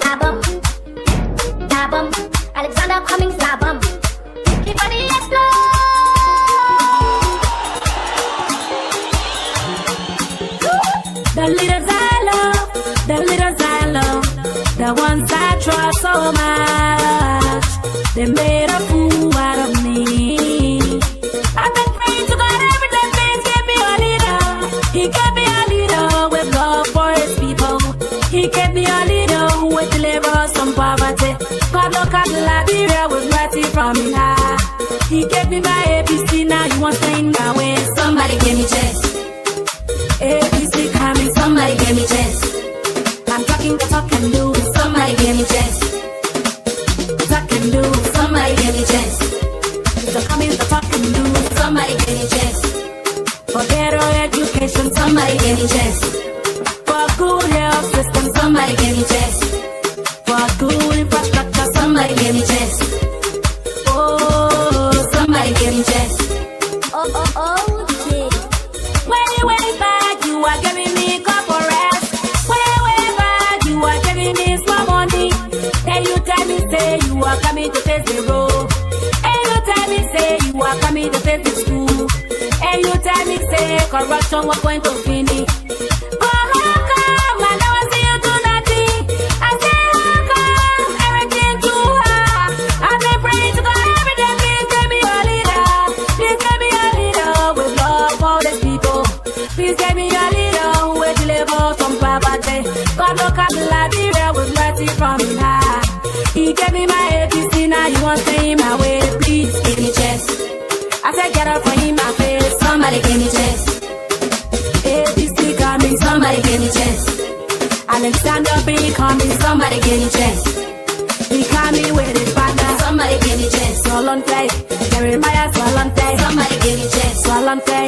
stab 'em, stab 'em. Alexander coming, stab 'em. Everybody explode. The leaders I love, the leaders I love, the ones I trust so much, they made a fool out of me. I've been praying to God every day, please give me a leader. He gave me a leader with love for his people. He gave me a leader who would deliver us from poverty. God look at Liberia with mercy from him high. He gave me my ABC, now you want to stay in my way. Somebody give me chance. ABC coming, Somebody give me chance. I'm talking the talk and do. Somebody give me chance. Talk and do. Somebody give me chance. The coming the talk and do. Somebody give me chance. For better education, Somebody give me chance. for good health system, Somebody give me chance. for good infrastructure, Somebody give me chance. oh, Somebody give me chance. yeah. When back, you are giving me corporate. When back, you are giving me small money. Then you tell me, say you are coming to face the road. And you tell me, say you are coming to face the school. And you tell me, say corruption was going to finish. But how come I never see you do nothing? I say, how come everything too hard? I've been praying to God every day, please give me a leader. Please give me a leader with love for these people. Please give me a leader who will deliver from poverty. God look at Liberia with mercy from him high. He gave me my ABC, now you want to stay in my way. Please Give me chance. I said get up from in my face. Somebody give me chance. ABC coming, Somebody give me chance. Alexander B coming, Somebody give me chance. he coming with his partner. Somebody give me chance. Solonte, Jeremiah Solonte, Somebody give me chance. Solonte,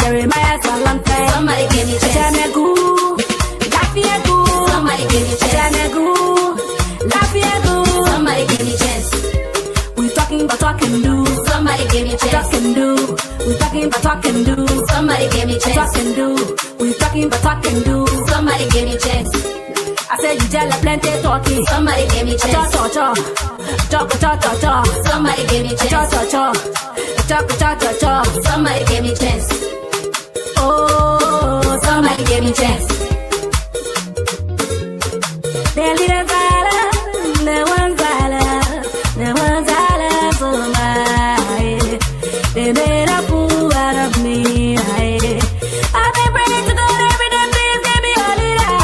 Jeremiah Solonte, Somebody give me chance. Janegu, Lafiegu, Somebody give me chance. Janegu, Lafiegu. Somebody give me chance. We talking about talk and do, Somebody give me talk chance. and do. We talking about talk and do, Somebody give me talk chance. and do. We talking about talk and do. Somebody give me chance. I said you tell a plenty talking. Somebody give me Cha chance. cha cha, cha cha cha cha. Somebody give me Cha chance. cha cha, cha cha cha cha. Somebody give me chance. Oh, Somebody give me chance. the leaders I love, the ones I love, the ones I love so much. They made a fool out of me. I've been praying to God every day, please give me a leader.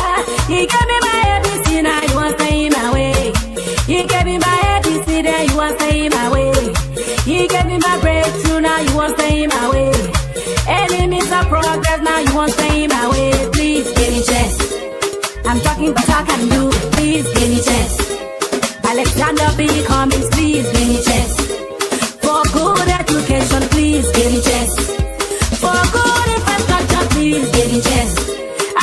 He gave me my ABC, now you want to stay in my way. He gave me my ABC, then you want to stay in my way. He gave me my breakthrough, now you want to stay in my way. Enemies of progress, now you want to stay in my way. Please Give me chance. I'm talking about I can do. Please Give me chance. Alexander B. Cummings, please Give me chance. for good education, please Give me chance. for good infrastructure, please Give me chance.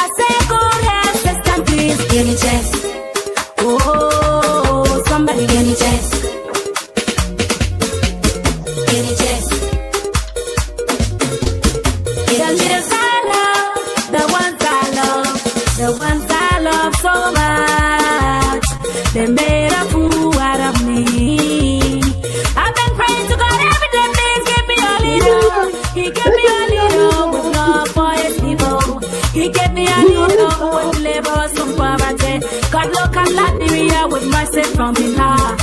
I say good health system, please Give me chance. oh, somebody Give me chance. Give me chance. Give the me leaders chance. I love, the ones I love, the ones I love so much, they made a fool out of me. I've been praying to God every day, please give me a leader. He gave me a leader with love for his people. He gave me a leader who will deliver us from poverty. God look at Liberia with mercy from him high.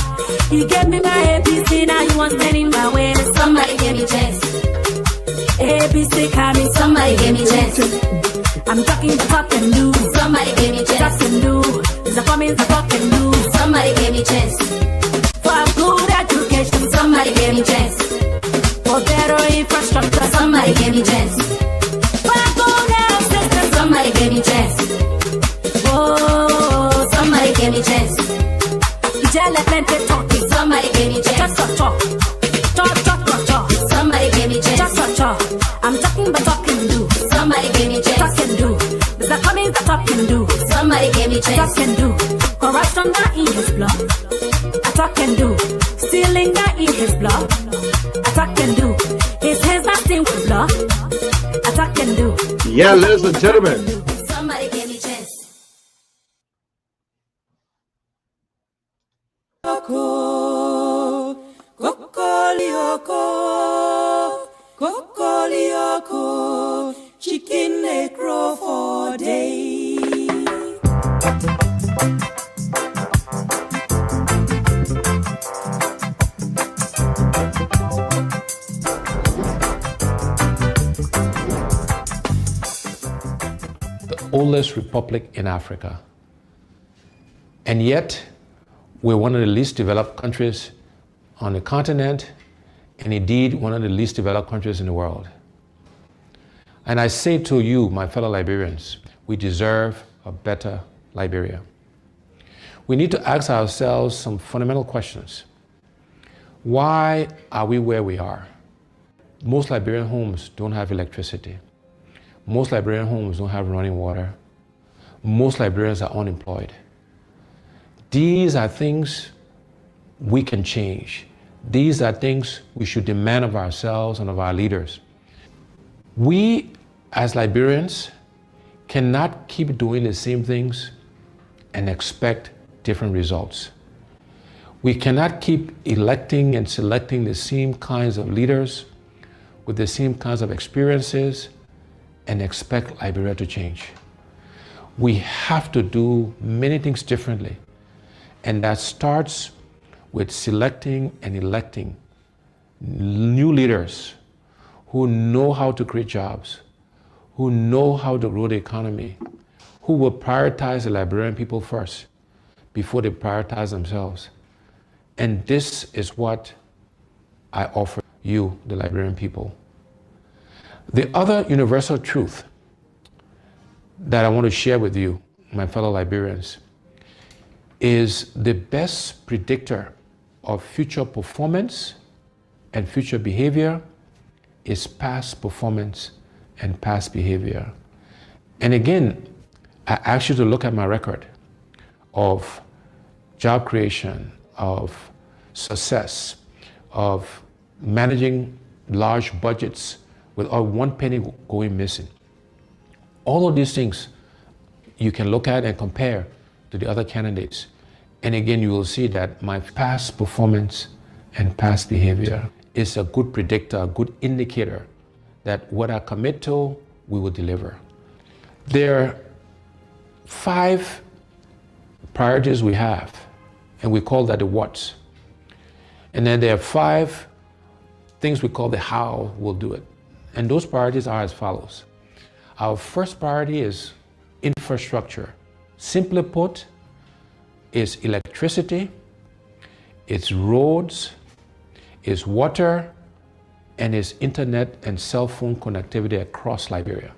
He gave me my ABC, now you want to stand in my way. Somebody give me chance. ABC coming, Somebody give me chance. I'm talking the talk and do. Somebody give me Talk chance. and do. The coming the talk and do. Somebody give me chance. For good education, Somebody give me chance. for better infrastructure, Somebody give me chance. for good health system. Somebody give me chance. Oh, Somebody give me chance. tell a plenty talking. Somebody give me Cha chance. cha cha, cha cha cha cha, Somebody give me cha chance. cha cha. I'm talking but talk and do. Somebody give me Talk chance. and do. The coming the talk and do. Somebody give me Talk chance. and do. Corruption not in his blood. I talk and do. Stealing not in his blood. I talk and do. His hands not stained with blood. I talk and do. Yeah, ladies and gentlemen, Somebody give me chance. Kokolioko, chicken they crow for day. The oldest republic in Africa. And yet, we're one of the least developed countries on the continent, and indeed one of the least developed countries in the world. And I say to you, my fellow Liberians, we deserve a better Liberia. We need to ask ourselves some fundamental questions. Why are we where we are? Most Liberian homes don't have electricity. Most Liberian homes don't have running water. Most Liberians are unemployed. These are things we can change. These are things we should demand of ourselves and of our leaders. We, as Liberians, cannot keep doing the same things and expect different results. We cannot keep electing and selecting the same kinds of leaders with the same kinds of experiences and expect Liberia to change. We have to do many things differently, and that starts with selecting and electing new leaders who know how to create jobs, who know how to grow the economy, who will prioritize the Liberian people first before they prioritize themselves. And this is what I offer you, the Liberian people. The other universal truth that I want to share with you, my fellow Liberians, is the best predictor of future performance and future behavior is past performance and past behavior. And again, I ask you to look at my record of job creation, of success, of managing large budgets without one penny going missing. All of these things you can look at and compare to the other candidates. And again, you will see that my past performance and past behavior is a good predictor, a good indicator that what I commit to, we will deliver. There are 5 priorities we have, and we call that the what's. And then there are 5 things we call the how we'll do it. And those priorities are as follows. Our first priority is infrastructure. Simply put, it's electricity, it's roads, it's water, and it's internet and cell phone connectivity across Liberia.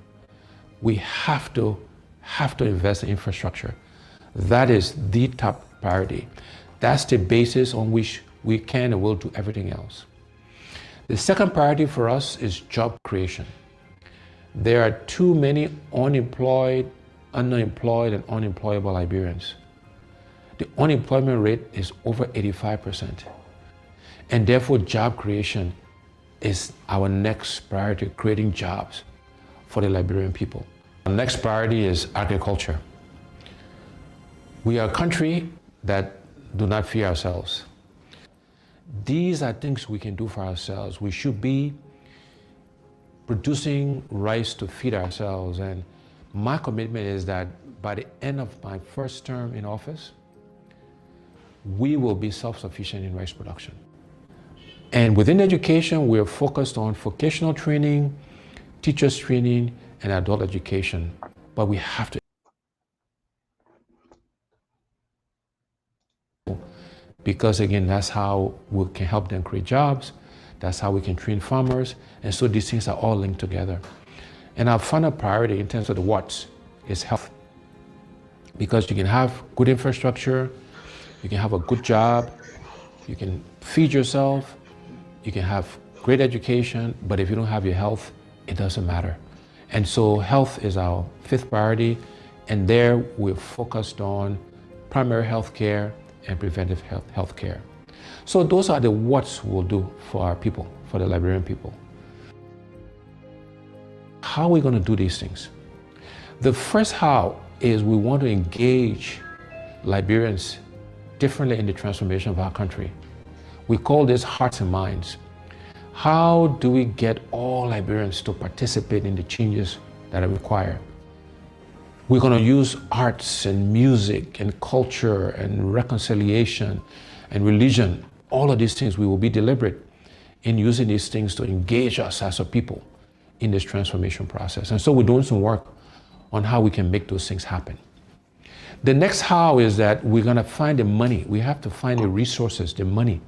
We have to invest in infrastructure. That is the top priority. That's the basis on which we can and will do everything else. The second priority for us is job creation. There are too many unemployed, underemployed, and unemployable Liberians. The unemployment rate is over 85%. And therefore, job creation is our next priority, creating jobs for the Liberian people. Our next priority is agriculture. We are a country that do not fear ourselves. These are things we can do for ourselves. We should be producing rice to feed ourselves. And my commitment is that by the end of my first term in office, we will be self-sufficient in rice production. And within education, we are focused on vocational training, teachers training, and adult education. But we have to, because again, that's how we can help them create jobs. That's how we can train farmers. And so these things are all linked together. And our final priority in terms of the what's is health. Because you can have good infrastructure, you can have a good job, you can feed yourself, you can have great education, but if you don't have your health, it doesn't matter. And so health is our 5th priority, and there we're focused on primary health care and preventive health care. So those are the what's we'll do for our people, for the Liberian people. How are we going to do these things? The first how is we want to engage Liberians differently in the transformation of our country. We call this hearts and minds. How do we get all Liberians to participate in the changes that are required? We're going to use arts and music and culture and reconciliation and religion. All of these things, we will be deliberate in using these things to engage us as a people in this transformation process. And so we're doing some work on how we can make those things happen. The next how is that we're going to find the money. We have to find the resources, the money,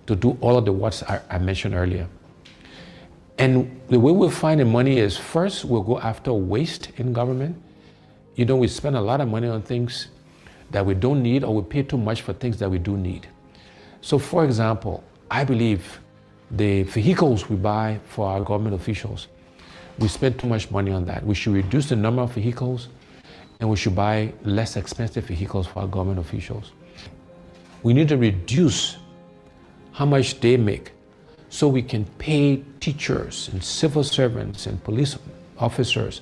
to do all of the what I mentioned earlier. And the way we'll find the money is, first, we'll go after waste in government. You know, we spend a lot of money on things that we don't need, or we pay too much for things that we do need. So, for example, I believe the vehicles we buy for our government officials, we spend too much money on that. We should reduce the number of vehicles, and we should buy less expensive vehicles for our government officials. We need to reduce how much they make so we can pay teachers and civil servants and police officers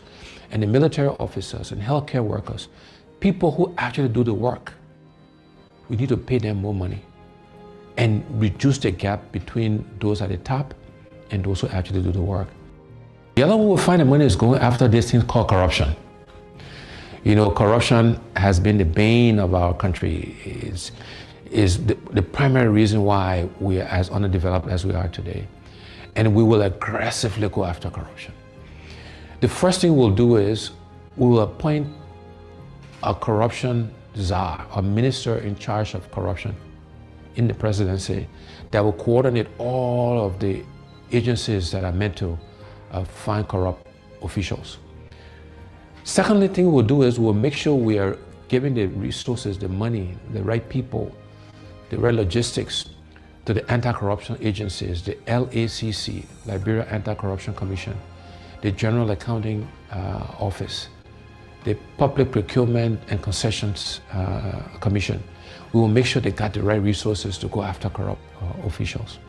and the military officers and healthcare workers, people who actually do the work. We need to pay them more money and reduce the gap between those at the top and those who actually do the work. The other way we'll find the money is going after this thing called corruption. You know, corruption has been the bane of our country, is the primary reason why we are as underdeveloped as we are today. And we will aggressively go after corruption. The first thing we'll do is we will appoint a corruption czar, a minister in charge of corruption in the presidency that will coordinate all of the agencies that are meant to find corrupt officials. Secondly thing we'll do is we'll make sure we are giving the resources, the money, the right people, the right logistics to the anti-corruption agencies, the LACC, Liberia Anti-Corruption Commission, the General Accounting Office, the Public Procurement and Concessions Commission. We will make sure they got the right resources to go after corrupt officials.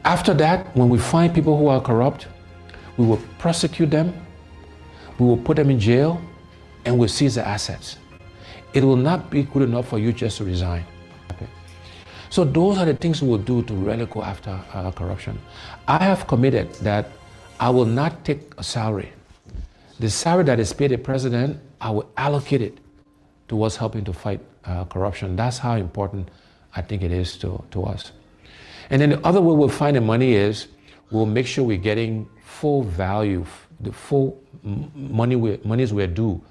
After that, when we find people who are corrupt, we will prosecute them, we will put them in jail, and we'll seize their assets. It will not be good enough for you just to resign. So those are the things we will do to really go after corruption. I have committed that I will not take a salary. The salary that is paid the president, I will allocate it towards helping to fight corruption. That's how important I think it is to us. And then the other way we'll find the money is we'll make sure we're getting full value, the full monies we're due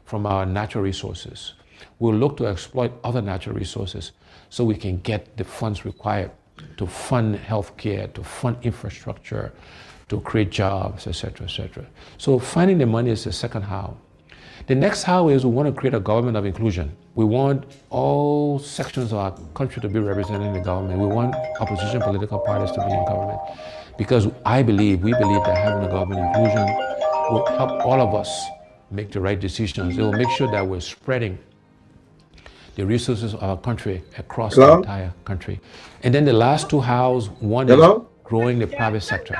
from our natural resources. We'll look to exploit other natural resources so we can get the funds required to fund healthcare, to fund infrastructure, to create jobs, etc., etc. So finding the money is the second how. The next how is we want to create a government of inclusion. We want all sections of our country to be represented in the government. We want opposition political parties to be in government. Because we believe that having a government inclusion will help all of us make the right decisions. It will make sure that we're spreading the resources of our country across the entire country. And then the last two hows, one is growing the private sector.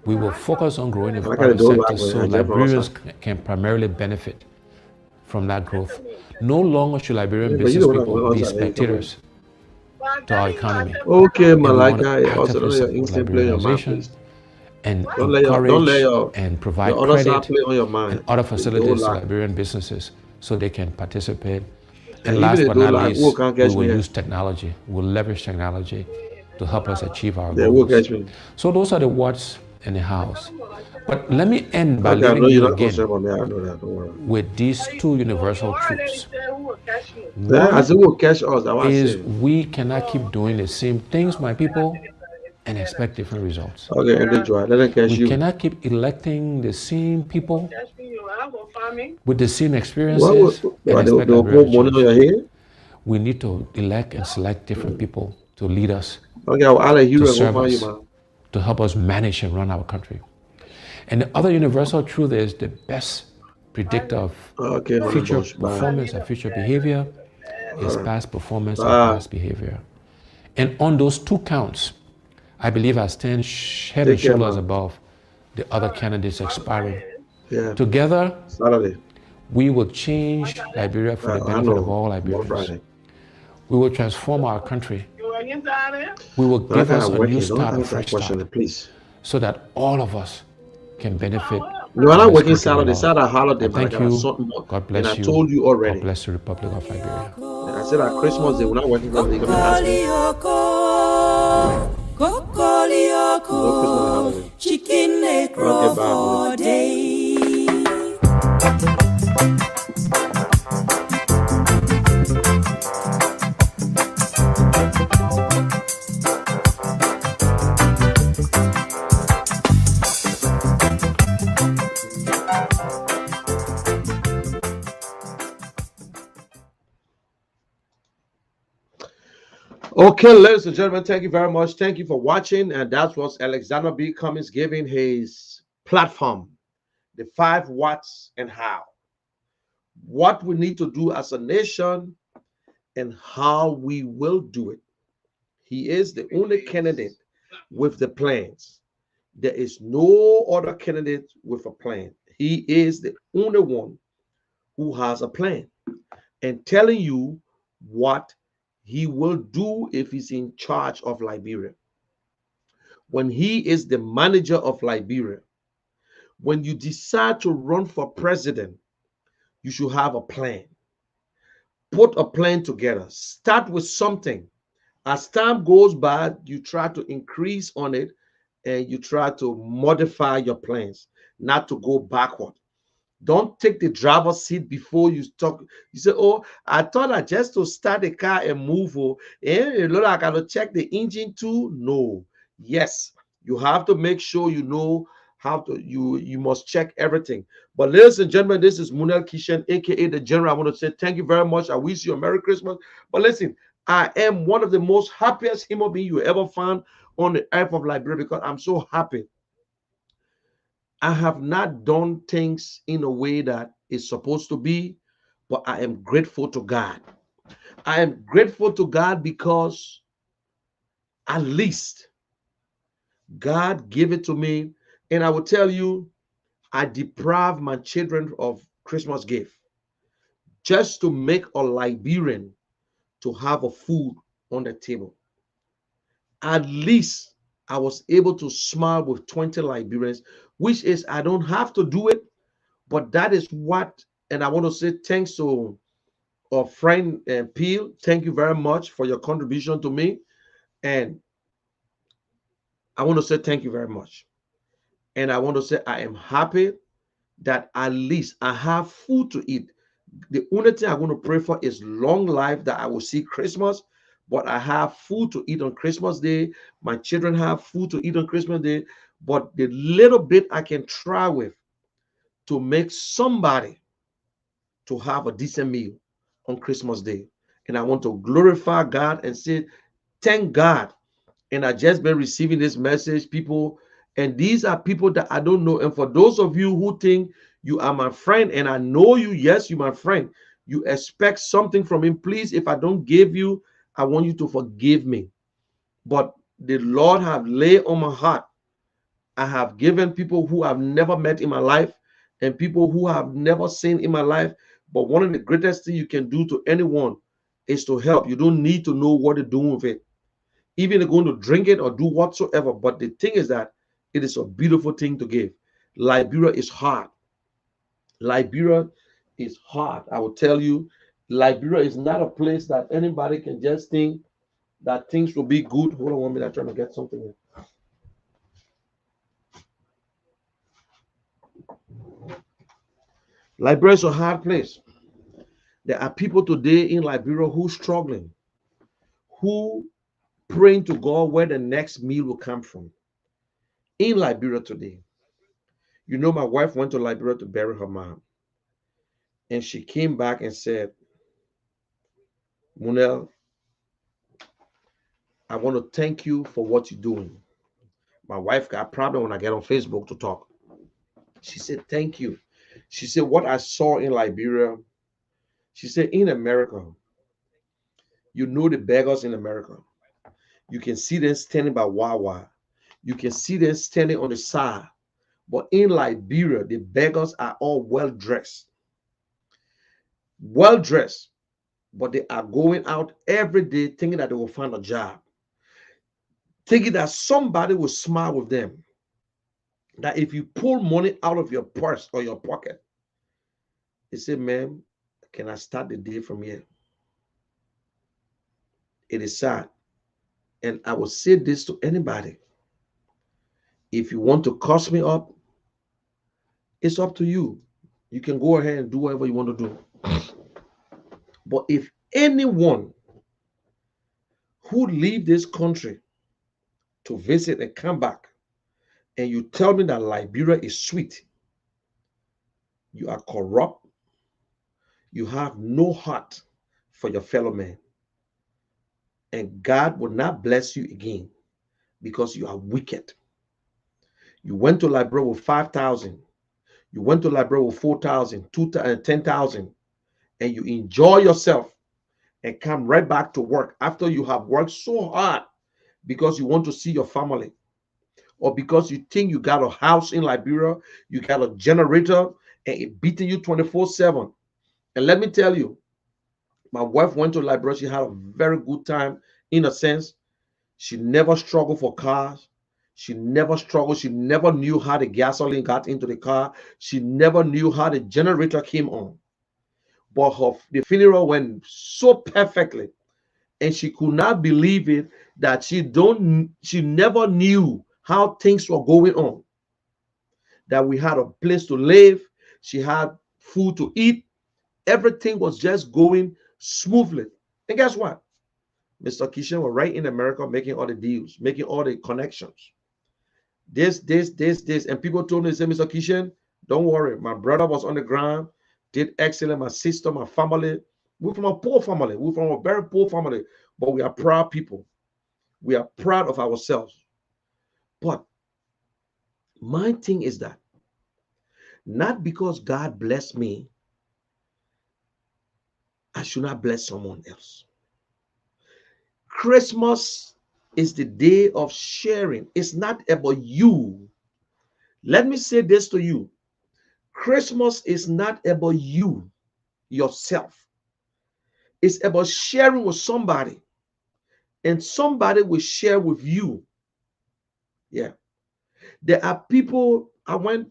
We will focus on growing the private sector so Liberians can primarily benefit from that growth. No longer should Liberian business people be spectators to our economy. Okay, Malaka, and encourage and provide credit and other facilities to Liberian businesses so they can participate. And last but not least, we will use technology. We'll leverage technology to help us achieve our goals. So those are the what's and the hows. But let me end by leaving you again with these two universal truths. One is we cannot keep doing the same things, my people, and expect different results. We cannot keep electing the same people with the same experiences and expect results. We need to elect and select different people to lead us, to serve us, to help us manage and run our country. And the other universal truth is the best predictor of future performance and future behavior is past performance and past behavior. And on those two counts, I believe I stand head and shoulders above the other candidates expiring. Together, we will change Liberia for the benefit of all Liberians. We will transform our country We will But I give us gotta a work new here. Don't start, a ask that fresh question, start, please. so that all of us can benefit No, I'm from not this working country we Saturday. love. Saturday holiday, And but I thank gotta you. sort more. God And I bless you. told you God already. bless the Republic of Liberia. And I said at Christmas Day, we're not working Christmas Day. You're gonna ask me. No Christmas holiday. Chicken I don't get bad money. for day. Okay, ladies and gentlemen, thank you very much. Thank you for watching. And that was Alexander B. Cummings giving his platform, the 5 whats and how. What we need to do as a nation and how we will do it. He is the only candidate with the plans. There is no other candidate with a plan. He is the only one who has a plan and telling you what he will do if he's in charge of Liberia. When he is the manager of Liberia, when you decide to run for president, you should have a plan. Put a plan together. Start with something. As time goes by, you try to increase on it and you try to modify your plans, not to go backward. Don't take the driver's seat before you talk. You say, "Oh, I thought I just to start the car and move. Oh, look like I gotta check the engine too." No. Yes, you have to make sure you know how to. You must check everything. But ladies and gentlemen, this is Munel Kishen, aka the General. I want to say thank you very much. I wish you a Merry Christmas. But listen, I am one of the most happiest human beings you ever found on the earth of Liberia because I'm so happy. I have not done things in a way that is supposed to be, but I am grateful to God. I am grateful to God because at least God gave it to me. And I will tell you, I deprived my children of Christmas gift just to make a Liberian to have a food on the table. At least I was able to smile with 20 Liberians, which is I don't have to do it, but that is what, and I want to say thanks to our friend Peel. Thank you very much for your contribution to me. And I want to say thank you very much. And I want to say I am happy that at least I have food to eat. The only thing I'm going to pray for is long life that I will see Christmas, but I have food to eat on Christmas Day. My children have food to eat on Christmas Day, but the little bit I can try with to make somebody to have a decent meal on Christmas Day. And I want to glorify God and say, thank God. And I just been receiving this message, people, and these are people that I don't know. And for those of you who think you are my friend, and I know you, yes, you're my friend, you expect something from him. Please, if I don't give you, I want you to forgive me. But the Lord have laid on my heart. I have given people who I've never met in my life and people who have never seen in my life. But one of the greatest things you can do to anyone is to help. You don't need to know what to do with it. Even they're going to drink it or do whatsoever. But the thing is that it is a beautiful thing to give. Liberia is hard. Liberia is hard. I will tell you, Liberia is not a place that anybody can just think that things will be good. Hold on 1 minute, I'm trying to get something here. Liberia is a hard place. There are people today in Liberia who struggling, who praying to God where the next meal will come from. In Liberia today, you know, my wife went to Liberia to bury her mom, and she came back and said, Munel, I want to thank you for what you're doing. My wife got a problem when I get on Facebook to talk. She said, thank you. She said, what I saw in Liberia, she said, in America, you know the beggars in America. You can see them standing by Wawa. You can see them standing on the side. But in Liberia, the beggars are all well dressed. Well dressed. But they are going out every day thinking that they will find a job. thinking that somebody will smile with them. That if you pull money out of your purse or your pocket, they say, ma'am, can I start the day from here? It is sad. And I will say this to anybody. If you want to cuss me up, it's up to you. You can go ahead and do whatever you want to do. But if anyone who leave this country to visit and come back, and you tell me that Liberia is sweet, you are corrupt, you have no heart for your fellow man, and God will not bless you again because you are wicked. You went to Liberia with 5,000. You went to Liberia with 4,000, 10,000, and you enjoy yourself and come right back to work after you have worked so hard because you want to see your family, or because you think you got a house in Liberia, you got a generator, and it beating you 24/7. And let me tell you, my wife went to Liberia. She had a very good time in a sense. She never struggled for cars. She never struggled. She never knew how the gasoline got into the car. She never knew how the generator came on. But the funeral went so perfectly, and she could not believe it that she never knew how things were going on. That we had a place to live, she had food to eat, everything was just going smoothly. And guess what? Mr. Kishan was right in America making all the deals, making all the connections. This, and people told me, they said, Mr. Kishan, don't worry. My brother was on the ground, did excellent. My sister, my family. We're from a poor family. We're from a very poor family, but we are proud people. We are proud of ourselves. But my thing is that not because God blessed me, I should not bless someone else. Christmas is the day of sharing. It's not about you. Let me say this to you. Christmas is not about you, yourself. It's about sharing with somebody, and somebody will share with you. Yeah. There are people, I went,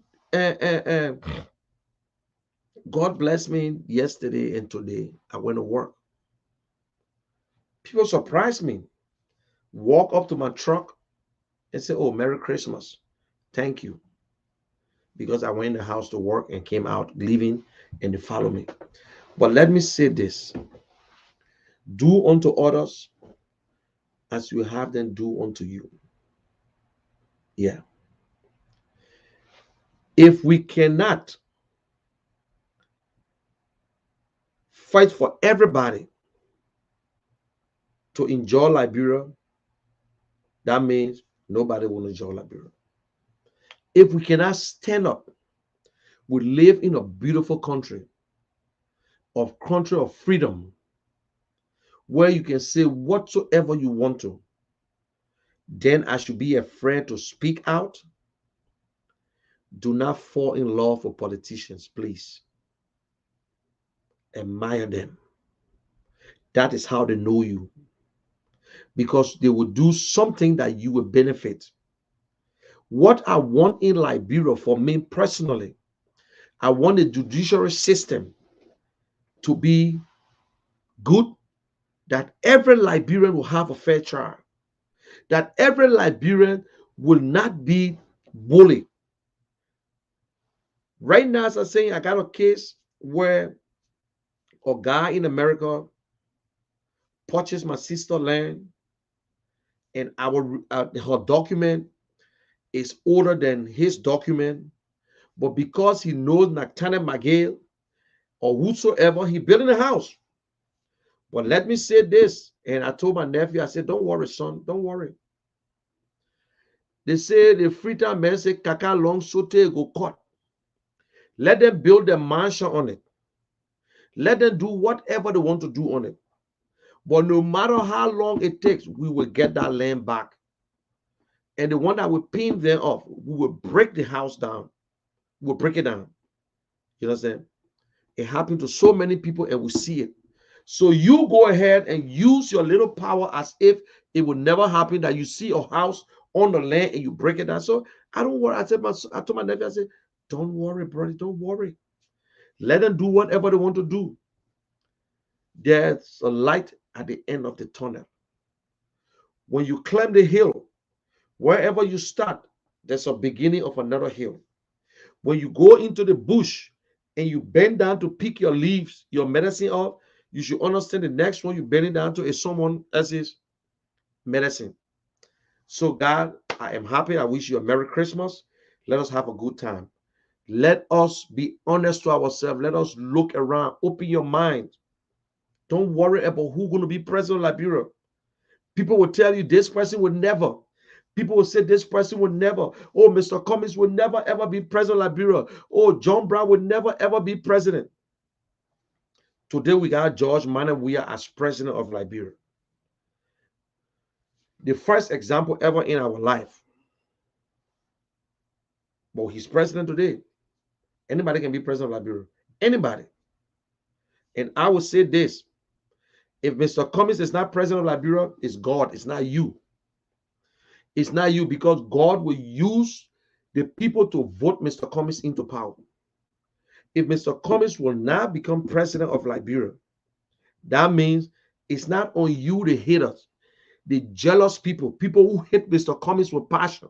God bless me yesterday and today. I went to work. People surprised me. Walk up to my truck and say, oh, Merry Christmas. Thank you. Because I went in the house to work and came out, leaving, and they follow me. But let me say this. Do unto others as you have them do unto you. Yeah. If we cannot fight for everybody to enjoy Liberia, that means nobody will enjoy Liberia. If we cannot stand up, we live in a beautiful country of freedom, where you can say whatsoever you want to. Then I should be afraid to speak out. Do not fall in love with politicians, please. Admire them. That is how they know you. Because they will do something that you will benefit. What I want in Liberia, for me personally, I want the judiciary system to be good, that every Liberian will have a fair trial, that every Liberian will not be bullied. Right now, as I'm saying, I got a case where a guy in America purchased my sister's land, and her document is older than his document, but because he knows Nathaniel McGill or whosoever, he building a house. But let me say this, and I told my nephew, I said, don't worry, son, don't worry. They say the Freetown men say, Kaka long sote go cut. Let them build a mansion on it. Let them do whatever they want to do on it. But no matter how long it takes, we will get that land back. And the one that will pin them off, we will break the house down. We'll break it down. You understand? It happened to so many people, and we see it. So you go ahead and use your little power as if It will never happen that you see a house on the land and you break it down. So I don't worry. I told my nephew, I said, don't worry, brother, don't worry. Let them do whatever they want to do. There's a light at the end of the tunnel. When you climb the hill, wherever you start, there's a beginning of another hill. When you go into the bush and you bend down to pick your leaves, your medicine off, you should understand the next one you bend it down to is someone else's medicine. So God, I am happy. I wish you a Merry Christmas. Let us have a good time. Let us be honest to ourselves. Let us look around. Open your mind. Don't worry about who's going to be president of Liberia. People will tell you this person will never. People will say this person will never. Oh, Mr. Cummings will never ever be president of Liberia. Oh, John Brown will never ever be president. Today we got George Manawia as president of Liberia. The first example ever in our life. But he's president today. Anybody can be president of Liberia. Anybody. And I will say this. If Mr. Cummings is not president of Liberia, it's God. It's not you. It's not you, because God will use the people to vote Mr. Cummings into power. If Mr. Cummings will not become president of Liberia, that means it's not on you, the haters, the jealous people, people who hate Mr. Cummings with passion,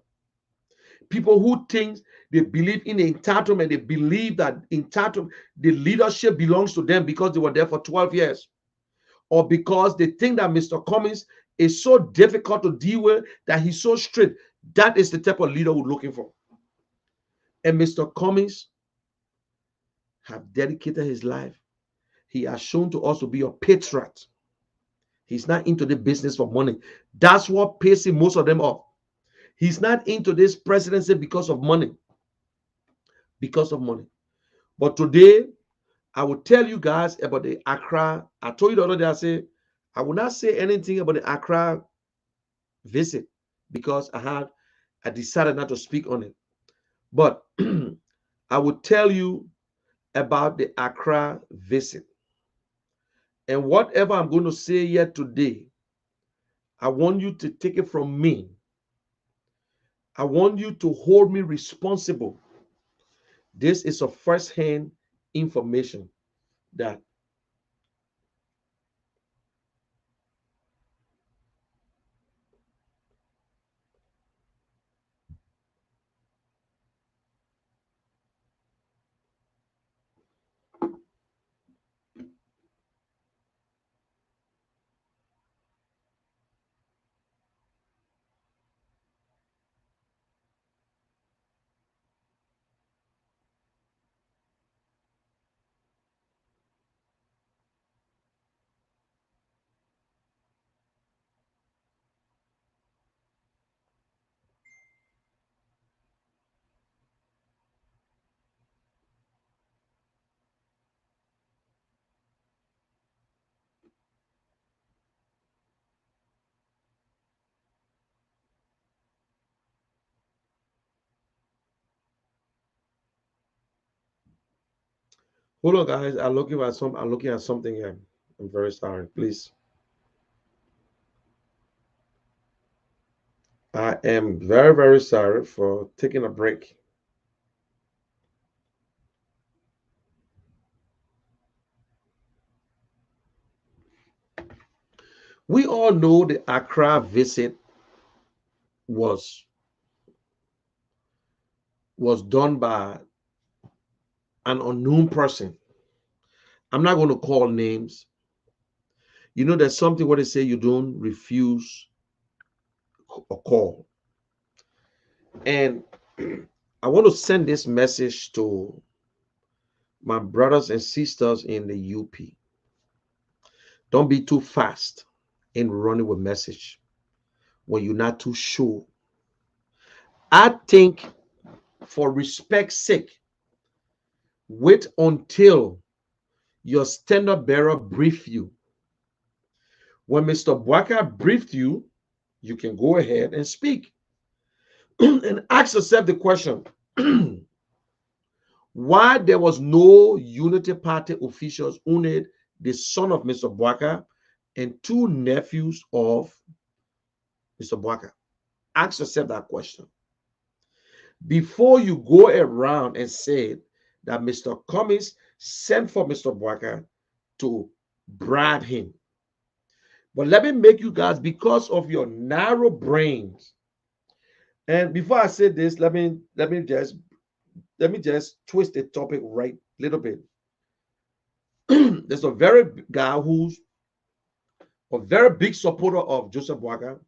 people who think they believe in the entitlement, they believe that entitlement, the leadership belongs to them because they were there for 12 years. Or because they think that Mr. Cummings is so difficult to deal with, that he's so strict. That is the type of leader we're looking for. And Mr. Cummings have dedicated his life. He has shown to us to be a patriot. He's not into the business for money. That's what pisses most of them off. He's not into this presidency because of money. Because of money. But today, I will tell you guys about the Accra. I told you the other day, I said, I will not say anything about the Accra visit because I decided not to speak on it. But I will tell you about the Accra visit. And whatever I'm going to say here today, I want you to take it from me. I want you to hold me responsible. This is a first-hand information that hold on, guys. I'm looking at something here. I'm very sorry. Please. I am very, very sorry for taking a break. We all know the Accra visit was done by an unknown person. I'm not going to call names. You know, there's something where they say you don't refuse a call. And I want to send this message to my brothers and sisters in the UP. Don't be too fast in running with message when you're not too sure. I think for respect's sake, wait until your standard bearer brief you. When Mr. Bwaka briefed you, you can go ahead and speak. And ask yourself the question, why there was no Unity Party officials, only the son of Mr. Bwaka and two nephews of Mr. Boaka? Ask yourself that question before you go around and say that Mr. Cummings sent for Mr. Boaka to bribe him. But let me make you guys, because of your narrow brains, and before I say this, let me just twist the topic right a little bit. There's a very guy who's a very big supporter of Joseph Boaka,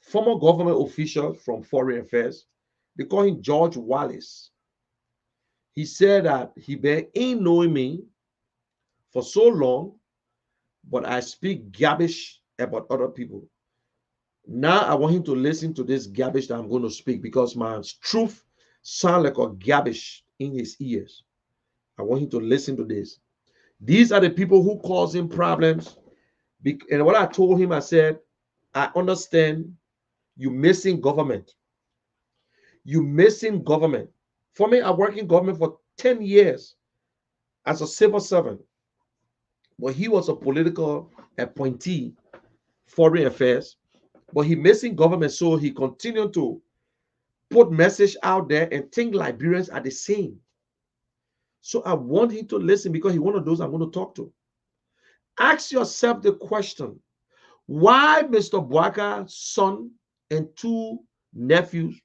former government official from Foreign Affairs. They call him George Wallace. He said that he been ain't knowing me for so long, but I speak garbage about other people. Now I want him to listen to this garbage that I'm going to speak, because my truth sound like a garbage in his ears. I want him to listen to this. These are the people who cause him problems. And what I told him, I said, I understand you missing government. You missing government. For me, I worked in government for 10 years as a civil servant. But he was a political appointee, foreign affairs. But he missing government, so he continued to put message out there and think Liberians are the same. So I want him to listen, because he's one of those I'm going to talk to. Ask yourself the question, why Mr. Boaka's son and 2 nephews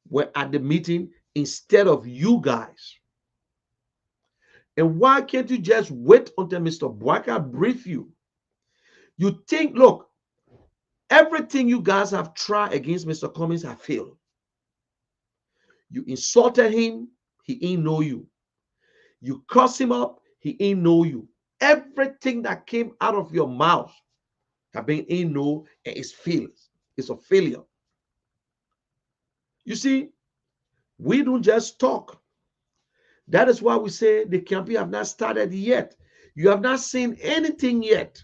were at the meeting instead of you guys? And why can't you just wait until Mr. Boaka brief you? You think, look, everything you guys have tried against Mr. Cummings have failed. You insulted him, he ain't know you. You cuss him up, he ain't know you. Everything that came out of your mouth have been ain't know, and it's failures. It's a failure. You see, we don't just talk. That is why we say the campaign have not started yet. You have not seen anything yet.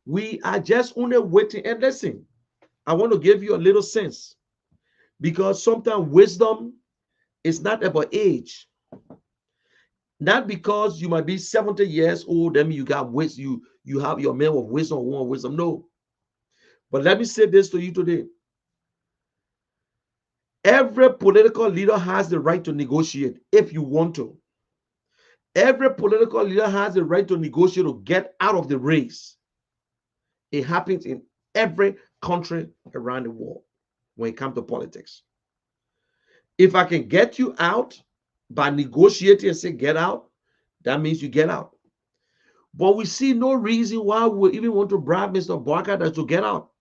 We are just only waiting. And listen, I want to give you a little sense, because sometimes wisdom is not about age. Not because you might be 70 years old, then you got wisdom, you have your man of wisdom or woman of wisdom. No. But let me say this to you today. Every political leader has the right to negotiate if you want to. Every political leader has the right to negotiate to get out of the race. It happens in every country around the world when it comes to politics. If I can get you out by negotiating and say get out, that means you get out. But we see no reason why we even want to bribe Mr. Boaka to get out.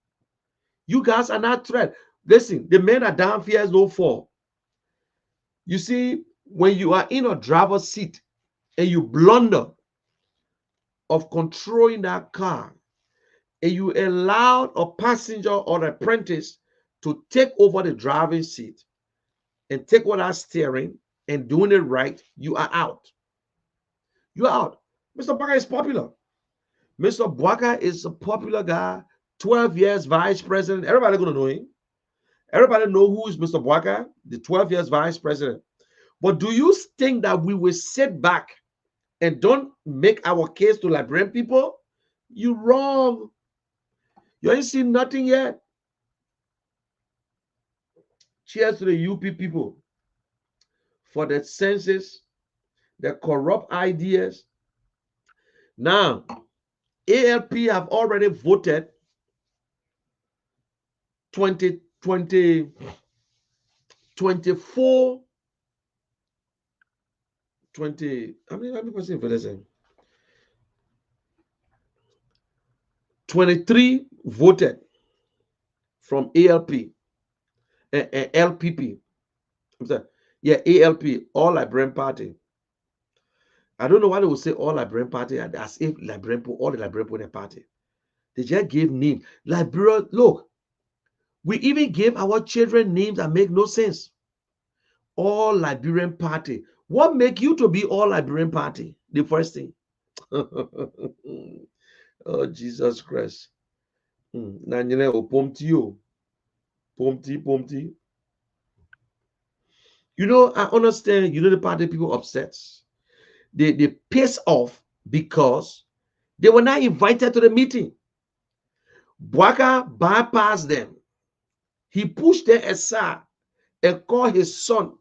You guys are not threat. Listen, the men are down, fears no fall. You see, when you are in a driver's seat and you blunder of controlling that car, and you allow a passenger or apprentice to take over the driving seat and take over that steering and doing it right, you are out. You are out. Mr. Boaka is popular. Mr. Boaka is a popular guy, 12 years vice president. Everybody gonna know him. Everybody know who is Mr. Boaka, the 12 years vice president. But do you think that we will sit back and don't make our case to Liberian people? You're wrong. You ain't seen nothing yet. Cheers to the UP people for the census, the corrupt ideas. Now, ALP have already voted 24, 20, how many percent for this? 23 voted from ALP and LPP. I'm sorry. Yeah, ALP, All Liberian Party. I don't know why they would say All Liberian Party as if Liberian, all the Liberian in a party. They just gave names. Liberia, look, we even gave our children names that make no sense. All Liberian Party. What make you to be All Liberian Party? The first thing. Oh, Jesus Christ. You know, I understand, you know, the party people upset. They piss off because they were not invited to the meeting. Bwaka bypassed them. He pushed them aside and called his son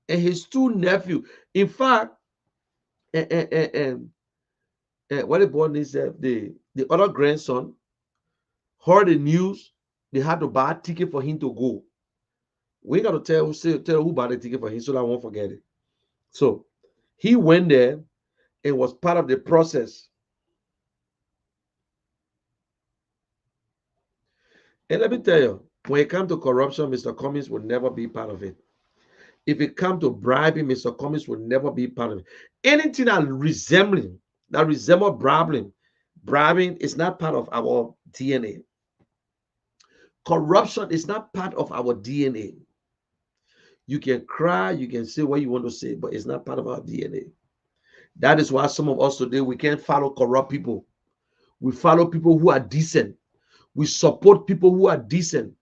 and his two nephews. In fact, what the boy is the other grandson heard the news. They had to buy a ticket for him to go. We got to tell who bought the ticket for him so that I won't forget it. So he went there and was part of the process. And let me tell you, when it comes to corruption, Mr. Cummings will never be part of it. If it comes to bribing, Mr. Cummings will never be part of it. Anything that resemble bribing is not part of our DNA. Corruption is not part of our DNA. You can cry, you can say what you want to say, but it's not part of our DNA. That is why some of us today, we can't follow corrupt people. We follow people who are decent. We support people who are decent.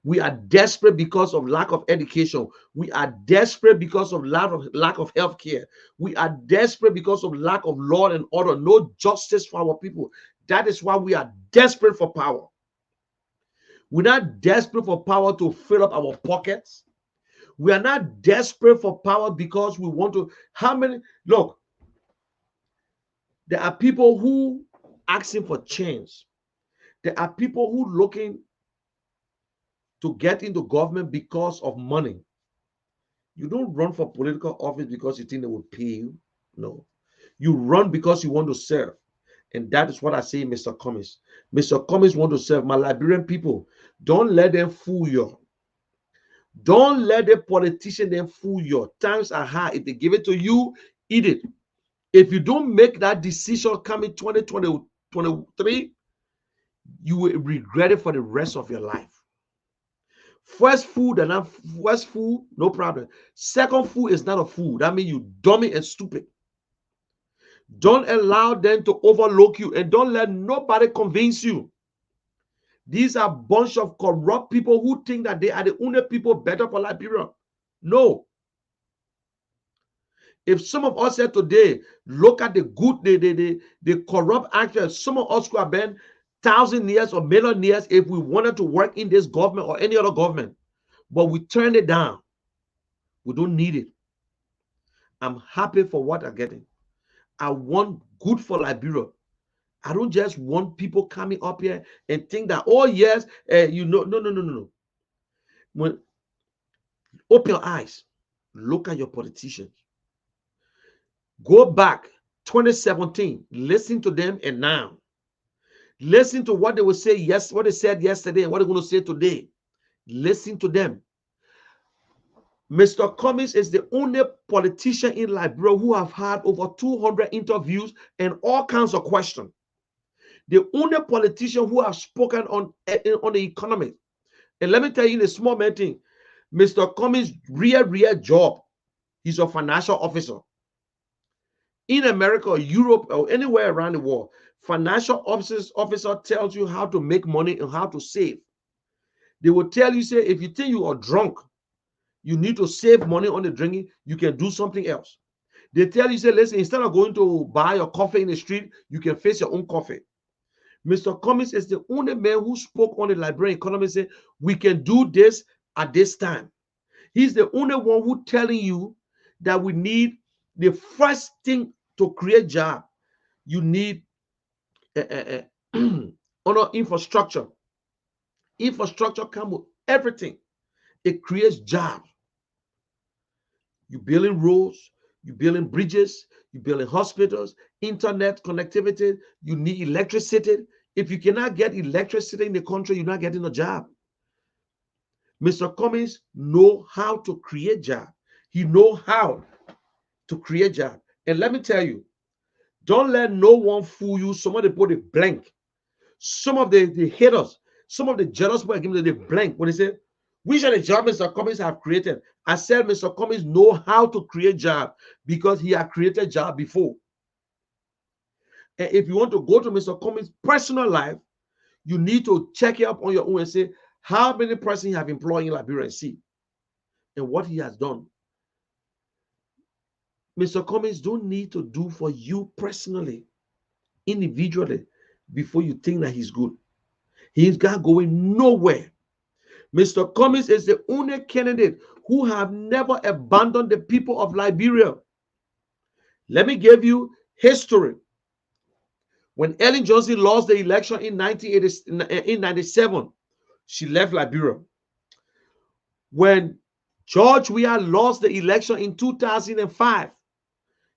We are desperate because of lack of education. We are desperate because of lack of health care. We are desperate because of lack of law and order, no justice for our people. That is why we are desperate for power. We're not desperate for power to fill up our pockets. We are not desperate for power because we want to. Look, there are people who asking for change. There are people who looking to get into government because of money. You don't run for political office because you think they will pay you. No. You run because you want to serve. And that is what I say, Mr. Cummings. Mr. Cummings want to serve. My Liberian people, don't let them fool you. Don't let the politician them fool you. Times are high. If they give it to you, eat it. If you don't make that decision coming 2023, you will regret it for the rest of your life. First food and first food, no problem. Second food is not a food. That means you dummy and stupid. Don't allow them to overlook you, and don't let nobody convince you. These are a bunch of corrupt people who think that they are the only people better for Liberia. No. If some of us said today, look at the good, the corrupt actors, some of us could have been 1,000 years or million years if we wanted to work in this government or any other government. But we turned it down. We don't need it. I'm happy for what I'm getting. I want good for Liberia. I don't just want people coming up here and think that, oh, yes, no. When open your eyes, look at your politicians. Go back 2017, listen to them, and now listen to what they will say, yes, what they said yesterday and what they're going to say today. Listen to them. Mr. Cummings is the only politician in Liberia who have had over 200 interviews and all kinds of questions. The only politician who have spoken on the economy. And let me tell you the small man thing. Mr. Cummings' real job, he's a financial officer. In America or Europe or anywhere around the world, financial officer tells you how to make money and how to save. They will tell you, say, if you think you are drunk, you need to save money on the drinking, you can do something else. They tell you, say, listen, instead of going to buy your coffee in the street, you can face your own coffee. Mr. Cummings is the only man who spoke on the Liberian economy, say, we can do this at this time. He's the only one who telling you that we need the first thing to create job. You need infrastructure. Infrastructure comes with everything. It creates jobs. You building roads, you building bridges, you building hospitals, internet connectivity. You need electricity. If you cannot get electricity in the country, you're not getting a job. Mr. Cummings know how to create job. He know how to create job. And let me tell you, don't let no one fool you. Somebody put a blank. Some of the haters, some of the jealous people are giving the blank when they say, which are the jobs Mr. Cummings have created? I said Mr. Cummings know how to create job because he had created job before. And if you want to go to Mr. Cummings' personal life, you need to check it up on your own and say, how many persons he have employed in Liberia and see and what he has done. Mr. Cummings don't need to do for you personally, individually, before you think that he's good. He's not going nowhere. Mr. Cummings is the only candidate who have never abandoned the people of Liberia. Let me give you history. When Ellen Johnson lost the election in 1997, she left Liberia. When George Weah lost the election in 2005,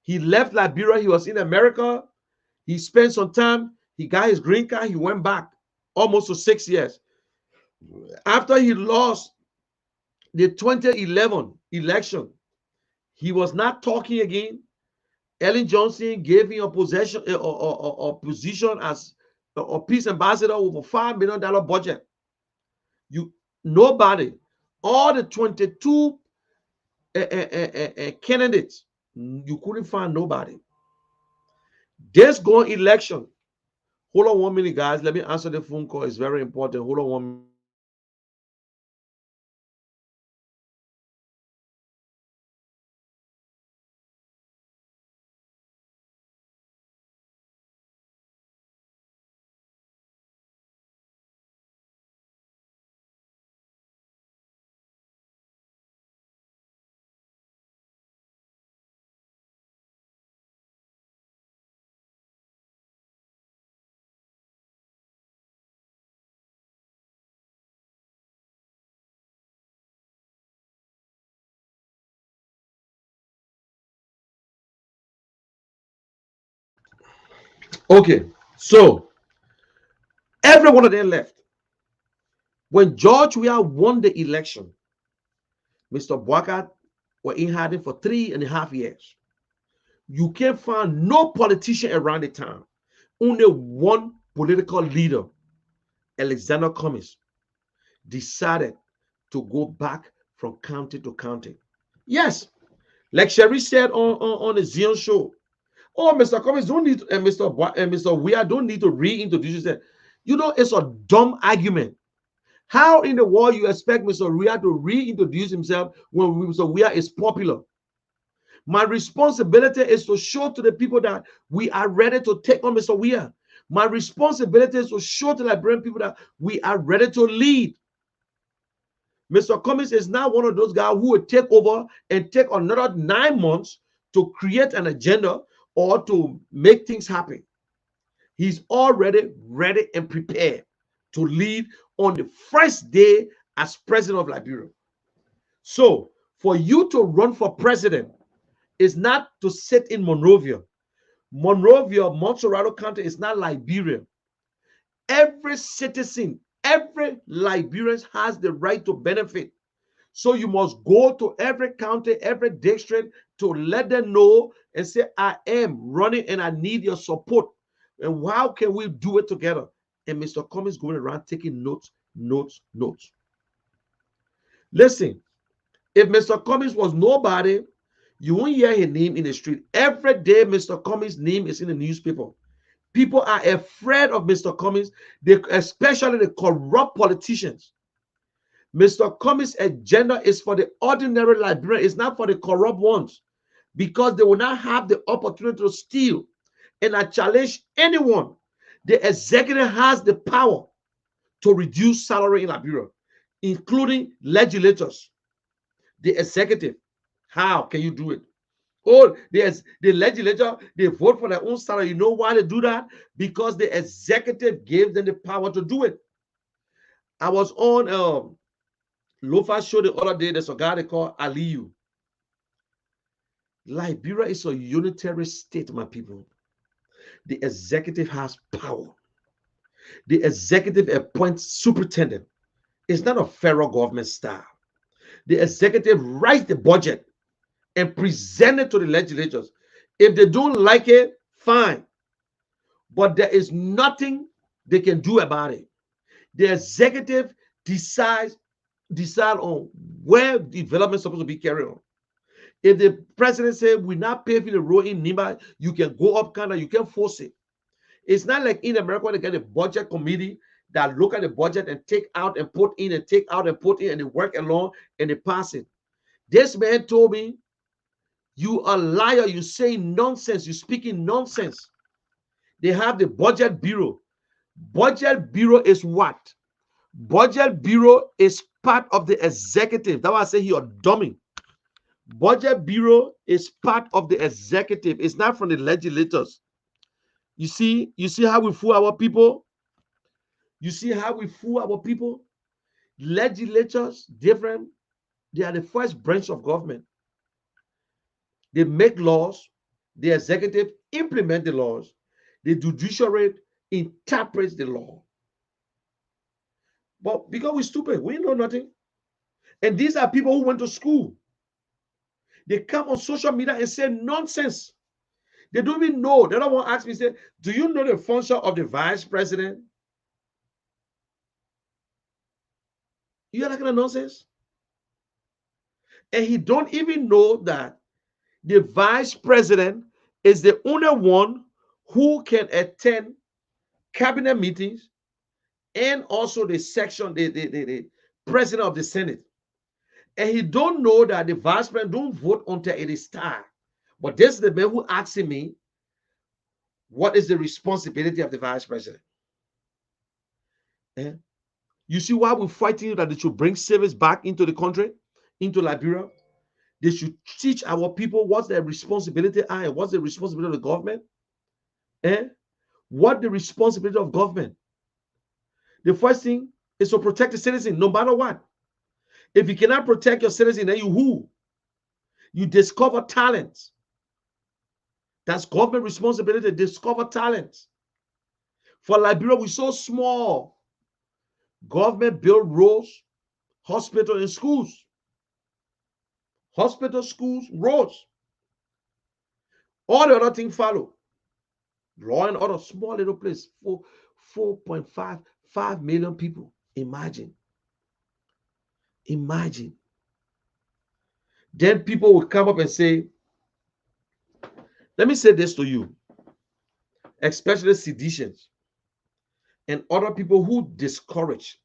he left Liberia. He was in America. He spent some time. He got his green card. He went back almost for 6 years. After he lost the 2011 election, he was not talking again. Ellen Johnson gave him a position as a peace ambassador with a $5 million budget. Nobody, all the 22 candidates, you couldn't find nobody. This going election, hold on 1 minute, guys. Let me answer the phone call. It's very important. Hold on 1 minute. Okay, so every one of them left. When George Weah won the election, Mr. Boakat were in hiding for 3.5 years. You can't find no politician around the time. Only one political leader, Alexander Cummings, decided to go back from county to county. Yes, like Sherry said on the Zion show. Oh, Mr. Cummings don't need to, and Mr. Weah don't need to reintroduce himself. You know, it's a dumb argument. How in the world you expect Mr. Weah to reintroduce himself when Mr. Weah is popular? My responsibility is to show to the people that we are ready to take on Mr. Weah. My responsibility is to show to Liberian people that we are ready to lead. Mr. Cummings is now one of those guys who will take over and take another 9 months to create an agenda or to make things happen. He's already ready and prepared to lead on the first day as president of Liberia. So for you to run for president is not to sit in Monrovia. Monrovia, Montserrado County is not Liberia. Every citizen, every Liberian has the right to benefit. So you must go to every county, every district to let them know and say, I am running and I need your support. And how can we do it together? And Mr. Cummings going around taking notes. Listen, if Mr. Cummings was nobody, you won't hear his name in the street. Every day, Mr. Cummings' name is in the newspaper. People are afraid of Mr. Cummings, especially the corrupt politicians. Mr. Cummings' agenda is for the ordinary Liberian. It's not for the corrupt ones, because they will not have the opportunity to steal. And I challenge anyone. The executive has the power to reduce salary in Liberia, including legislators. The executive, how can you do it? Oh, the legislature, they vote for their own salary. You know why they do that? Because the executive gave them the power to do it. I was on Lofa show the other day. There's a guy they call Aliyu. Liberia is a unitary state, my people. The executive has power. The executive appoints superintendent. It's not a federal government style. The executive writes the budget and present it to the legislators. If they don't like it, fine. But there is nothing they can do about it. The executive decide on where development is supposed to be carried on. If the president says we're not paving the road in Nimba, you can go up Canada, you can force it. It's not like in America they get a budget committee that look at the budget and take out and put in and take out and put in and they work along and they pass it. This man told me, you a liar, you saying nonsense, you speaking nonsense. They have the budget bureau. Budget Bureau is what? Budget Bureau is part of the executive. That's why I say you're dummy. Budget Bureau is part of the executive. It's not from the legislators. You see how we fool our people? You see how we fool our people? Legislatures, different. They are the first branch of government. They make laws. The executive implement the laws. The judiciary interprets the law. But because we're stupid, we know nothing. And these are people who went to school. They come on social media and say nonsense. They don't even know. The other one asked me, say, do you know the function of the vice president? You hear that kind of nonsense? And he don't even know that the vice president is the only one who can attend cabinet meetings and also the section, the president of the Senate. And he don't know that the vice president don't vote until it is time. But this is the man who asking me, what is the responsibility of the vice president? You see why we're fighting that they should bring service back into the country, into Liberia? They should teach our people what's their responsibility are and what's the responsibility of the government. What the responsibility of government? The first thing is to protect the citizen, no matter what. If you cannot protect your citizen, then you who? You discover talents. That's government responsibility to discover talents. For Liberia, we're so small. Government build roads, hospital, and schools. Hospital, schools, roads. All the other things follow. Law and order, small little place, 4.5 million people. Imagine. Imagine. Then people will come up and say, let me say this to you, especially seditions and other people who discourage.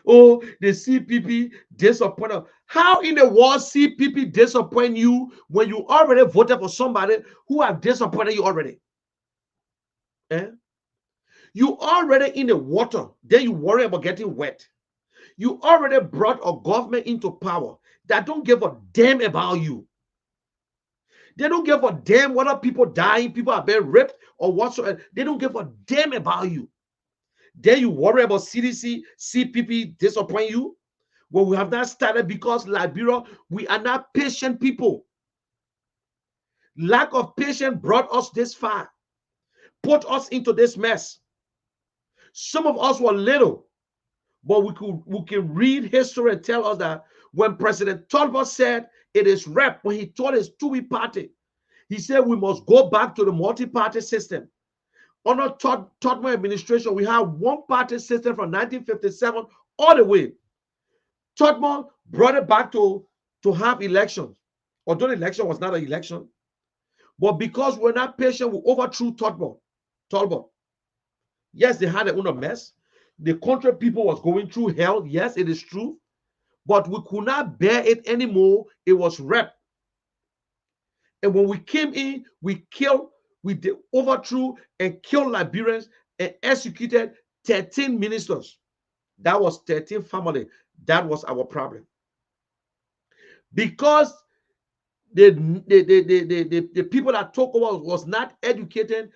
Oh, the CPP disappoint us. How in the world CPP disappoint you when you already voted for somebody who have disappointed you already? You already in the water, then you worry about getting wet. You already brought a government into power that don't give a damn about you. They don't give a damn whether people dying, people are being raped or whatsoever. They don't give a damn about you. Then you worry about CDC, CPP disappoint you. Well, we have not started because Liberia, we are not patient people. Lack of patience brought us this far, put us into this mess. Some of us were little, but we can read history and tell us that when President Talbot said it is rep, when he told his two-week party, he said we must go back to the multi-party system. Under Todman administration, we have one-party system from 1957 all the way. Todman brought it back to have elections, although the election was not an election. But because we're not patient, we overthrew Talbot. Yes, they had their own mess. The country people was going through hell. Yes, it is true. But we could not bear it anymore. It was rep. And when we came in, we overthrew and killed Liberians and executed 13 ministers. That was 13 family. That was our problem. Because the people that took over was not educated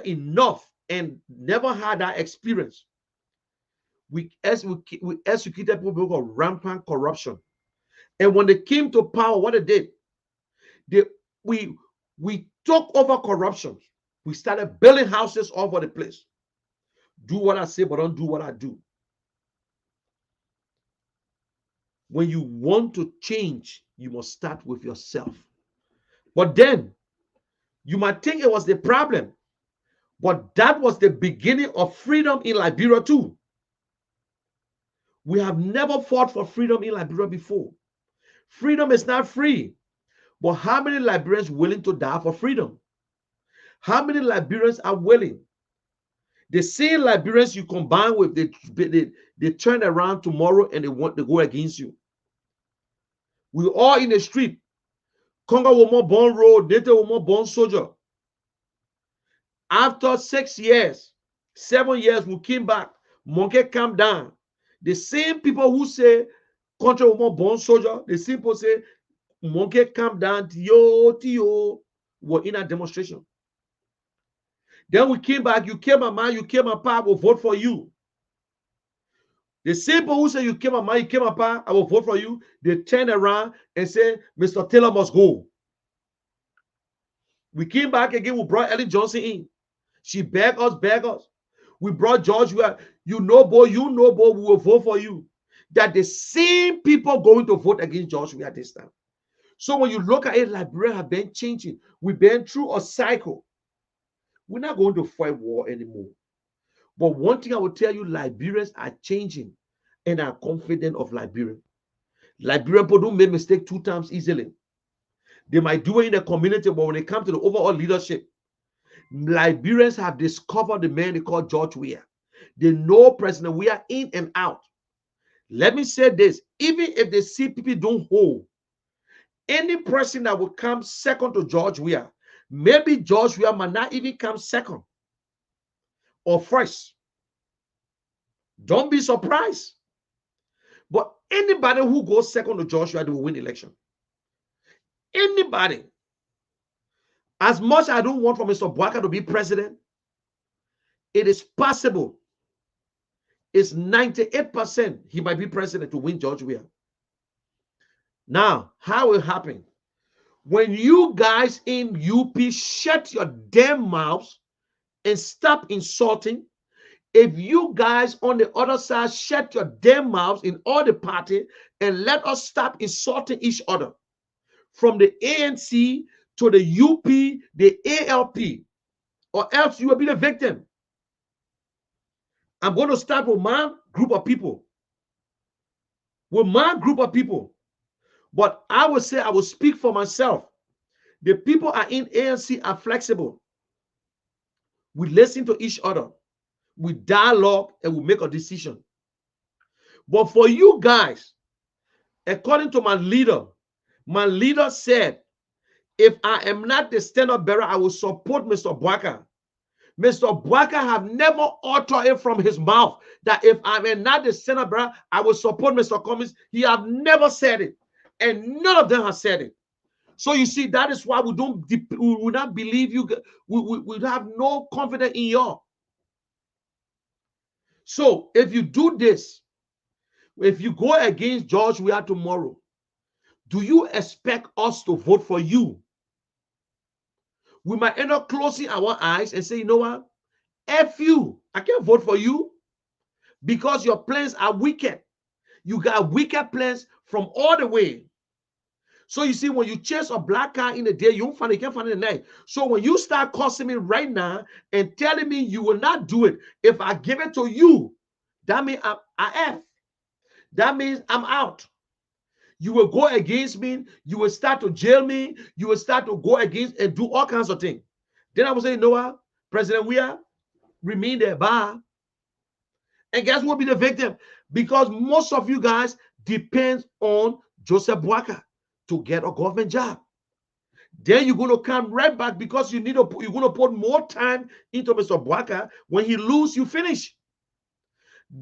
enough and never had that experience. We executed people because of rampant corruption. And when they came to power, what they did, we took over corruption. We started building houses all over the place. Do what I say, but don't do what I do. When you want to change, you must start with yourself. But then, you might think it was the problem, but that was the beginning of freedom in Liberia too. We have never fought for freedom in Liberia before. Freedom is not free. But how many Liberians willing to die for freedom? How many Liberians are willing? The same Liberians you combine with, they turn around tomorrow and they want to go against you. We all in the street. Congo was more born road, Nete was more born soldier. After 6 years, 7 years, we came back. Monkey calm down. The same people who say country woman born soldier, the same people say monkey calm down, Tio, were in a demonstration. Then we came back, you came a man, you came a pa, I will vote for you. The same people who say you came a man, you came a pa, I will vote for you, they turn around and say, Mr. Taylor must go. We came back again, we brought Ellen Johnson in. She begged us, begged us. We brought George, you know, boy, we will vote for you. That the same people going to vote against George at this time. So when you look at it, Liberia have been changing. We've been through a cycle. We're not going to fight war anymore. But one thing I will tell you, Liberians are changing and are confident of Liberia. Liberian people don't make mistake 2 times easily. They might do it in the community, but when it comes to the overall leadership, Liberians have discovered the man they call George Weah. They know President Weah in and out. Let me say this, even if the CPP don't hold, any person that will come second to George Weah, maybe George Weah might not even come second or first. Don't be surprised. But anybody who goes second to George Weah, they will win the election. Anybody. As much as I don't want for Mr. Bwaka to be president, it is possible. It's 98% he might be president to win George Weah. Now, how will it happen? When you guys in UP shut your damn mouths and stop insulting, if you guys on the other side shut your damn mouths in all the party and let us stop insulting each other, from the ANC to the UP, the ALP, or else you will be the victim. I'm going to start with my group of people. With my group of people. But I will say, I will speak for myself. The people are in ANC are flexible. We listen to each other. We dialogue and we make a decision. But for you guys, according to my leader said, if I am not the stand-up bearer, I will support Mr. Bwaka. Mr. Bwaka have never uttered it from his mouth that if I am not the stand-up bearer, I will support Mr. Cummings. He have never said it. And none of them have said it. So you see, that is why we will not believe you. We have no confidence in you. So if you do this, if you go against George Weah tomorrow, do you expect us to vote for you? We might end up closing our eyes and say, you know what? F you. I can't vote for you because your plans are wicked. You got wicked plans from all the way. So you see, when you chase a black car in the day, you can't find it in the night. So when you start cursing me right now and telling me you will not do it, if I give it to you, that means I F. That means I'm out. You will go against me. You will start to jail me. You will start to go against and do all kinds of things. Then I will say, you know what? President Weah, remain there. Bye. And guess who will be the victim? Because most of you guys depend on Joseph Bwaka to get a government job. Then you're going to come right back because you're going to put more time into Mr. Bwaka. When he loses, you finish.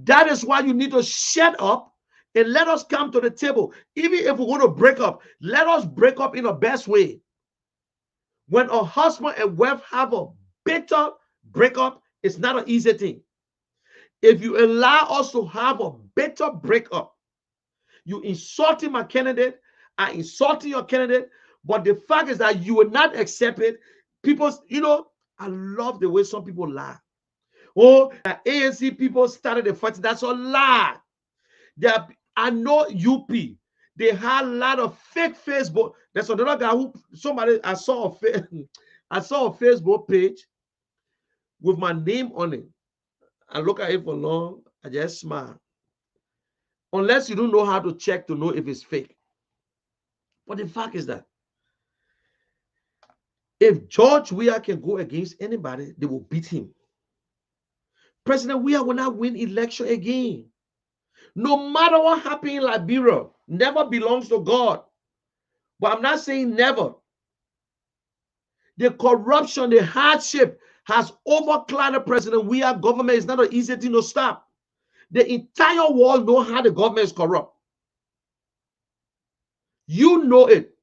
That is why you need to shut up and let us come to the table. Even if we're going to break up, let us break up in the best way. When a husband and wife have a bitter breakup, it's not an easy thing. If you allow us to have a bitter breakup, you insulting my candidate, I insulting your candidate, but the fact is that you will not accept it. People, you know, I love the way some people lie. Oh, the ANC people started the fight. That's a lie. I know UP. They had a lot of fake Facebook. There's another guy who I saw a Facebook page with my name on it. I look at it for long. I just smile. Unless you don't know how to check to know if it's fake. But the fact is that if George Weah can go against anybody, they will beat him. President Weah will not win election again. No matter what happens in Liberia, never belongs to God. But I'm not saying never. The corruption, the hardship has overclouded the president. We are government. It's not an easy thing to stop. The entire world know how the government is corrupt. You know it.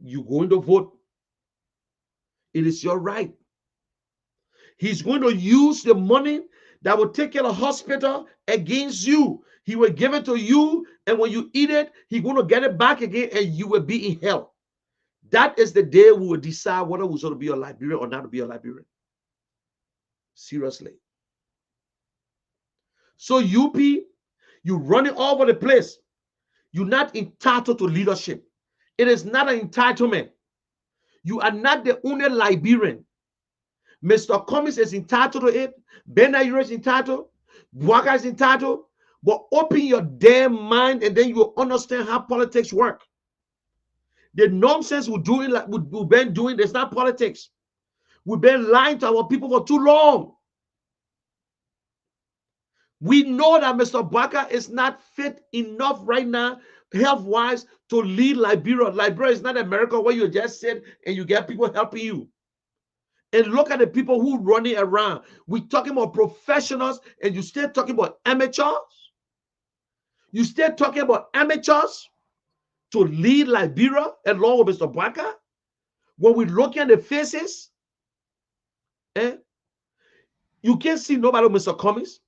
You're going to vote. It is your right. He's going to use the money that will take care of the hospital against you. He will give it to you, and when you eat it, he's going to get it back again, and you will be in hell. That is the day we will decide whether we're going to be a Liberian or not to be a Liberian. Seriously. So UP, you're running all over the place. You're not entitled to leadership. It is not an entitlement. You are not the only Liberian. Mr. Cummings is entitled to it. Ben Ayuro is entitled. Bwaka is entitled. But open your damn mind and then you will understand how politics work. The nonsense we've been doing, it's not politics. We've been lying to our people for too long. We know that Mr. Bwaka is not fit enough right now, health-wise, to lead Liberia. Liberia is not America where you just sit and you get people helping you. And look at the people who running around. We're talking about professionals, and you still talking about amateurs. You still talking about amateurs to lead Liberia along with Mr. Bwaka. When we look at the faces, you can't see nobody with Mr. Cummings.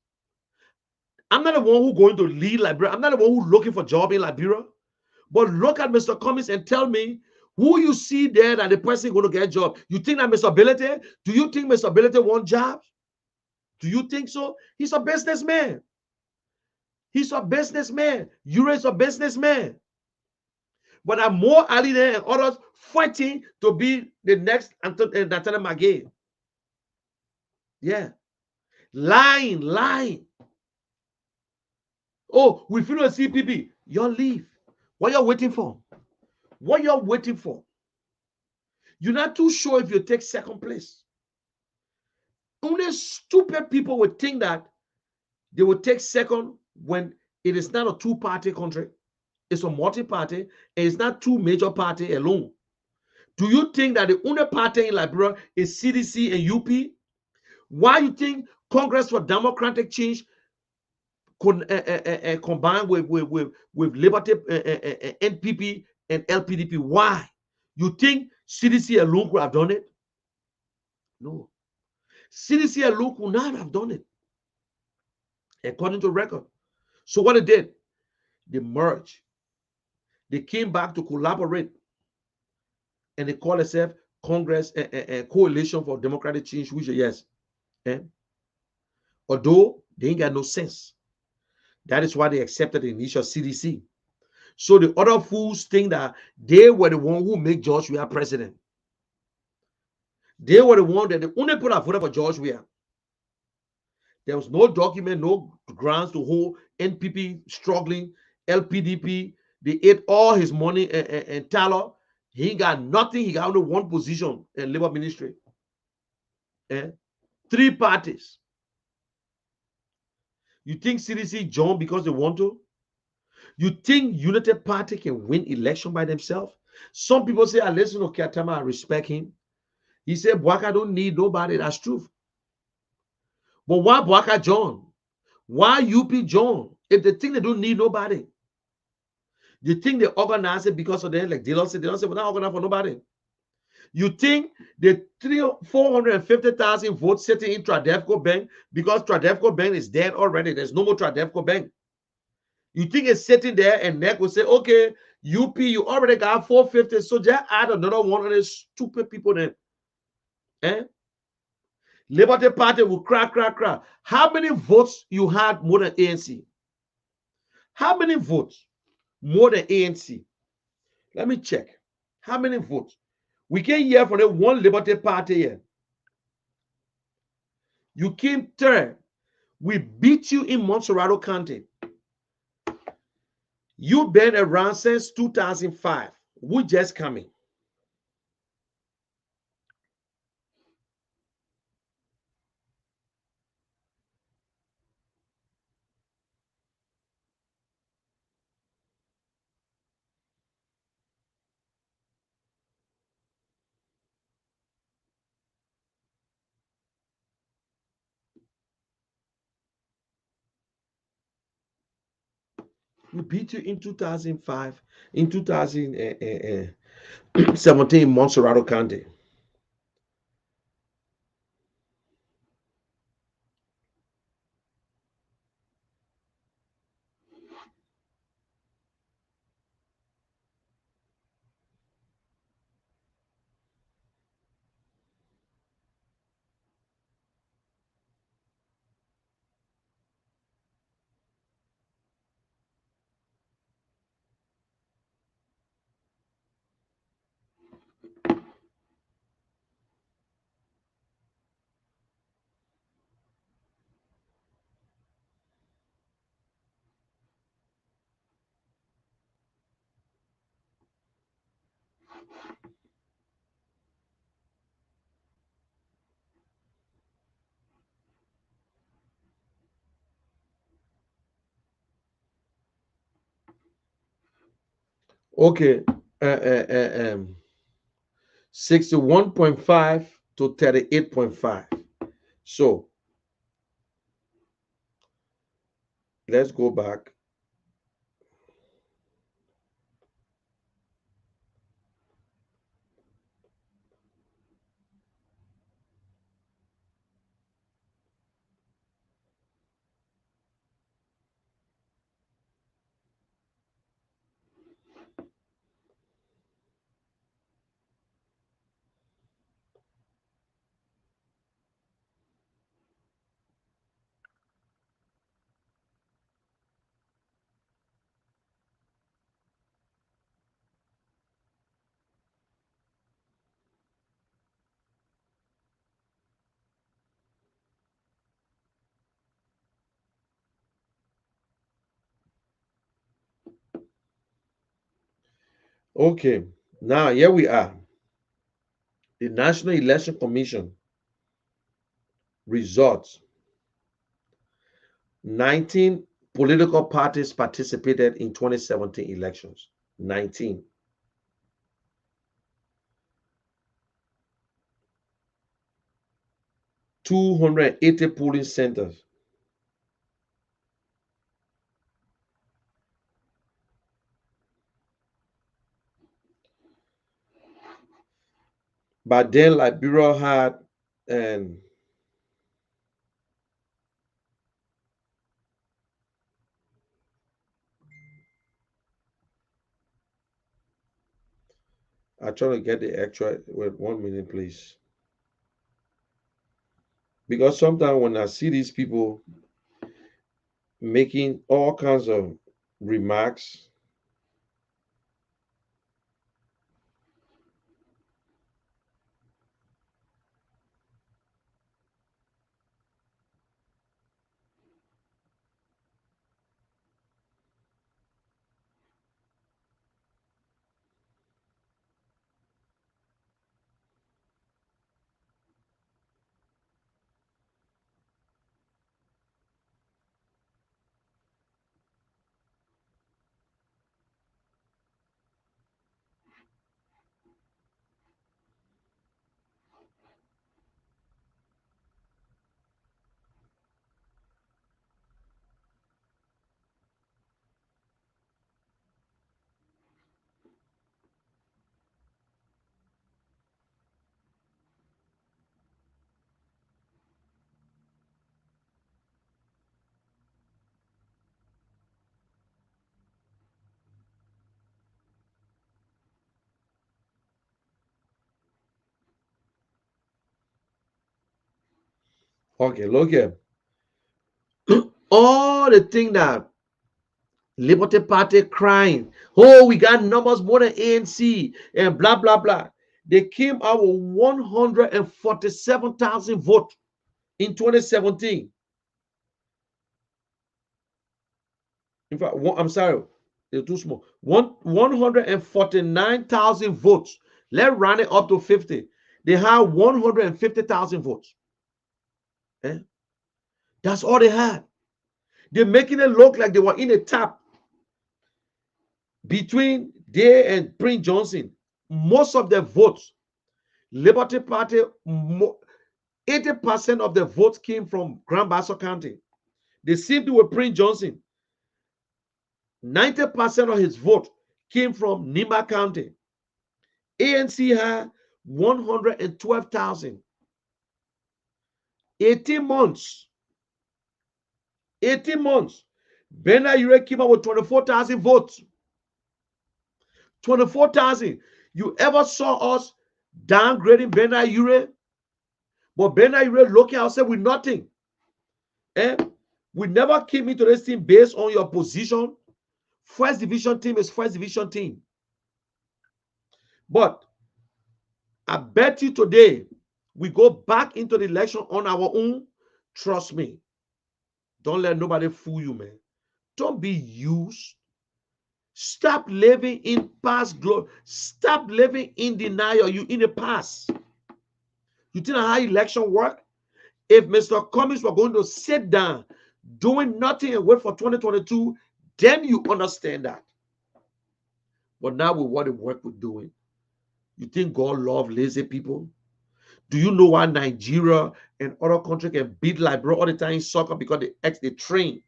I'm not the one who's going to lead Liberia. I'm not the one who's looking for a job in Liberia. But look at Mr. Cummings and tell me who you see there that the person is going to get a job. You think that Mr. Ability? Do you think Mr. Ability wants jobs? Do you think so? He's a businessman. He's a businessman. You're a businessman. But I'm more Ali there and others fighting to be the next Nathaniel Magay. Yeah. Lying. Oh, we feel a CPP. You'll leave. What you're waiting for? What you're waiting for? You're not too sure if you take second place. Only stupid people would think that they would take second when it is not a two-party country. It's a multi-party, and it's not two major parties alone. Do you think that the only party in Liberia is CDC and UP? Why you think Congress for Democratic Change combined with Liberty, NPP, and LPDP? Why? You think CDC alone could have done it? No. CDC alone could not have done it, according to record. So what they did, they merged. They came back to collaborate, and they call themselves Congress and Coalition for Democratic Change, which yes. Although they ain't got no sense. That is why they accepted the initial CDC. So the other fools think that they were the one who made George Weah president. They were the one that the only people that voted for George Weah. There was no document, no grounds to hold NPP struggling, LPDP. They ate all his money and talent. He got nothing. He got only one position in labor ministry. Three parties. You think CDC joined because they want to? You think United Party can win election by themselves? Some people say, I listen to Kiatama, I respect him. He said, Bwaka don't need nobody. That's true. But why Bwaka join? Why UP join? If they think they don't need nobody. You think they organize it because of them? Like they don't say we're not organized for nobody. You think the 450,000 votes sitting in Tradefco Bank because Tradefco Bank is dead already. There's no more Tradefco Bank. You think it's sitting there and NEC will say, okay, UP, you already got 450, so just add another one of these stupid people then. Liberty Party will crack. How many votes you had more than ANC? How many votes more than ANC? Let me check. How many votes? We came here for the one Liberty Party here. You came third. We beat you in Montserrado County. You've been around since 2005. We just coming. beat you in 2005, in 2017 in Montserrat County. Okay, 61.5 to 38.5. So let's go back. Okay, now here we are. The National Election Commission results. 19 political parties participated in 2017 elections. 19. 280 polling centers. But then Liberia had, and I try to get the actual, wait 1 minute, please. Because sometimes when I see these people making all kinds of remarks, okay, look here. All the thing that Liberty Party crying, oh, we got numbers more than ANC and blah, blah, blah. They came out with 147,000 votes in 2017. In fact, I'm sorry, they're too small. 149,000 votes. Let's round it up to 50. They had 150,000 votes. Eh? That's all they had. They're making it look like they were in a tap between they and Prince Johnson. Most of the votes, Liberty Party, 80% of the votes came from Grand Bassa County. They seemed to with Prince Johnson. 90% of his vote came from Nima County. ANC had 112,000. 18 months. 18 months. Benaire came up with 24,000 votes. 24,000. You ever saw us downgrading Benaire? But Benaire looking outside with nothing. We never came into this team based on your position. First division team is first division team. But I bet you today we go back into the election on our own. Trust me. Don't let nobody fool you, man. Don't be used. Stop living in past glory. Stop living in denial. You in the past. You think how election work? If Mr. Cummings were going to sit down doing nothing and wait for 2022, then you understand that. But now with what the work we're doing, you think God love lazy people? Do you know why Nigeria and other countries can beat Liberia all the time in soccer? Because they train.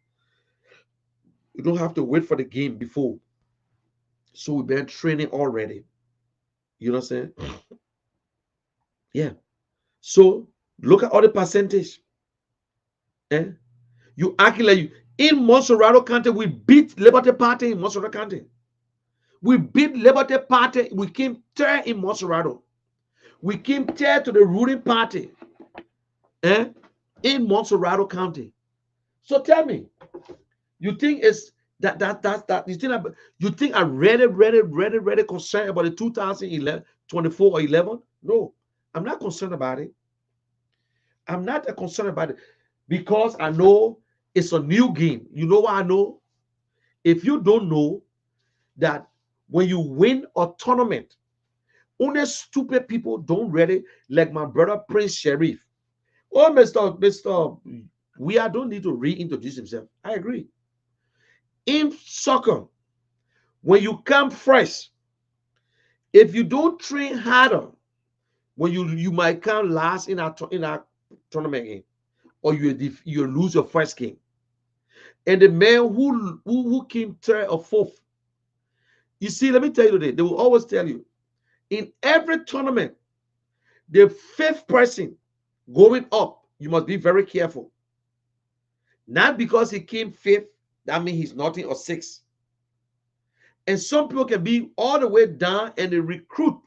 You don't have to wait for the game before. So we've been training already. You know what I'm saying? Yeah. So look at all the percentage. You acting like you in Monserrato County, we beat Liberty Party in Monserrato County. We beat Liberty Party. We came third in Monserrato. We came third to the ruling party in Monserrato County. So tell me, you think it's that you think I'm really concerned about the 2011, 24 or 11? No, I'm not concerned about it. I'm not concerned about it because I know it's a new game. You know what I know? If you don't know that when you win a tournament, only stupid people don't ready, like my brother Prince Sheriff. Oh, Mr. We don't need to reintroduce himself. I agree. In soccer, when you come fresh, if you don't train harder, when you might come last in our tournament game, or you lose your first game. And the man who came third or fourth, you see, let me tell you today, they will always tell you, in every tournament, the fifth person going up, you must be very careful. Not because he came fifth, that means he's nothing or sixth. And some people can be all the way down and they recruit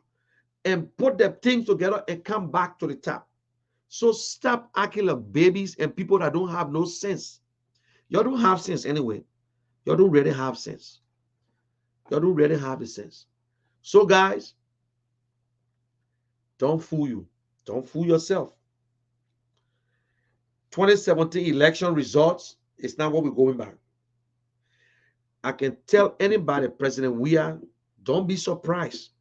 and put their things together and come back to the top. So stop acting like babies and people that don't have no sense. Y'all don't have sense anyway. Y'all don't really have sense. Y'all don't really have the sense. So guys, don't fool you. Don't fool yourself. 2017 election results is not what we're going by. I can tell anybody, President Weah, don't be surprised.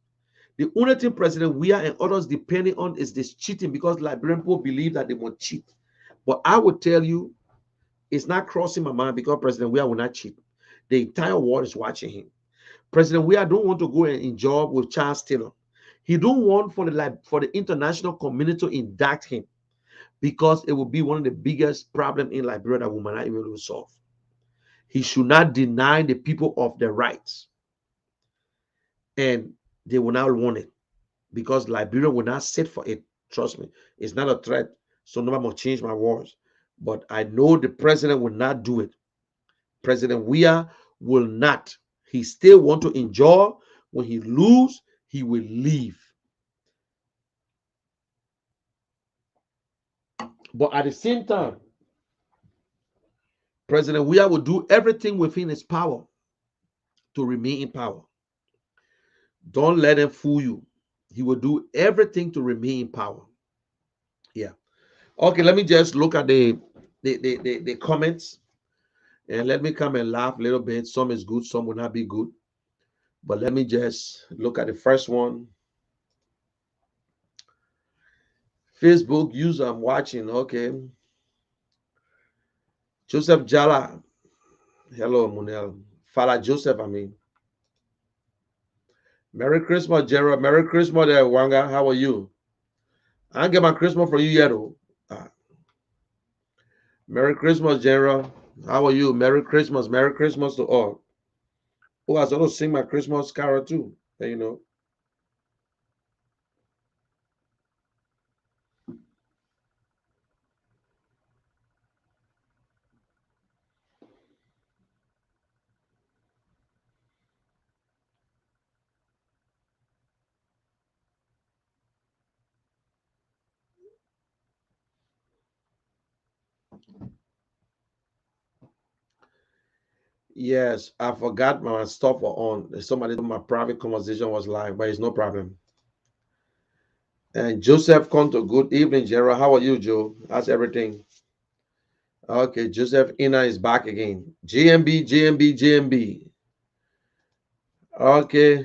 The only thing President Weah and others depending on is this cheating because Liberian people believe that they won't cheat. But I would tell you, it's not crossing my mind because President Weah will not cheat. The entire world is watching him. President Weah don't want to go and enjoy with Charles Taylor. He don't want for the international community to indict him because it will be one of the biggest problems in Liberia that we might not even able to solve. He should not deny the people of their rights. And they will not want it because Liberia will not sit for it. Trust me, it's not a threat. So nobody must change my words. But I know the president will not do it. President Weah will not. He still want to enjoy. When he lose, he will leave. But at the same time, President Weah will do everything within his power to remain in power. Don't let him fool you. He will do everything to remain in power. Yeah. Okay, let me just look at the comments. And let me come and laugh a little bit. Some is good, some will not be good. But let me just look at the first one. Facebook user I'm watching. Okay. Joseph Jala. Hello, Munel. Father Joseph, I mean. Merry Christmas, Gerald. Merry Christmas there, Wanga. How are you? I didn't get my Christmas for you yet, though. Merry Christmas, Gerald. How are you? Merry Christmas. Merry Christmas to all. Oh, I was also sing my Christmas carol too. You know. Yes, I forgot my stuff on. Somebody told my private conversation was live, but it's no problem. And Joseph Conto, good evening, Gerald. How are you, Joe? How's everything? Okay, Joseph Ina is back again. GMB, GMB, GMB. Okay.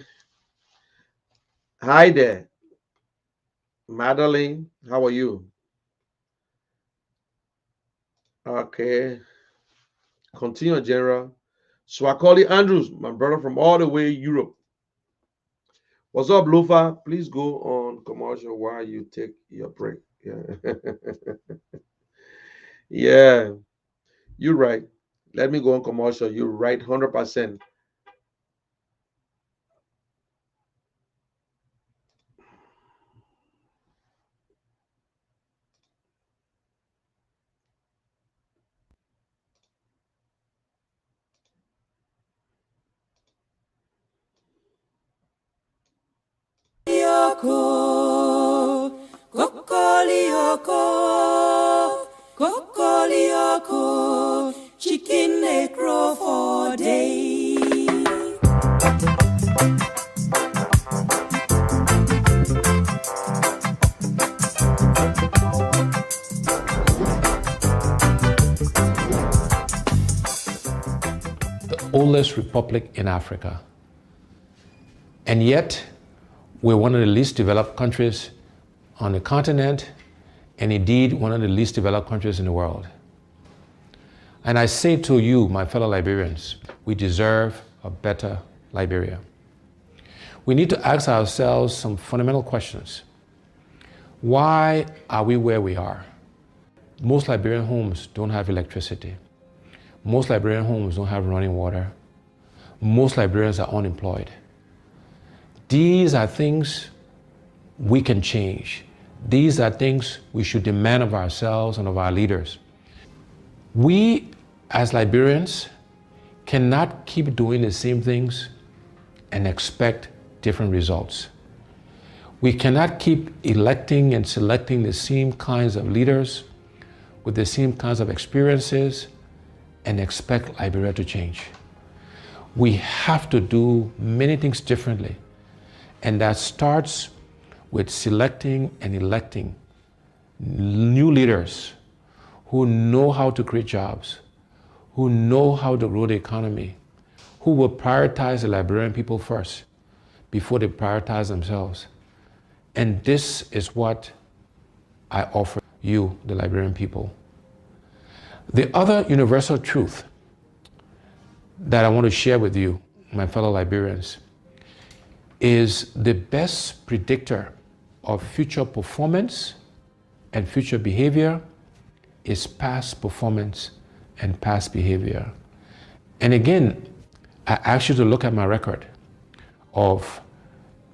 Hi there, Madeline. How are you? Okay. Continue, General. Swakoli Andrews, my brother from all the way Europe. What's up, Lufa? Please go on commercial while you take your break. Yeah. Yeah, you're right. Let me go on commercial. You're right, 100%. Yoko, Kokolioko, Kokolioko, chicken they grow for day. The oldest republic in Africa. And yet, we're one of the least developed countries on the continent, and indeed one of the least developed countries in the world. And I say to you, my fellow Liberians, we deserve a better Liberia. We need to ask ourselves some fundamental questions. Why are we where we are? Most Liberian homes don't have electricity. Most Liberian homes don't have running water. Most Liberians are unemployed. These are things we can change. These are things we should demand of ourselves and of our leaders. We, as Liberians, cannot keep doing the same things and expect different results. We cannot keep electing and selecting the same kinds of leaders with the same kinds of experiences and expect Liberia to change. We have to do many things differently, and that starts with selecting and electing new leaders who know how to create jobs, who know how to grow the economy, who will prioritize the Liberian people first before they prioritize themselves. And this is what I offer you, the Liberian people. The other universal truth that I want to share with you, my fellow Liberians, is the best predictor of future performance and future behavior is past performance and past behavior. And again, I ask you to look at my record of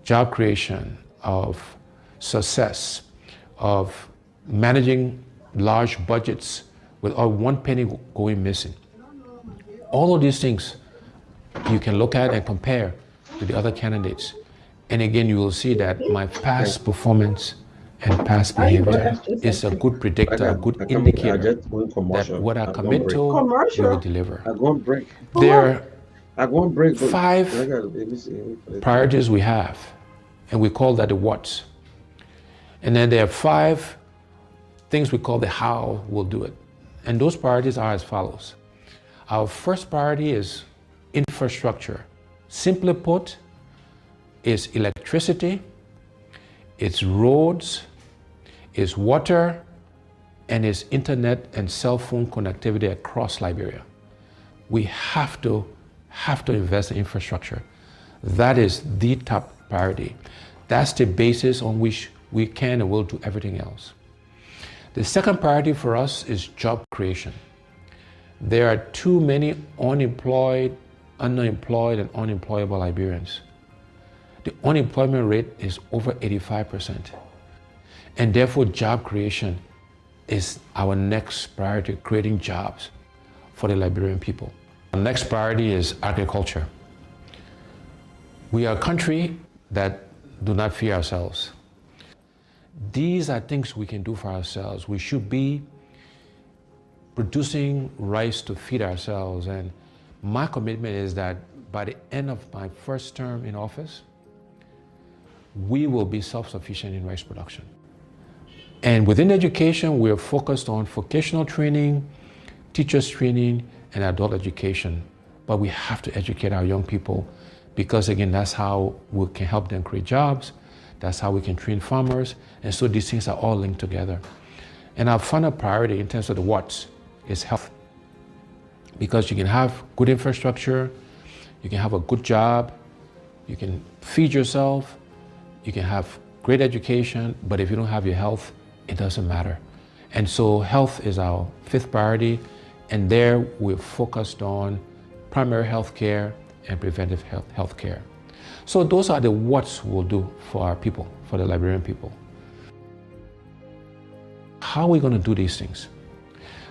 job creation, of success, of managing large budgets without one penny going missing. All of these things you can look at and compare to the other candidates. And again, you will see that my past performance and past behavior is a good predictor, a good indicator that what I commit to, we will deliver. There are 5 priorities we have, and we call that the what's. And then there are 5 things we call the how we'll do it. And those priorities are as follows. Our first priority is infrastructure. Simply put, it's electricity, it's roads, it's water, and it's internet and cell phone connectivity across Liberia. We have to invest in infrastructure. That is the top priority. That's the basis on which we can and will do everything else. The second priority for us is job creation. There are too many unemployed underemployed and unemployable Liberians. The unemployment rate is over 85%. And therefore, job creation is our next priority, creating jobs for the Liberian people. Our next priority is agriculture. We are a country that do not fear ourselves. These are things we can do for ourselves. We should be producing rice to feed ourselves. And my commitment is that by the end of my first term in office, we will be self-sufficient in rice production. And within education, we are focused on vocational training, teachers training, and adult education. But we have to educate our young people because, again, that's how we can help them create jobs. That's how we can train farmers. And so these things are all linked together. And our final priority in terms of the what's is health. Because you can have good infrastructure, you can have a good job, you can feed yourself, you can have great education, but if you don't have your health, it doesn't matter. And so health is our fifth priority, and there we're focused on primary health care and preventive health care. So those are the what's we'll do for our people, for the Liberian people. How are we going to do these things?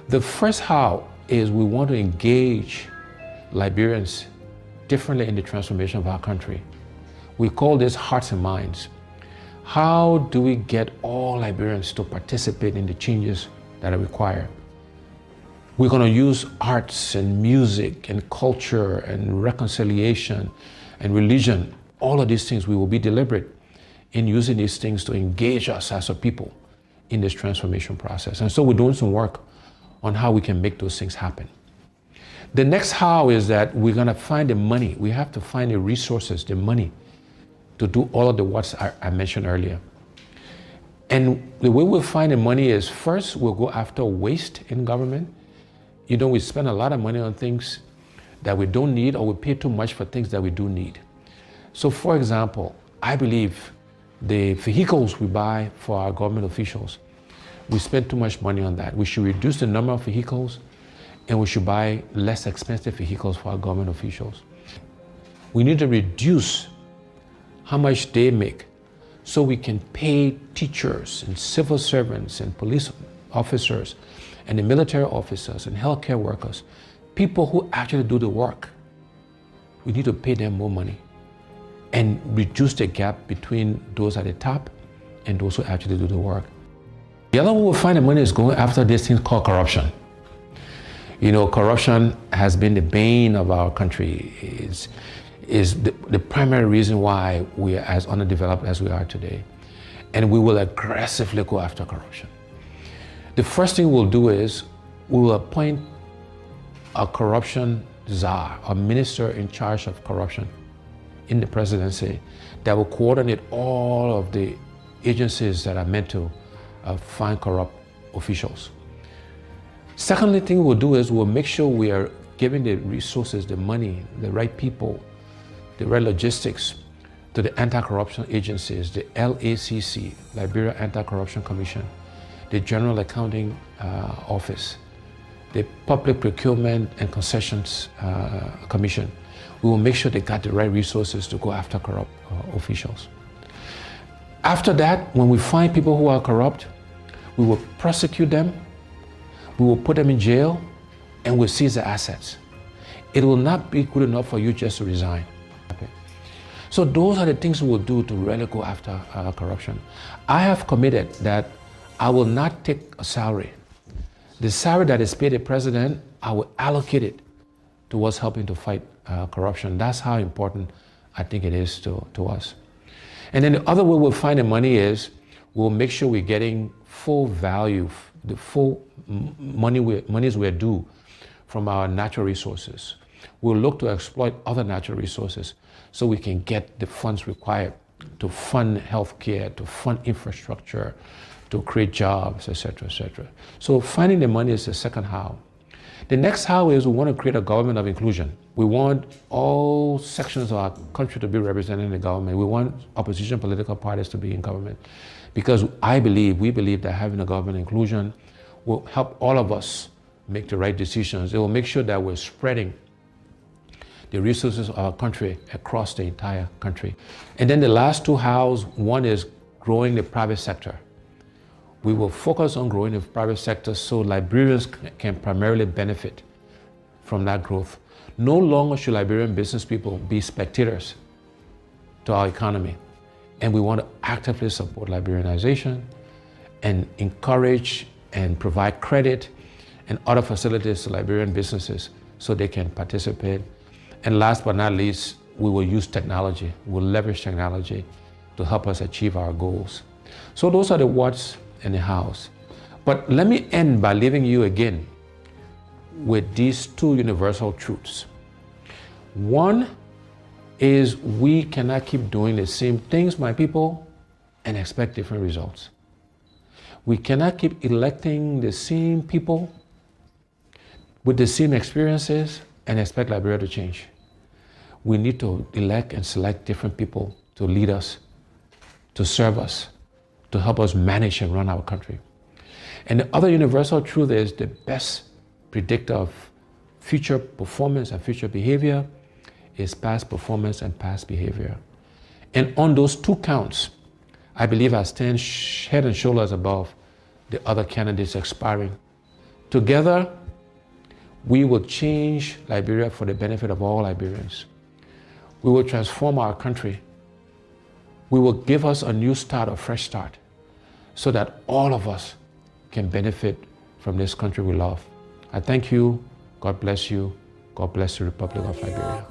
The first how is we want to engage Liberians differently in the transformation of our country. We call this hearts and minds. How do we get all Liberians to participate in the changes that are required? We're going to use arts and music and culture and reconciliation and religion. All of these things, we will be deliberate in using these things to engage us as a people in this transformation process. And so we're doing some work on how we can make those things happen. The next how is that we're going to find the money. We have to find the resources, the money, to do all of the what's I mentioned earlier. And the way we'll find the money is first, we'll go after waste in government. You know, we spend a lot of money on things that we don't need, or we pay too much for things that we do need. So for example, I believe the vehicles we buy for our government officials, we spend too much money on that. We should reduce the number of vehicles, and we should buy less expensive vehicles for our government officials. We need to reduce how much they make so we can pay teachers and civil servants and police officers and the military officers and healthcare workers, people who actually do the work. We need to pay them more money and reduce the gap between those at the top and those who actually do the work. The other way we'll find the money is going after this thing called corruption. You know, corruption has been the bane of our country. Is the primary reason why we are as underdeveloped as we are today. And we will aggressively go after corruption. The first thing we'll do is we will appoint a corruption czar, a minister in charge of corruption in the presidency that will coordinate all of the agencies that are meant to find corrupt officials. Secondly thing we'll do is we'll make sure we are giving the resources, the money, the right people, the right logistics to the anti-corruption agencies, the LACC, Liberia Anti-Corruption Commission, the General Accounting Office, the Public Procurement and Concessions Commission. We will make sure they got the right resources to go after corrupt officials. After that, when we find people who are corrupt, we will prosecute them, we will put them in jail, and we'll seize their assets. It will not be good enough for you just to resign. Okay. So those are the things we will do to really go after corruption. I have committed that I will not take a salary. The salary that is paid the president, I will allocate it towards helping to fight corruption. That's how important I think it is to us. And then the other way we'll find the money is we'll make sure we're getting full value, the full monies we're due from our natural resources. We'll look to exploit other natural resources so we can get the funds required to fund healthcare, to fund infrastructure, to create jobs, etc., etc. So finding the money is the second how. The next how is we want to create a government of inclusion. We want all sections of our country to be represented in the government. We want opposition political parties to be in government because we believe that having a government inclusion will help all of us make the right decisions. It will make sure that we're spreading the resources of our country across the entire country. And then the last two hows, one is growing the private sector. We will focus on growing the private sector so Liberians can primarily benefit from that growth. No longer should Liberian business people be spectators to our economy. And we want to actively support Liberianization and encourage and provide credit and other facilities to Liberian businesses so they can participate. And last but not least, we will use technology. We'll leverage technology to help us achieve our goals. So those are the what's and the hows. But let me end by leaving you again with these two universal truths. One is we cannot keep doing the same things, my people, and expect different results. We cannot keep electing the same people with the same experiences and expect Liberia to change. We need to elect and select different people to lead us, to serve us, to help us manage and run our country. And the other universal truth is the best predictor of future performance and future behavior is past performance and past behavior. And on those two counts, I believe I stand head and shoulders above the other candidates aspiring. Together, we will change Liberia for the benefit of all Liberians. We will transform our country. We will give us a new start, a fresh start, so that all of us can benefit from this country we love. I thank you. God bless you. God bless the Republic of Liberia.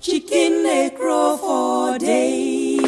Chicken necro for day.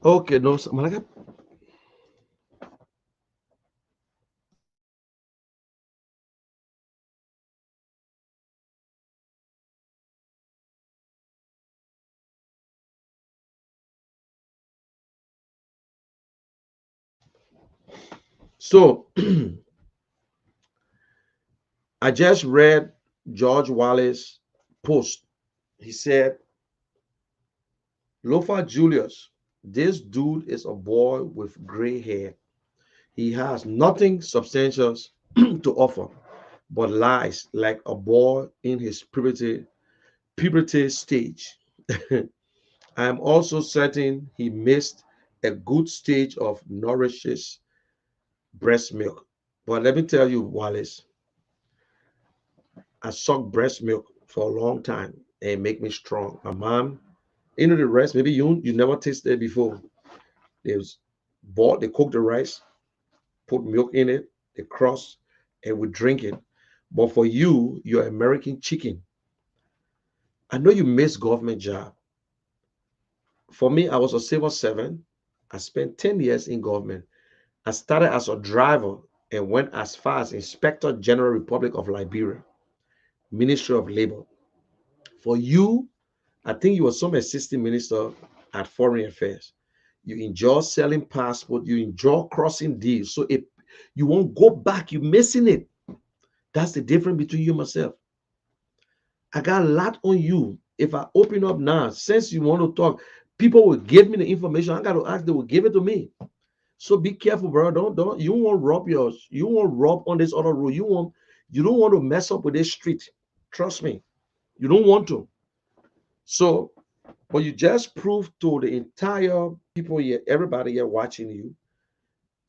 Okay, no, Malaga. So I just read George Wallace's post. He said, Lofa Julius, this dude is a boy with gray hair. He has nothing substantial to offer, but lies like a boy in his puberty stage. I am also certain he missed a good stage of nourishes breast milk. But let me tell you, Wallace, I sucked breast milk for a long time and it make me strong. My mom, the rest, maybe you never tasted it before. They was bought, they cook the rice, put milk in it, they cross, and we drink it. But for you, you're American chicken. I know you miss government job. For me, I was a civil servant. I spent 10 years in government. I started as a driver and went as far as Inspector General Republic of Liberia, Ministry of Labor. For you, I think you were some assistant minister at Foreign Affairs. You enjoy selling passport, you enjoy crossing deals. So if you won't go back, you're missing it. That's the difference between you and myself. I got a lot on you. If I open up now, since you want to talk, people will give me the information. I got to ask, they will give it to me. So be careful, bro. Don't you won't rob yours. You won't rob on this other road. You don't want to mess up with this street. Trust me. You don't want to. So, but you just prove to the entire people here, everybody here watching you,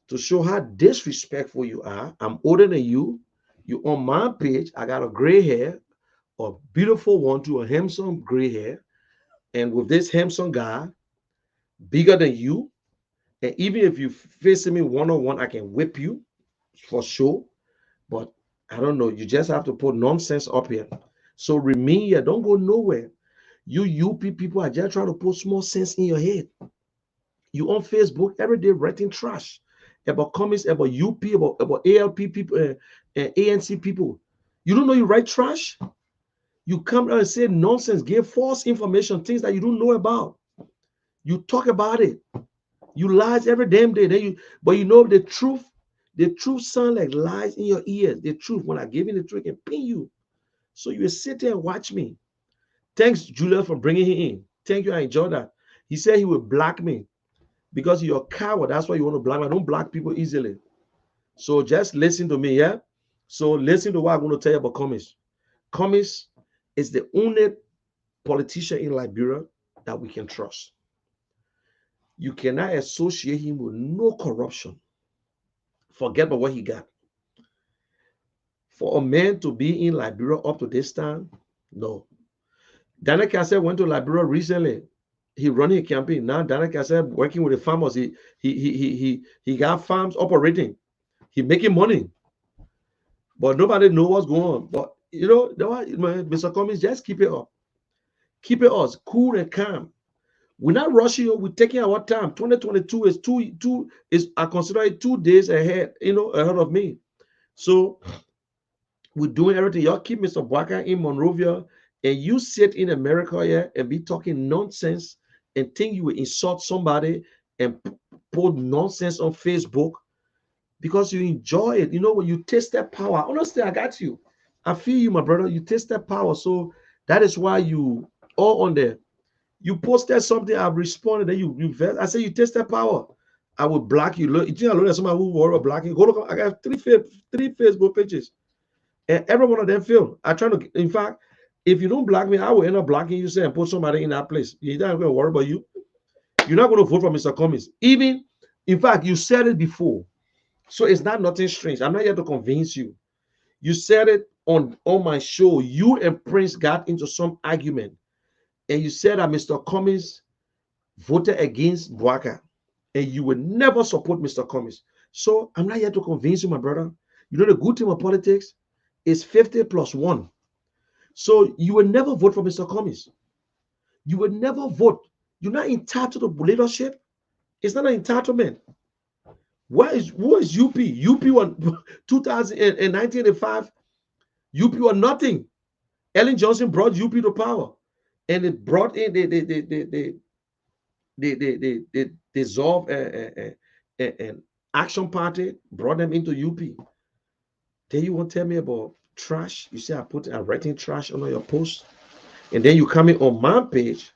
to show how disrespectful you are. I'm older than you. You on my page. I got a gray hair, a beautiful one to a handsome gray hair. And with this handsome guy, bigger than you, and even if you facing me one-on-one, I can whip you for sure. But I don't know. You just have to put nonsense up here. So remain here. Don't go nowhere. You people are just trying to put small sense in your head. You on Facebook every day writing trash about comments about UP, about ALP people, ANC people. You don't know you write trash? You come out and say nonsense, give false information, things that you don't know about. You talk about it. You lies every damn day. But you know the truth. The truth sound like lies in your ears. The truth, when I give you the truth, can pin you. So you sit there and watch me. Thanks, Julia, for bringing him in. Thank you. I enjoyed that. He said he would block me because you're a coward. That's why you want to block me. I don't block people easily. So just listen to me, yeah? So listen to what I'm going to tell you about Cummings. Cummings is the only politician in Liberia that we can trust. You cannot associate him with no corruption. Forget about what he got. For a man to be in Liberia up to this time, no. Daniel Cassette went to Liberia recently. He running a campaign. Now Daniel Cassette working with the farmers. He got farms operating. He making money. But nobody know what's going on. But you know, Mr. Cummings, just keep it up. Keep it us cool and calm. We're not rushing. We're taking our time. 2022 is I consider it 2 days ahead, ahead of me. So we're doing everything. Y'all keep Mr. Bwaka in Monrovia, and you sit in America here and be talking nonsense and think you will insult somebody and put nonsense on Facebook because you enjoy it. You know, when you taste that power, honestly, I got you. I feel you, my brother. You taste that power. So that is why you all on there. You posted something, I've responded, then I say you taste that power. I will block you. Look, you think I look at somebody who worry blocking? Go look, I got three Facebook pages. And every one of them fail. I try to, in fact, if you don't block me, I will end up blocking you and put somebody in that place. You're not going to worry about you. You're not going to vote for Mr. Cummings. Even, in fact, you said it before. So it's not nothing strange. I'm not here to convince you. You said it on my show. You and Prince got into some argument. And you said that Mr. Cummings voted against Bwaka. And you will never support Mr. Cummings. So I'm not here to convince you, my brother. You know the good thing of politics is 50 plus 1. So you will never vote for Mr. Cummings. You will never vote. You're not entitled to leadership. It's not an entitlement. Who is UP? UP won 1985. UP were nothing. Ellen Johnson brought UP to power. And it brought in they dissolve and Action Party brought them into UP. Then you won't tell me about trash. You say I'm writing trash on your post. And then you come in on my page,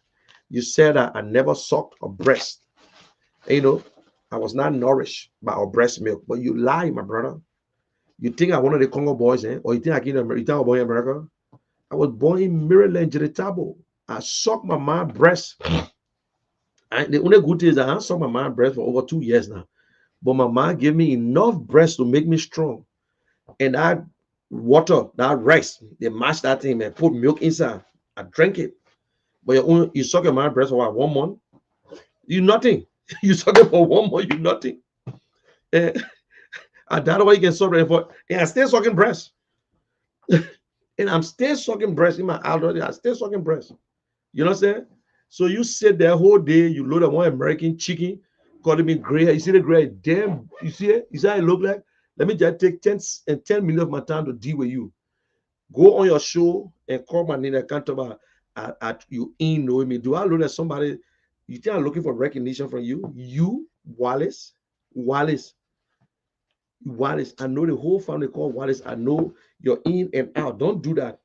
you said that I never sucked a breast. And, I was not nourished by our breast milk. But you lie, my brother. You think I one of the Congo boys, eh? Or you think I came to America? You think I was born in America? I was born in Maryland, Jiritabo. I sucked my mom's breast. The only good thing is that I sucked my mom's breast for over 2 years now. But my mom gave me enough breast to make me strong. And that water, that rice, they mash that thing, man, put milk inside. I drank it. But you suck your mom's breast for what, 1 month? You nothing. You suck it for 1 month, you nothing. And that's why you can suck it for. And I still sucking breast. And I'm still sucking breast in my adult. I still sucking breast. You know what I'm saying? So you sit there whole day, you load up one American chicken, calling me gray. You see the gray? Damn, you see it? You see how it look like? Let me just take 10 minutes of my time to deal with you. Go on your show and call my name. I can't talk about at you in knowing me. Do I look at somebody? You think I'm looking for recognition from you? You, Wallace. I know the whole family called Wallace. I know you're in and out. Don't do that.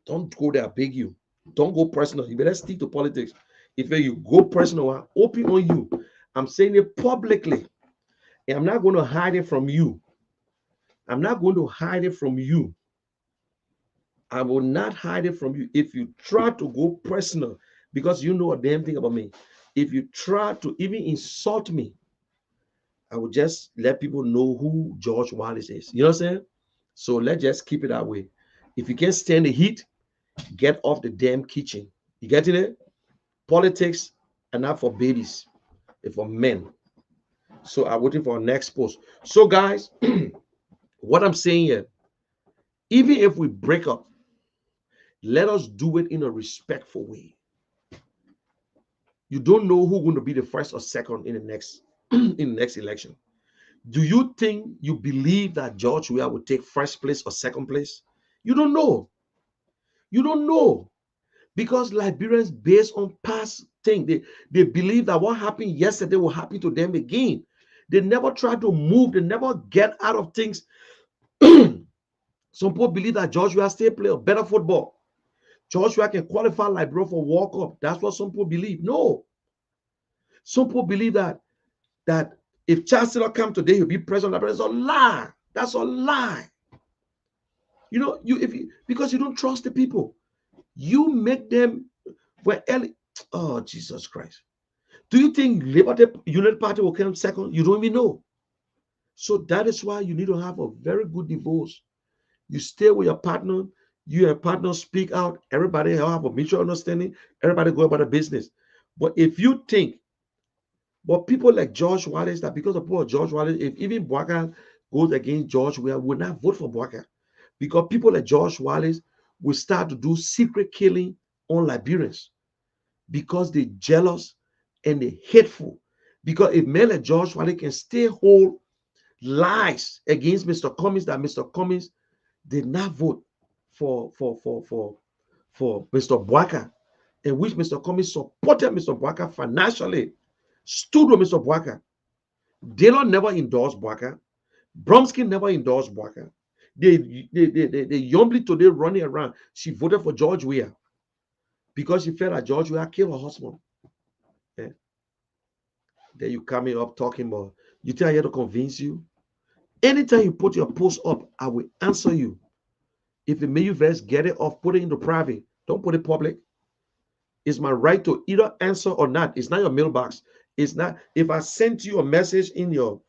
Don't go there. I beg you. Don't go personal. You better stick to politics. If you go personal, I'll open on you. I'm saying it publicly. And I'm not going to hide it from you. I'm not going to hide it from you. I will not hide it from you. If you try to go personal, because you know a damn thing about me. If you try to even insult me, I will just let people know who George Wallace is. You know what I'm saying? So let's just keep it that way. If you can't stand the heat, get off the damn kitchen. You getting it? Politics are not for babies. They're for men. So I'm waiting for our next post. So guys, what I'm saying here, even if we break up, let us do it in a respectful way. You don't know who's going to be the first or second in the next election. Do you think you believe that George Weah will take first place or second place? You don't know. You don't know. Because Liberians, based on past things, they believe that what happened yesterday will happen to them again. They never try to move. They never get out of things. Some people believe that George Weah still play a better football. George Weah can qualify Liberia for World Cup. That's what some people believe. No. Some people believe that if Chancellor come today, he'll be president of Liberia. That's a lie. That's a lie. You know, because you don't trust the people. You make them oh, Jesus Christ. Do you think Liberty Unit Party will come second? You don't even know. So that is why you need to have a very good divorce. You stay with your partner. You and your partner speak out. Everybody have a mutual understanding. Everybody go about the business. But if you think, but people like George Wallace, that because of people like George Wallace, if even Boakai goes against George, we will not vote for Boakai. Because people like George Wallace will start to do secret killing on Liberians because they're jealous and they're hateful. Because if men like George Wallace can still hold lies against Mr. Cummings, that Mr. Cummings did not vote for Mr. Boakai, in which Mr. Cummings supported Mr. Boakai financially, stood with Mr. Boakai. Dillon never endorsed Boakai. Bromsky never endorsed Boakai. They Yombly today running around. She voted for George Weah because she felt that George Weah killed her husband. Yeah. Then you coming up talking about, you think I have to convince you? Anytime you put your post up, I will answer you. If it may you first get it off, put it into private. Don't put it public. It's my right to either answer or not. It's not your mailbox. It's not. If I sent you a message in your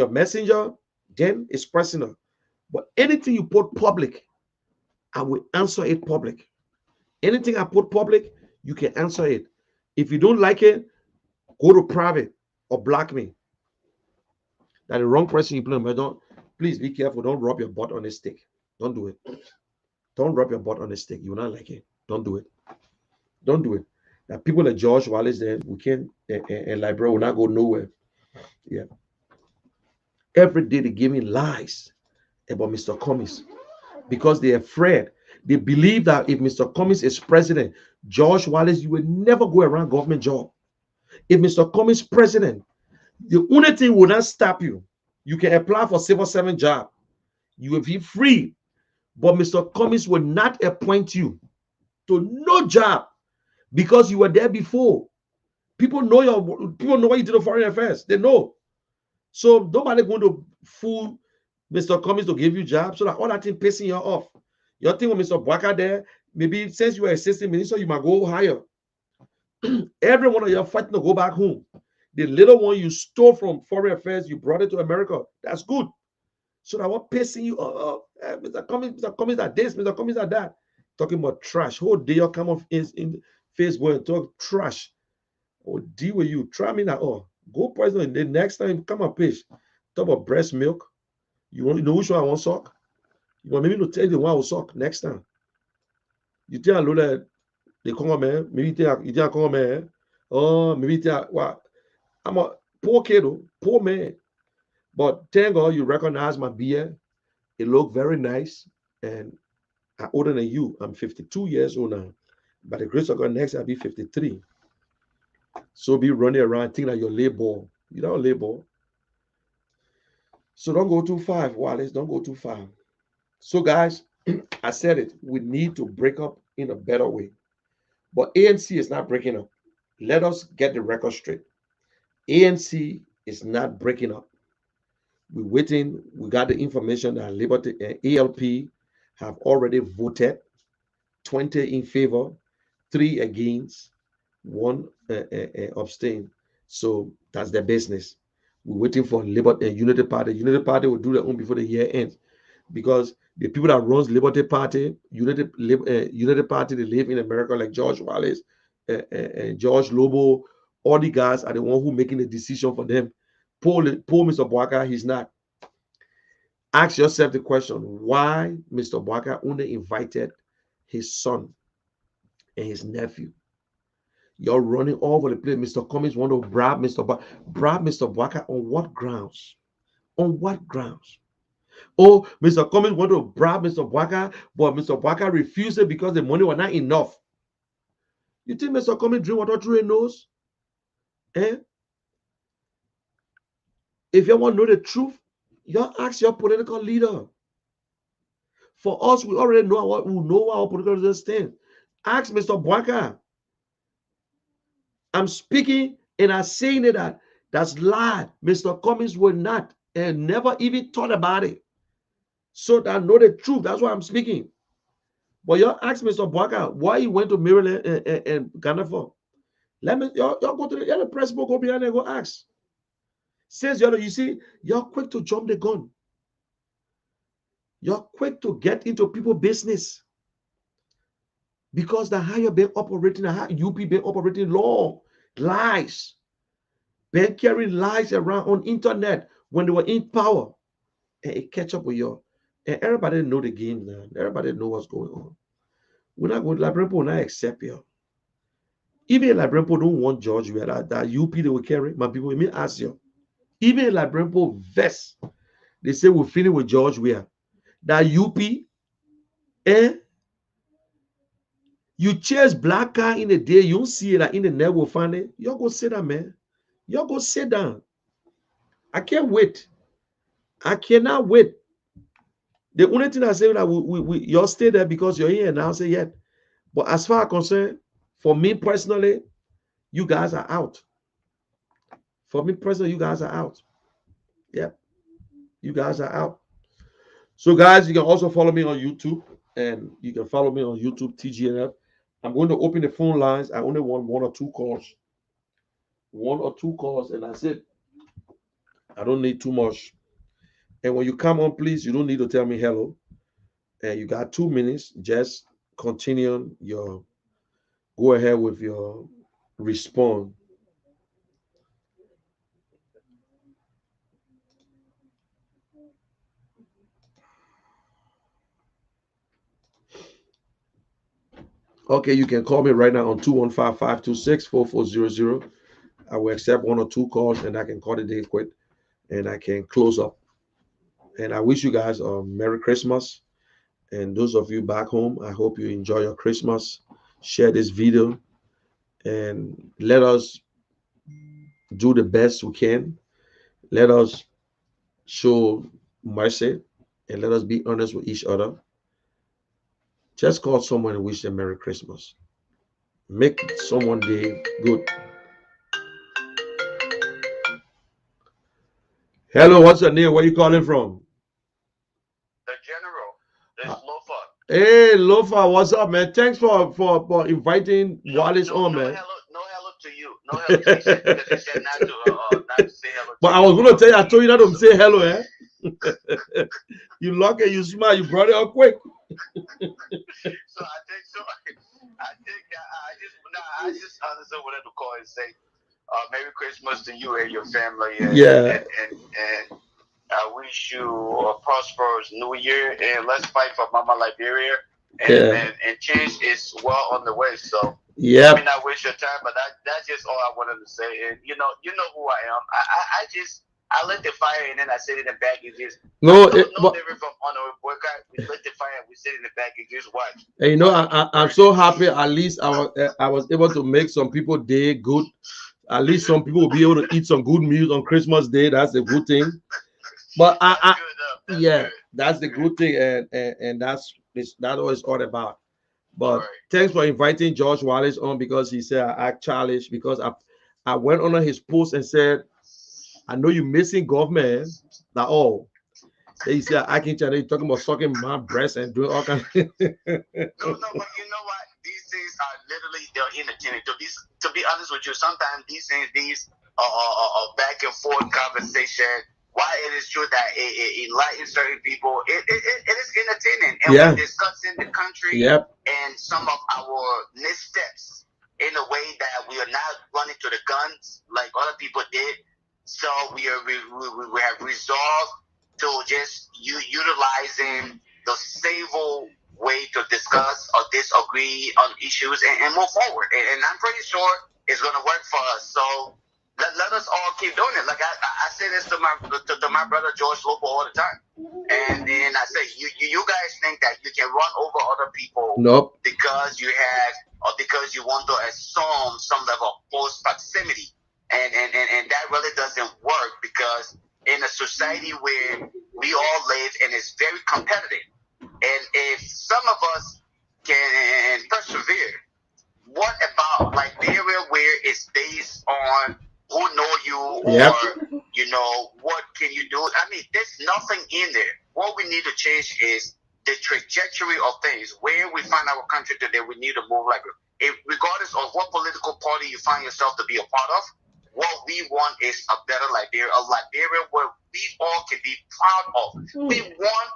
messenger, then it's personal. But anything you put public, I will answer it public. Anything I put public, you can answer it. If you don't like it, go to private or block me. That's the wrong person you play. But please be careful. Don't rub your butt on a stick. Don't do it. Don't rub your butt on a stick. You will not like it. Don't do it. Don't do it. Now, people like George Wallace, then we can't, and Liberia will not go nowhere. Yeah. Every day they give me lies about Mr. Cummings because they're afraid. They believe that if Mr. Cummings is president, George Wallace, you will never go around government job. If Mr. Cummings is president, The only thing will not stop you. You can apply for civil servant job. You will be free. But Mr. Cummings will not appoint you to no job because you were there before. People know what you did in foreign affairs. They know. So nobody going to fool Mr. Cummings to give you job so that all that thing pissing you off. Your thing with Mr. Bwaka there, maybe since you are assistant minister, you might go higher. Every one of you are fighting to go back home. The little one you stole from foreign affairs, you brought it to America. That's good. So that what pissing you off, Mr. Cummings at this, Mr. Cummings at that. Talking about trash. Whole day you come off in Facebook and talk trash. Or deal with you. Try me now. Oh, go poison. The next time come on page. Talk about breast milk. You know which one I want suck? You want me to tell you the one I will suck next time. You think I know that the Congo man, maybe you think I Congo man. Oh, maybe you think what I'm a poor kid, poor man. But thank God you recognize my beard. It look very nice. And I'm older than you. I'm 52 years old now. By the grace of God, next I'll be 53. So be running around thinking that you're labor. You don't labor. So don't go too far, Wallace. Don't go too far. So, guys, I said it. We need to break up in a better way. But ANC is not breaking up. Let us get the record straight. ANC is not breaking up. We're waiting. We got the information that Liberty and ALP have already voted 20 in favor, 3 against, 1 abstain. So that's their business. We're waiting for Liberty and Unity Party. Unity Party will do their own before the year ends, because the people that runs Liberty Party, Unity Party, they live in America, like George Wallace and George Lobo. All the guys are the one who making the decision for them. Poor Mr. Bwaka, he's not. Ask yourself the question, why Mr. Bwaka only invited his son and his nephew? You're running all over the place. Mr. Cummings want to bribe Mr. Bwaka on what grounds? On what grounds? Oh, Mr. Cummings want to bribe Mr. Bwaka, but Mr. Bwaka refused it because the money was not enough. You think Mr. Cummings drink water through his nose? Eh? If you want to know the truth, you ask your political leader. For us, we already know what our political leaders stand. Ask Mr. Bwaka. I'm speaking and I'm saying that that's lie. Mr. Cummings will not and never even thought about it. So that I know the truth. That's why I'm speaking. But you ask Mr. Bwaka why he went to Maryland and Ghana for. Let me y'all go to the press book, go behind and go ask. Says you see, you're quick to jump the gun. You're quick to get into people's business. Because the higher been operating, the higher UP been operating long, lies. Been carrying lies around on internet when they were in power. And it catch up with you. And everybody know the game now. Everybody know what's going on. We're not going to Liberian people will not accept you. Even Liberian people don't want George where that UP they will carry. My people, let me ask you. Even Liberian people vest. They say we're finished with George where that UP, you chase black car in the day, you don't see it like in the net will find it. Y'all go sit down, man. Y'all go sit down. I can't wait. I cannot wait. The only thing I say that y'all stay there because you're here and I'll say yet. But as far as concerned, for me personally, you guys are out. For me personally, you guys are out. Yep. You guys are out. So guys, you can also follow me on YouTube, and you can follow me on YouTube, TGNF. I'm going to open the phone lines. I only want 1 or 2 calls. 1 or 2 calls, and that's it. I don't need too much. And when you come on, please, you don't need to tell me hello. And you got 2 minutes. Just continue your, go ahead with your response. Okay, you can call me right now on 215-526-4400. I will accept 1 or 2 calls, and I can call the day quit, and I can close up. And I wish you guys a Merry Christmas. And those of you back home, I hope you enjoy your Christmas. Share this video and let us do the best we can Let us show mercy and let us be honest with each other. Just call someone and wish them Merry Christmas. Make someone day good. Hello, what's your name? Where you calling from? The general, this Lofa. Hey, Lofa, what's up, man? Thanks for inviting Wallace on, man. No hello to you. No hello to you. Because you said not to say hello to But I was gonna tell you, I told you not to say hello, eh? You lucky, you smart, you brought it up quick. So I just honestly wanted to call and say Merry Christmas to you and your family. And, Yeah. And I wish you a prosperous New Year, and let's fight for Mama Liberia. And change is well on the way. So yeah, I mean, not waste your time, but that's just all I wanted to say. And you know who I am. I lit the fire and then I sit in the back and just no different from honorable workout. We lit the fire and we sit in the back and just watch. And you know, I'm so happy. At least I was able to make some people day good. At least some people will be able to eat some good meals on Christmas Day. That's a good thing. But that's the good thing, and that's what it's all about. But thanks for inviting George Wallace on, because he said I act childish, because I went on his post and said, I know you're missing government. That all. Then he said I can tell you talking about sucking my breast and doing all kinds of No, but you know what? These things are literally they're entertaining. To be honest with you, sometimes these are back and forth conversation. Why it is true that it enlightens certain people, it is entertaining, and we're discussing the country and some of our missteps in a way that we are not running to the guns like other people did. So we have resolved to just utilizing the civil way to discuss or disagree on issues and move forward. And I'm pretty sure it's going to work for us. So let us all keep doing it. Like I say this to my brother George Lopo all the time. And then I say, you guys think that you can run over other people because you have or because you want to assume some level of close proximity. And that really doesn't work, because in a society where we all live and it's very competitive, and if some of us can persevere, what about Liberia, where it's based on who know you or what can you do? I mean, there's nothing in there. What we need to change is the trajectory of things. Where we find our country today, we need to move regardless of what political party you find yourself to be a part of. What we want is a better Liberia, a Liberia where we all can be proud of. We want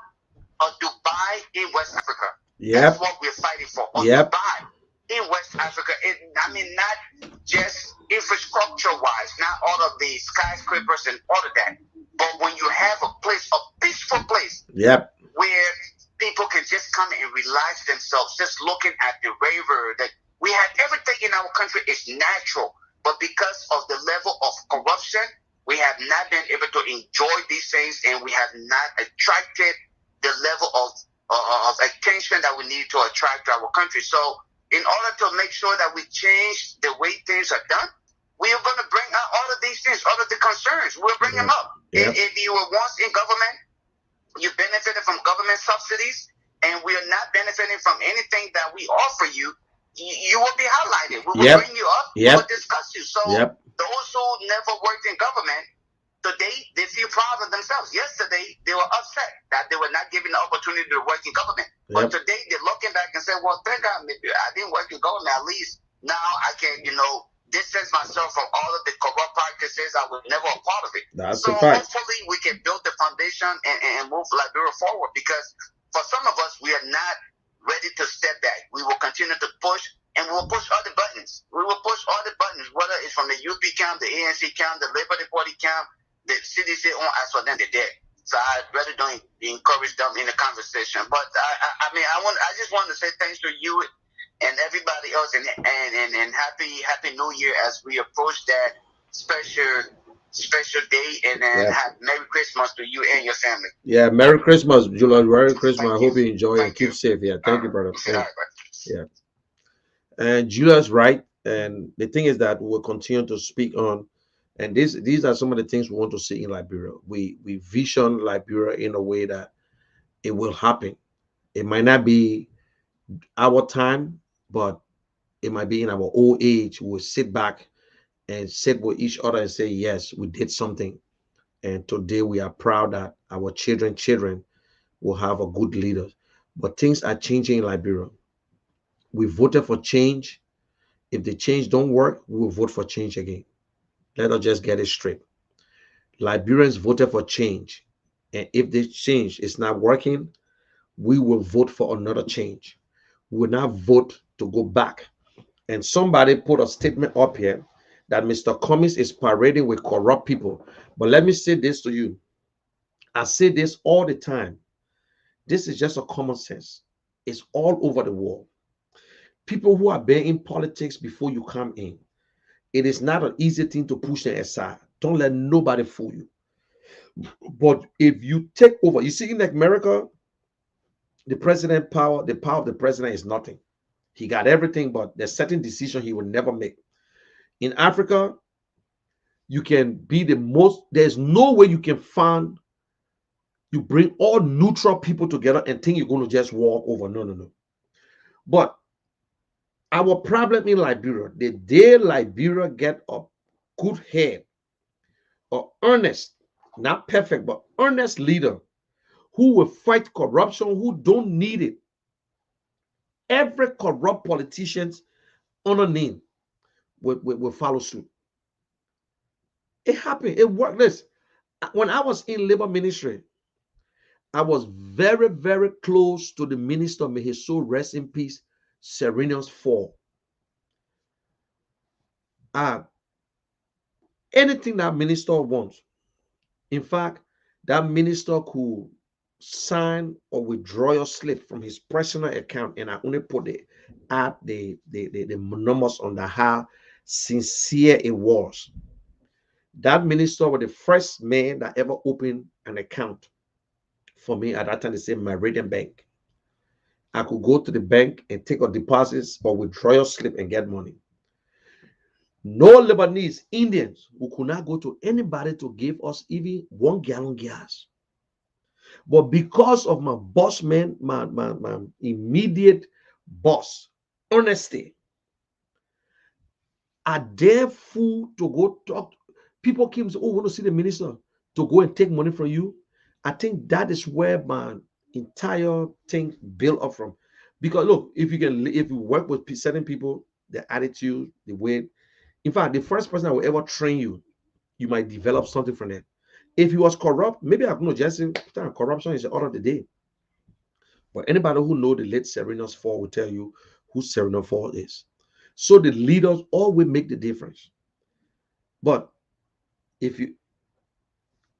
a Dubai in West Africa. That's what we're fighting for. A Dubai in West Africa. I mean, not just infrastructure-wise, not all of the skyscrapers and all of that, but when you have a place, a peaceful place, where people can just come and relax themselves, just looking at the river. That we have everything in our country is natural. But because of the level of corruption, we have not been able to enjoy these things, and we have not attracted the level of attention that we need to attract to our country. So in order to make sure that we change the way things are done, we are going to bring out all of these things, all of the concerns. We'll bring them up. If you were once in government, you benefited from government subsidies, and we are not benefiting from anything that we offer you, you will be highlighted. We will bring you up. We will discuss you. So those who never worked in government, today they feel proud of themselves. Yesterday they were upset that they were not given the opportunity to work in government. But today they're looking back and say, well, thank God maybe I didn't work in government. At least now I can, distance myself from all of the corrupt practices. I was never a part of it. So hopefully we can build the foundation and move Liberia forward, because for some of us, we are not ready to step back. We will continue to push, and we will push all the buttons. We will push all the buttons, whether it's from the UP camp, the ANC camp, the Liberty Party camp, the CDC on. As for them, they're dead. So I really don't encourage them in the conversation. But I just want to say thanks to you and everybody else, and happy New Year as we approach that special day, and then Merry Christmas to you and your family. Yeah, Merry Christmas, Julius. Merry Christmas. I hope you enjoy and keep safe. Yeah, thank you, brother. And Julius, right? And the thing is that we'll continue to speak on And these are some of the things we want to see in Liberia. We vision Liberia in a way that it will happen. It might not be our time, but it might be in our old age. We'll sit back and sit with each other and say, yes, we did something. And today we are proud that our children will have a good leader. But things are changing in Liberia. We voted for change. If the change don't work, we will vote for change again. Let us just get it straight. Liberians voted for change. And if this change is not working, we will vote for another change. We will not vote to go back. And somebody put a statement up here that Mr. Cummings is parading with corrupt people. But let me say this to you. I say this all the time. This is just a common sense. It's all over the world. People who are been in politics before you come in, it is not an easy thing to push them aside. Don't let nobody fool you. But if you take over, you see in America, the power of the president is nothing. He got everything, but there's certain decision he will never make. In Africa, you can be the most, there's no way you can find, you bring all neutral people together and think you're going to just walk over. No, no, no. But our problem in Liberia, the day Liberia get a good head, or earnest, not perfect, but earnest leader who will fight corruption, who don't need it. Every corrupt politicians underneath will follow suit. It happened. It worked. Listen, when I was in labor ministry, I was very, very close to the minister, may his soul rest in peace, Serenius IV. Anything that minister wants. In fact, that minister could sign or withdraw your slip from his personal account, and I only put the numbers on the how sincere it was. That minister was the first man that ever opened an account for me at that time. They say Meridian Bank. I could go to the bank and take a deposits or withdraw your slip and get money. No Lebanese, Indians, who could not go to anybody to give us even 1 gallon gas. But because of my boss man, my immediate boss, honesty, I dare fool to go talk. People came and say, oh, want to see the minister to go and take money from you. I think that is where my entire thing built up from. Because look, if you work with certain people, their attitude, the way, in fact, the first person that will ever train you, you might develop something from that. If he was corrupt, maybe I'm not just saying corruption is the order of the day. But anybody who knows the late Serenius IV will tell you who Serenius IV is. So the leaders always make the difference. But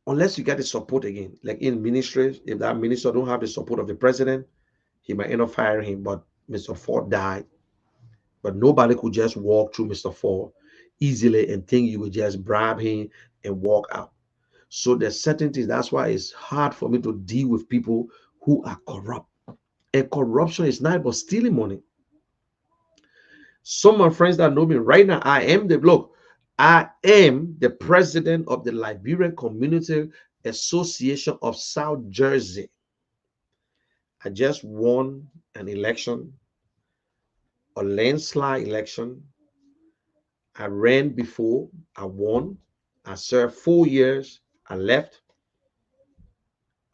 unless you get the support again, like in ministries, if that minister don't have the support of the president, he might end up firing him. But Mr. Ford died. But nobody could just walk through Mr. Ford easily and think you would just bribe him and walk out. So there's certain things. That's why it's hard for me to deal with people who are corrupt. And corruption is not about stealing money. Some of my friends that know me right now, I am the president of the Liberian Community Association of South Jersey. I just won an election, a landslide election. I ran before, I won. I served 4 years. I left.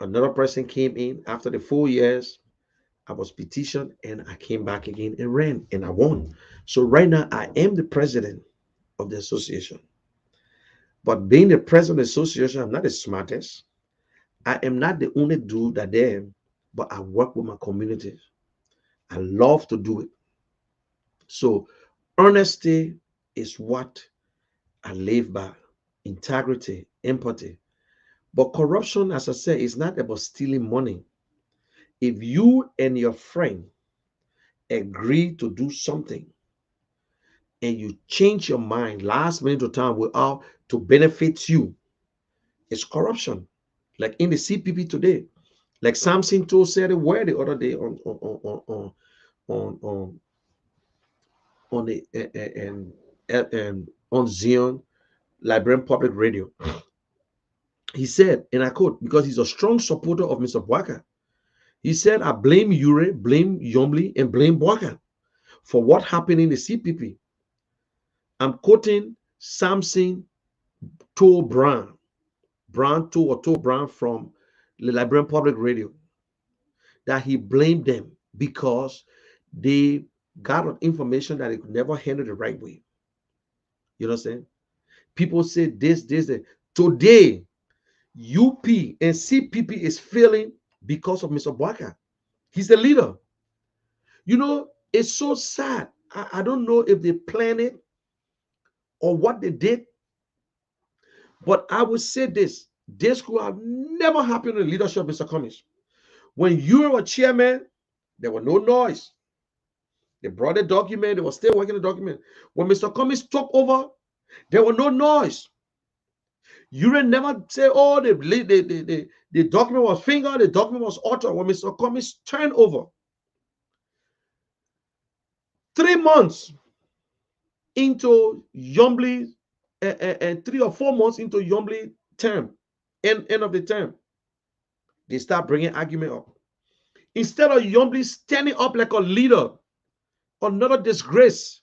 Another person came in after the 4 years. I was petitioned and I came back again and ran and I won. So right now I am the president of the association. But being the president of the association, I'm not the smartest. I am not the only dude that there, but I work with my community. I love to do it. So honesty is what I live by. Integrity, empathy. But corruption, as I said, is not about stealing money. If you and your friend agree to do something and you change your mind last minute of time without to benefit you, it's corruption. Like in the CPP today, like Samson told said a word the other day on the and on Zion, Liberian Public Radio. He said, and I quote, because he's a strong supporter of Mr. Bwaka. He said, I blame Ure, blame Yombli, and blame Bwaka for what happened in the CPP. I'm quoting Samson To Brown from the Liberian Public Radio, that he blamed them because they got information that they could never handle the right way. You understand? People say this. Today, UP and CPP is failing because of Mr. Bwaka. He's the leader. You know, it's so sad. I don't know if they planned it or what they did, but I would say this could have never happened in the leadership of Mr. Cummings. When you were chairman, there was no noise. They brought a document. They were still working the document. When Mr. Cummings took over, there was no noise. You never say, oh, the document was fingered, the document was altered. When Mr. Cummings turned over, 3 months into Yombli, and 3 or 4 months into Yombli term, end of the term, they start bringing argument up. Instead of Yombli standing up like a leader, another disgrace,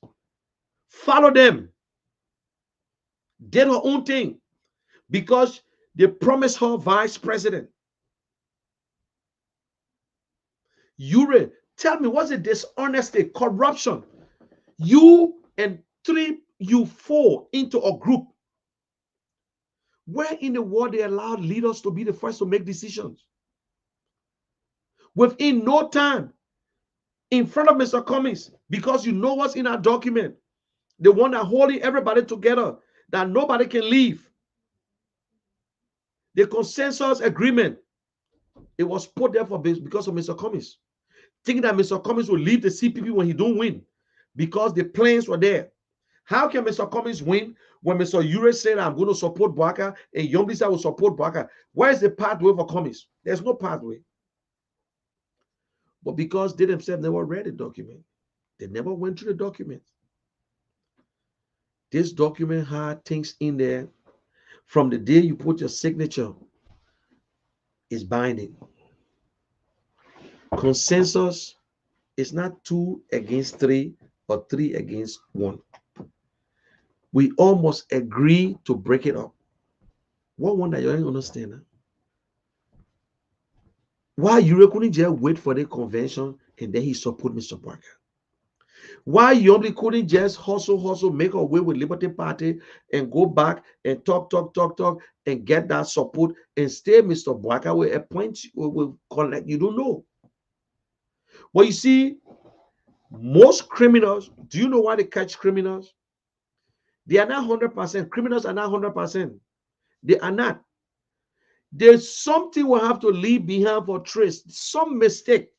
follow them, did her own thing because they promised her vice president. Ure, tell me, what's the dishonesty, corruption? You and 3, you 4 into a group. Where in the world they allowed leaders to be the first to make decisions? Within no time, in front of Mr. Cummings, because you know what's in our document, the one that holding everybody together, that nobody can leave. The consensus agreement, it was put there because of Mr. Cummings, thinking that Mr. Cummings will leave the CPP when he don't win, because the plans were there. How can Mr. Cummings win when Mr. Ure said, I'm going to support Bwaka, and Yombli said, will support Bwaka? Where is the pathway for Cummings? There's no pathway. But because they themselves never read the document, they never went through the document. This document had things in there. From the day you put your signature, is binding. Consensus is not 2 against 3 or 3 against 1. We almost agree to break it up. What one that you don't understand? Huh? Why you couldn't just wait for the convention and then he support Mr. Bwaka? Why Yombli couldn't just hustle, make a way with Liberty Party and go back and talk, and get that support and stay Mr. Bwaka with a point will connect? You don't know. Well, you see, most criminals, do you know why they catch criminals? They are not 100%. Criminals are not 100%. They are not. There's something will have to leave behind for trace. Some mistake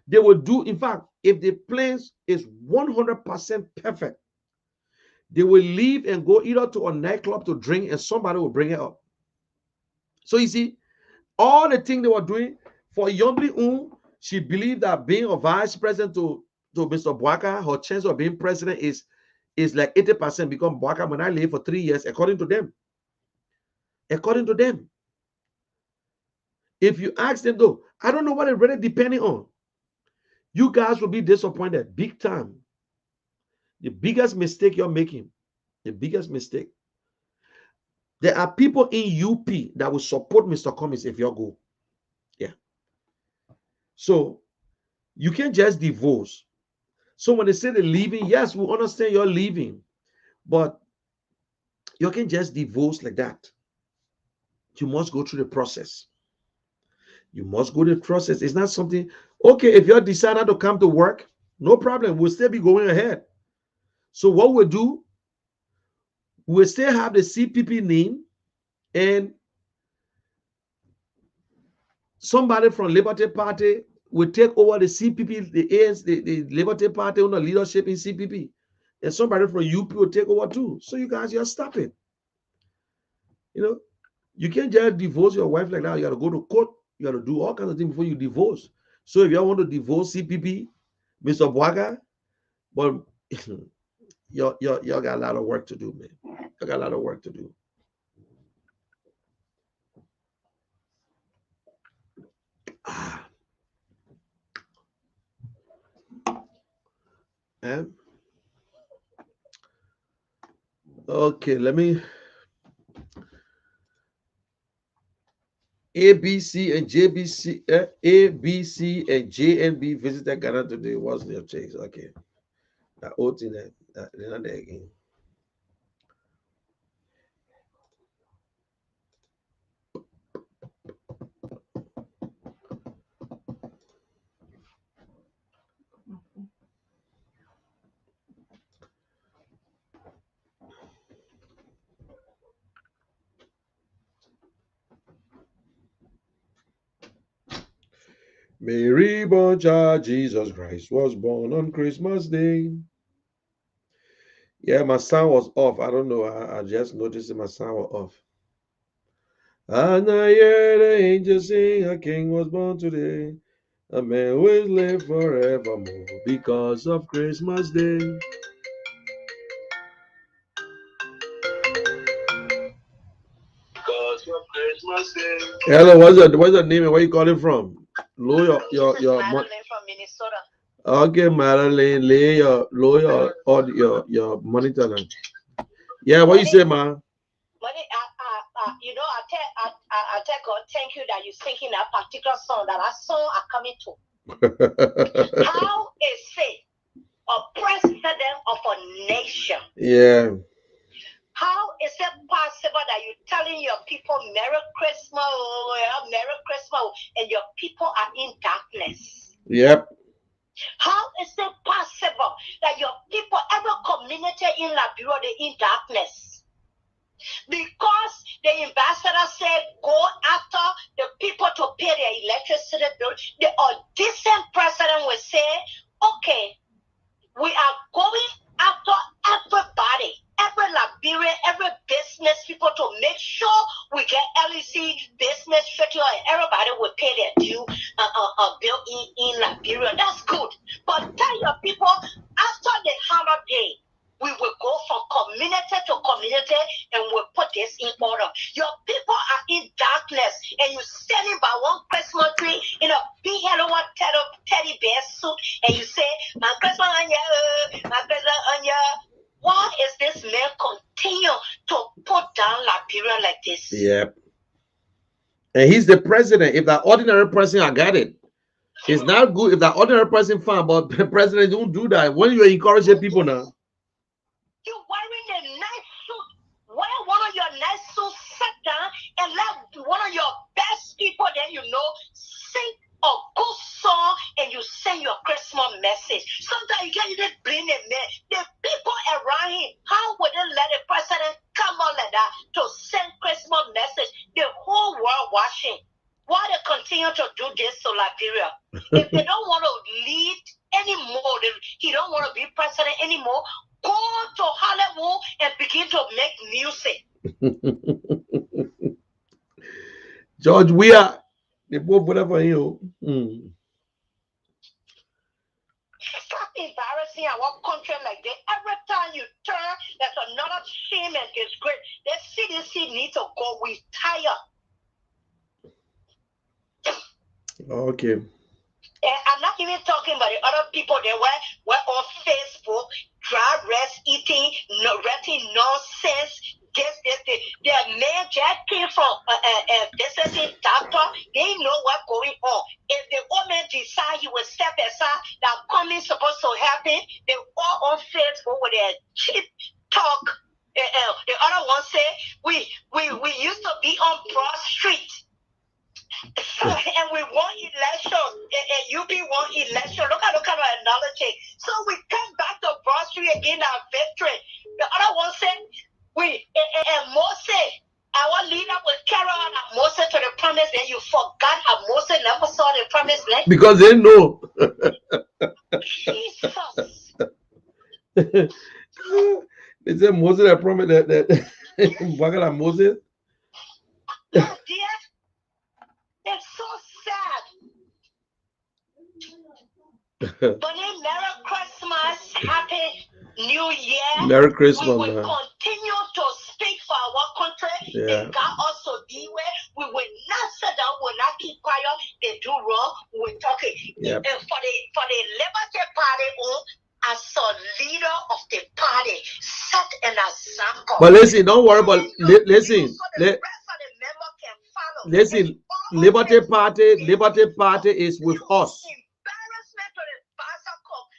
they will do. In fact, if the plans is 100% perfect, they will leave and go either to a nightclub to drink and somebody will bring it up. So you see, all the things they were doing for Yombli, she believed that being a vice president to Mr. Bwaka, her chance of being president is like 80% because Bwaka when I live for 3 years, according to them. According to them. If you ask them though, I don't know what it really depending on. You guys will be disappointed big time. The biggest mistake you're making, the biggest mistake. There are people in UP that will support Mr. Cummings if you go. Yeah. So you can't just divorce. So when they say they're leaving, yes, we understand you're leaving, but you can't just divorce like that. You must go through the process. You must go through the process. It's not something, okay, if you're decided to come to work, no problem. We'll still be going ahead. So what we'll do, we'll still have the CPP name and somebody from Liberty Party will take over the CPP, the ANC, the Liberty Party under leadership in CPP. And somebody from UP will take over too. So you guys, you're stopping. You know, you can't just divorce your wife like that. You got to go to court. You got to do all kinds of things before you divorce. So if you want to divorce CPP, Mr. Bwaka, but y'all got a lot of work to do, man. I got a lot of work to do. Okay, let me. ABC and JBC, ABC and JNB visited Ghana today. What's their change? Okay, that old thing that they're not there again. Mary born child Jesus Christ was born on Christmas Day. Yeah, my sound was off. I don't know. I just noticed that my sound was off. And I hear the angels sing, a king was born today. A man will live forevermore because of Christmas Day. Because of Christmas Day. Hello, what's your name and where you calling from? Low your Madeline from Minnesota. Okay, Madeline, lay your monitor now. Yeah, what you say, ma? You know, I tell God, thank you that you're singing that particular song that I saw are coming to. How is it a president of a nation? Yeah. How is it possible that you're telling your people Merry Christmas, and your people are in darkness? Yep. How is it possible that your people, every community in Liberia, they're in darkness? Because the ambassador said, go after the people to pay their electricity bill. The decent president will say, okay, we are going after everybody, every Liberian, every business people to make sure we get LEC business straight, and everybody will pay their due bill in Liberia. That's good. But tell your people, after the holiday, we will go from community to community and we'll put this in order. Your people are in darkness and you're standing by one Christmas tree in a big hello teddy bear suit and you say, my Christmas on ya, my Christmas on ya. Why is this man continue to put down Liberia like this? Yep. And he's the president. If that ordinary person, I got it. It's not good if that ordinary person fine, but the president don't do that. When you encourage people now. You're wearing a nice suit. Wear one of your nice suits, sit down, and let one of your best people that you know sing a good song and you send your Christmas message. Sometimes you can't even bring a man. The people around him, how would they let a president come on like that to send Christmas message? The whole world watching. Why they continue to do this to Liberia? If they don't want to lead anymore, he don't want to be president anymore, go to Hollywood and begin to make music. George, we are the both whatever you. Stop embarrassing our country like that. Every time you turn, there's another shame and disgrace. The CDC needs to go. We tired. Okay. And I'm not even talking about the other people that were on Facebook, dry rest eating, writing nonsense. Their man just came from visiting doctor. They know what's going on. If the woman decide he will step aside, that coming supposed to happen, they all on Facebook with their cheap talk. The other one say we used to be on Broad Street. And we want election, and you be want election. Look at the analogy. So we come back to Broad Street again, our victory. The other one said, and Moses, our leader will carry on Moses to the promised land. You forgot how Moses never saw the promised land? Because they know. Jesus. They said Moses that promised that what kind of Moses? Oh dear. It's so sad. But then Merry Christmas, Happy New Year. Merry Christmas, we will man. continue to Yeah. And God also be where we will not sit down, we will not keep quiet. They do wrong, we're talking. Yep. And for the Liberty Party, as a leader of the party, set an example. But listen, don't worry about listen. So the rest of the members can follow. Listen, And Liberty Party is with us. embarrassment to the Bassa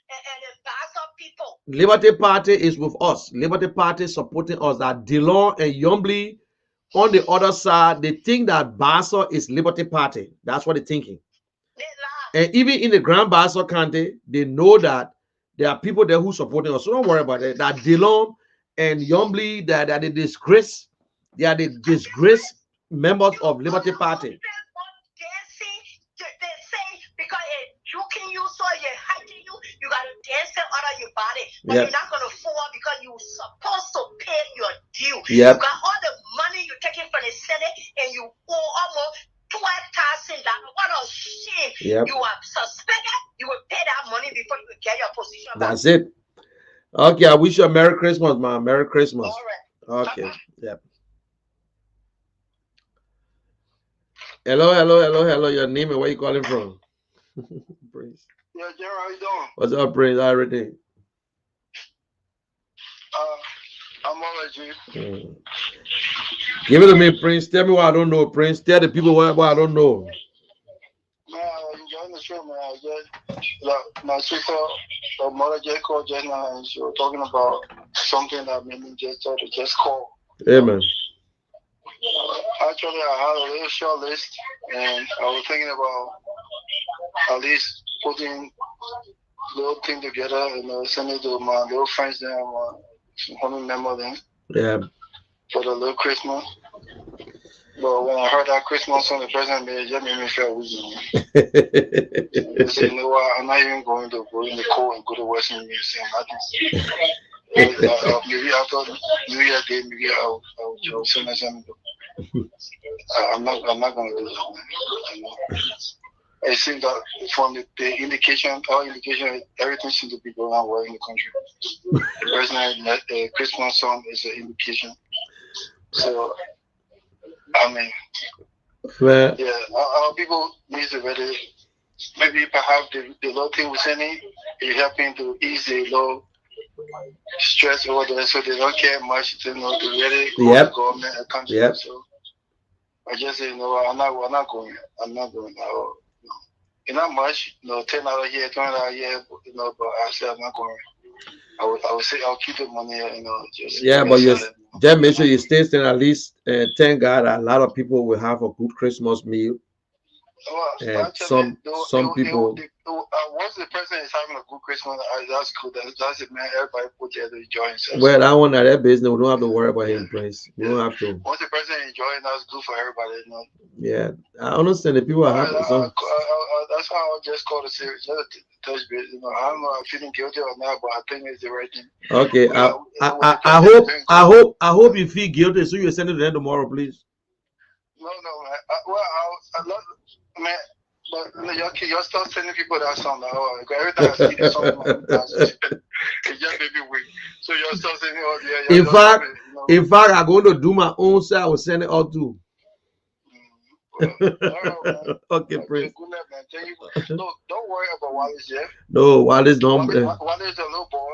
and the Bassa people. Liberty Party is with us. Liberty Party supporting us. That Dillon and Yombly on the other side, they think that Bassa is Liberty Party. That's what they're thinking. They lie. And even in the Grand Bassa County, they know that there are people there who supporting us. So don't worry about it. That Dillon and Yombly, that are the disgrace, they are the disgraced members of Liberty Party. They say because it's joking you, so you're hiding you gotta dance out of your body. But Yep. you're not gonna fall because you're supposed to pay your due. Yep. You got all the money you're taking from the Senate and you owe almost $12,000. What a shame. Yep. You are suspected, you will pay that money before you get your position back. That's it. Okay, I wish you a Merry Christmas, man. Merry Christmas. All right. Okay. Yep. Hello. Your name and where you calling from? Prince. Yeah, Jerry, how you doing? What's up, Prince? How everything? I'm all right, G. Give it to me, Prince. Tell me what I don't know, Prince. Tell the people what I don't know. Man, I'm enjoying the show, man. I just, like, my sister, her mother just called just now, and she was talking about something that made me just thought to just call. Amen. Actually, I had a little short list, and I was thinking about at least putting little thing together and send it to my little friends there, my family member then, Yeah. for the little Christmas. But when I heard that Christmas song, the president made, it just made me feel weak. I said, you know what, I'm not even going to go in the cold and go to Western Union and say nothing. Maybe after New Year Day, maybe I'll send her something. I'm not going to do that, man. It seems that from the indication, all indication, everything seems to be going on well in the country. The president, Christmas song is an indication. So, I mean, Well, yeah, our people need to really, maybe perhaps the little thing we're sending is helping to ease the low stress over there, so they don't care much, to really go Yep. to government and country. Yep. So I just say, I'm not going. I'm not going. It's not much, $10 here, $20 here, but I said I'm not going. I would say I'll keep the money, just yeah, but you just make sure you stay at least. Thank God a lot of people will have a good Christmas meal. And Actually, some people. once the president is having a good Christmas, that's good. That's it, man. Everybody put there to enjoy himself. Well, that one at that business, we don't have to worry about him, Prince. We don't have to. Once the president enjoying, that's good for everybody. Yeah, I understand the people are happy. So. That's why I just called to say, just to touch base. I don't know if I'm feeling guilty or not, but I think it's the right thing. Okay, I hope you feel guilty, so you send it to them tomorrow, please. No, man. I love, man. But you're still sending people that song. Every time I see the song, it just made me weak. So you're still sending, In fact, I'm going to do my own side. I will send it all too. Okay, Prince. Good night, man. Thank you. No, don't worry about Wallace yet. No, Wallace don't. Wallace is a little boy.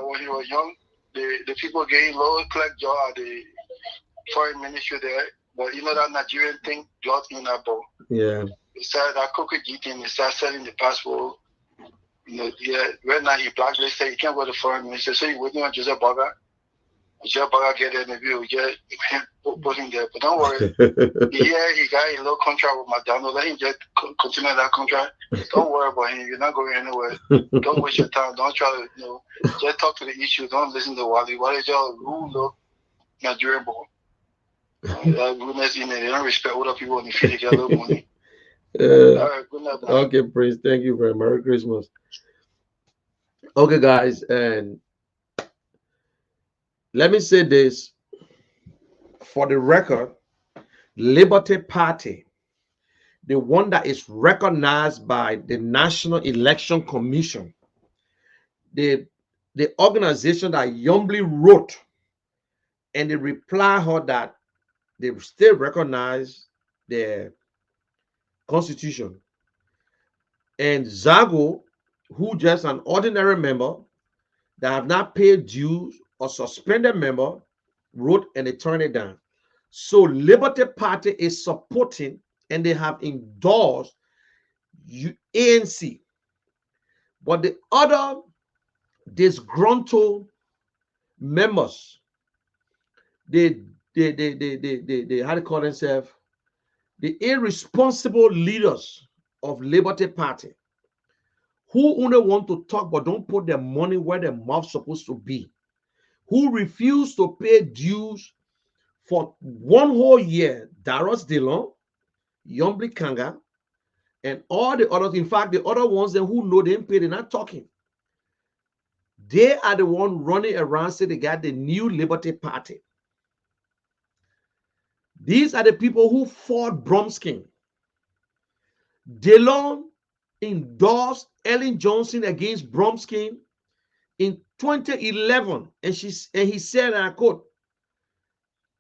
When he was young, the people gave him low clerk job at the foreign ministry there. But that Nigerian thing got in that ball. Yeah. He started that cookie thing. He started selling the passport. Right now he blacklisted. He can't go to foreign ministry. So he's waiting on Joseph Burger. Joseph Burger get there, maybe we'll get him put him there. But don't worry. He got a little contract with McDonald's. Let him just continue that contract. Don't worry about him. You're not going anywhere. Don't waste your time. Don't try to, just talk to the issue. Don't listen to Wally. Wally just rule the Nigerian ball. Goodness in it. They don't respect other people in the field. They get a little money. All right, good night, man. Okay, Prince. Thank you very much. Merry Christmas. Okay, guys, and let me say this for the record: Liberty Party, the one that is recognized by the National Election Commission, the organization that Yombly wrote, and they reply her that They still recognize their constitution. And Zago, who just an ordinary member that have not paid dues or suspended member, wrote and they turned it down. So Liberty Party is supporting and they have endorsed ANC. But the other disgruntled members, they how to call themselves, the irresponsible leaders of Liberty Party, who only want to talk but don't put their money where their mouth's supposed to be, who refuse to pay dues for 1 whole year. Daros Dillon, Yombli Kanga, and all the others. In fact, the other ones then who know they didn't pay, they're not talking. They are the one running around saying they got the new Liberty Party. These are the people who fought Bromskin. Dillon endorsed Ellen Johnson against Bromskin in 2011, and he said, and I quote,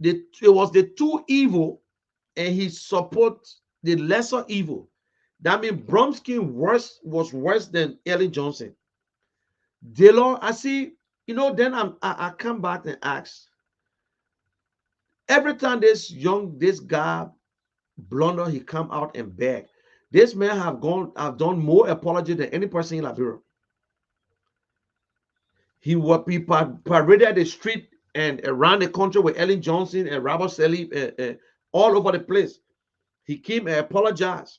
it was the two evil, and he supports the lesser evil. That means Bromskin was worse than Ellen Johnson. Dillon, I see, then I come back and ask. Every time this guy blunder, he come out and beg. This man have done more apology than any person in Liberia. He will be paraded the street and around the country with Ellen Johnson and Robert Selly all over the place. He came and apologized.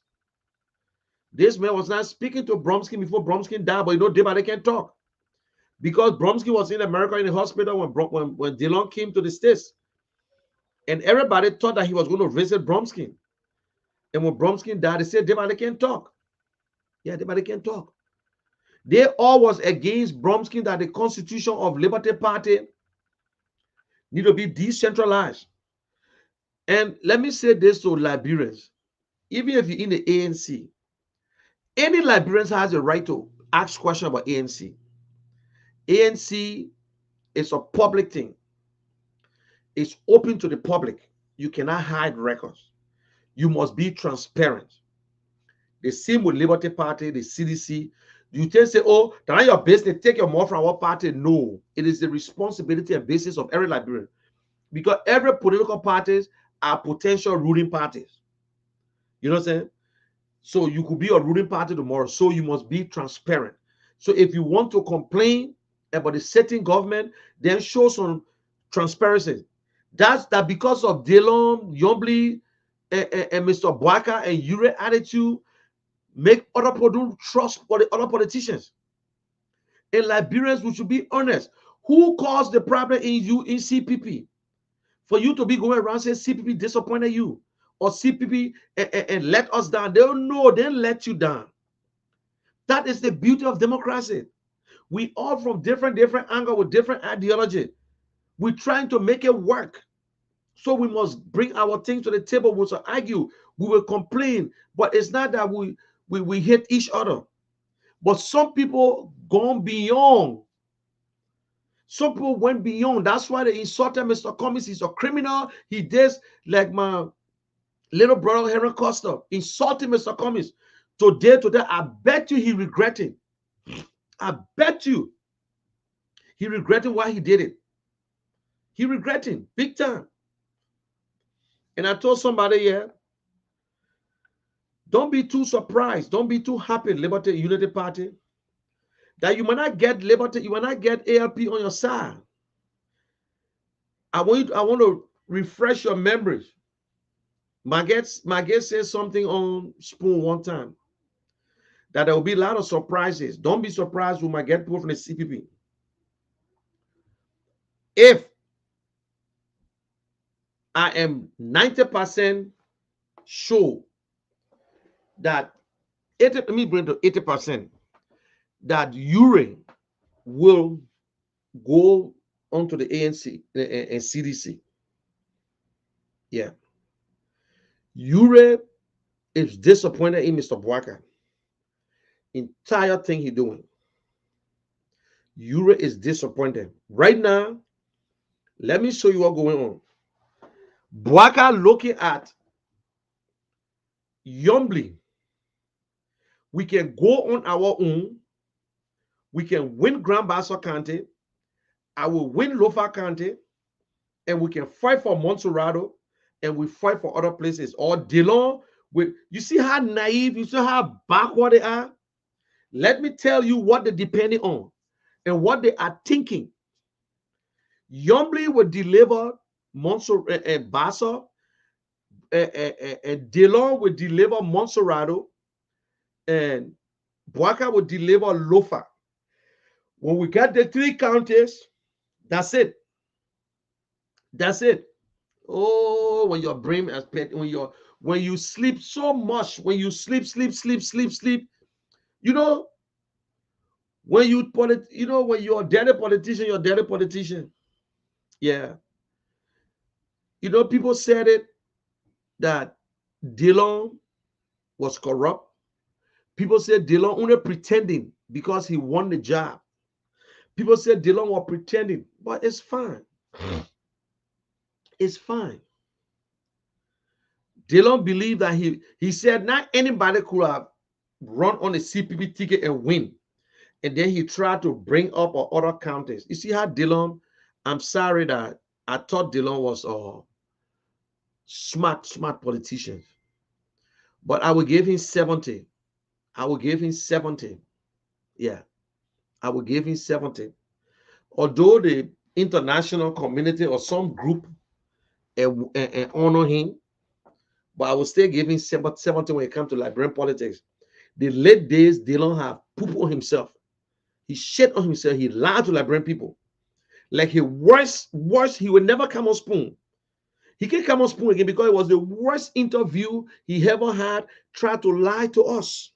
This man was not speaking to Bromskin before Bromskin died, but they can't talk. Because Bromskin was in America in the hospital when Dillon came to the States. And everybody thought that he was going to visit Bromskin. And when Bromskin died, they said, they can't talk. Yeah, they can't talk. They all was against Bromskin that the constitution of Liberty Party need to be decentralized. And let me say this to Liberians. Even if you're in the ANC, any Liberians has a right to ask questions about ANC. ANC is a public thing. It's open to the public. You cannot hide records. You must be transparent. The same with Liberty Party, the CDC. You just say, oh, that's your business, take your money from our party. No, it is the responsibility and basis of every Liberian. Because every political parties are potential ruling parties. You know what I'm saying? So you could be a ruling party tomorrow. So you must be transparent. So if you want to complain about the sitting government, then show some transparency. That's that because of Dillon, Yombli, and Mr. Boaka and Ure attitude, make other people don't trust for the other politicians. And Liberians, we should be honest. Who caused the problem in CPP? For you to be going around saying CPP disappointed you, or CPP and let us down. They don't know, they let you down. That is the beauty of democracy. We all from different angles with different ideology. We're trying to make it work. So we must bring our things to the table. We will argue, we will complain, but it's not that we hate each other. But some people gone beyond. Some people went beyond. That's why they insulted Mr. Cummings. He's a criminal. He did like my little brother Henry Costa insulting Mr. Cummings. Today, I bet you he regretting. I bet you he regretting why he did it. He regretting big time. And I told somebody here, don't be too surprised. Don't be too happy, Liberty Unity Party, that you might not get Liberty, you might not get ALP on your side. I want to refresh your memories. My guest said something on Spoon one time, that there will be a lot of surprises. Don't be surprised we might get people from the CPP. If I am 90% sure that let me bring to 80% that Ure will go onto the ANC and CDC. Yeah. Ure is disappointed in Mr. Boaka. Entire thing he's doing. Ure is disappointed. Right now, let me show you what's going on. Boaka looking at Yombly. We can go on our own. We can win Grand Bassa County. I will win Lofa County. And we can fight for Montserrado. And we fight for other places. Or Dillon. You see how naive, you see how backward they are? Let me tell you what they're depending on and what they are thinking. Yombly will deliver Montserrado and Bassa. Dillon will deliver Montserrado. And Boaka will deliver Lofa. When we get the 3 counties, that's it. That's it. Oh, when your brain has when you sleep so much, when you sleep, you know, when you're a daily politician, yeah. You know, people said it that Dillon was corrupt. People said Dillon only pretending because he won the job. People said Dillon was pretending, but it's fine. It's fine. Dillon believed that he said not anybody could have run on a CPP ticket and win. And then he tried to bring up other counties. You see how Dillon, I'm sorry that I thought Dillon was a smart politician. But I will give him 70. I will give him 70. Yeah. I will give him 70. Although the international community or some group honor him, but I will still give him 70 when it comes to Liberian politics. The late days, Dillon have poop on himself. He shit on himself. He lied to Liberian people. Like he worse, he will never come on Spoon. He can't come on Spoon again because it was the worst interview he ever had. Tried to lie to us.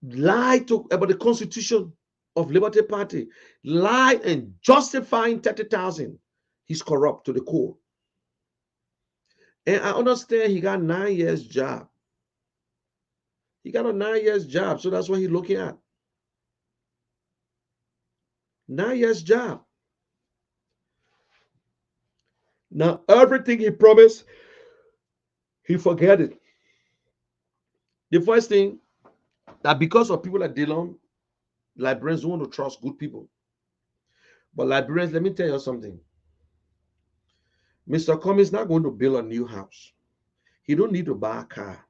Lie about the constitution of Liberty Party. Lie and justifying 30,000. He's corrupt to the core. And I understand he got 9 years job. He got a 9 years job. So that's what he's looking at. 9 years job. Now, everything he promised, he forget it. The first thing, that because of people like Dillon, Liberians don't want to trust good people. But Liberians, let me tell you something. Mr. Cummings is not going to build a new house. He don't need to buy a car.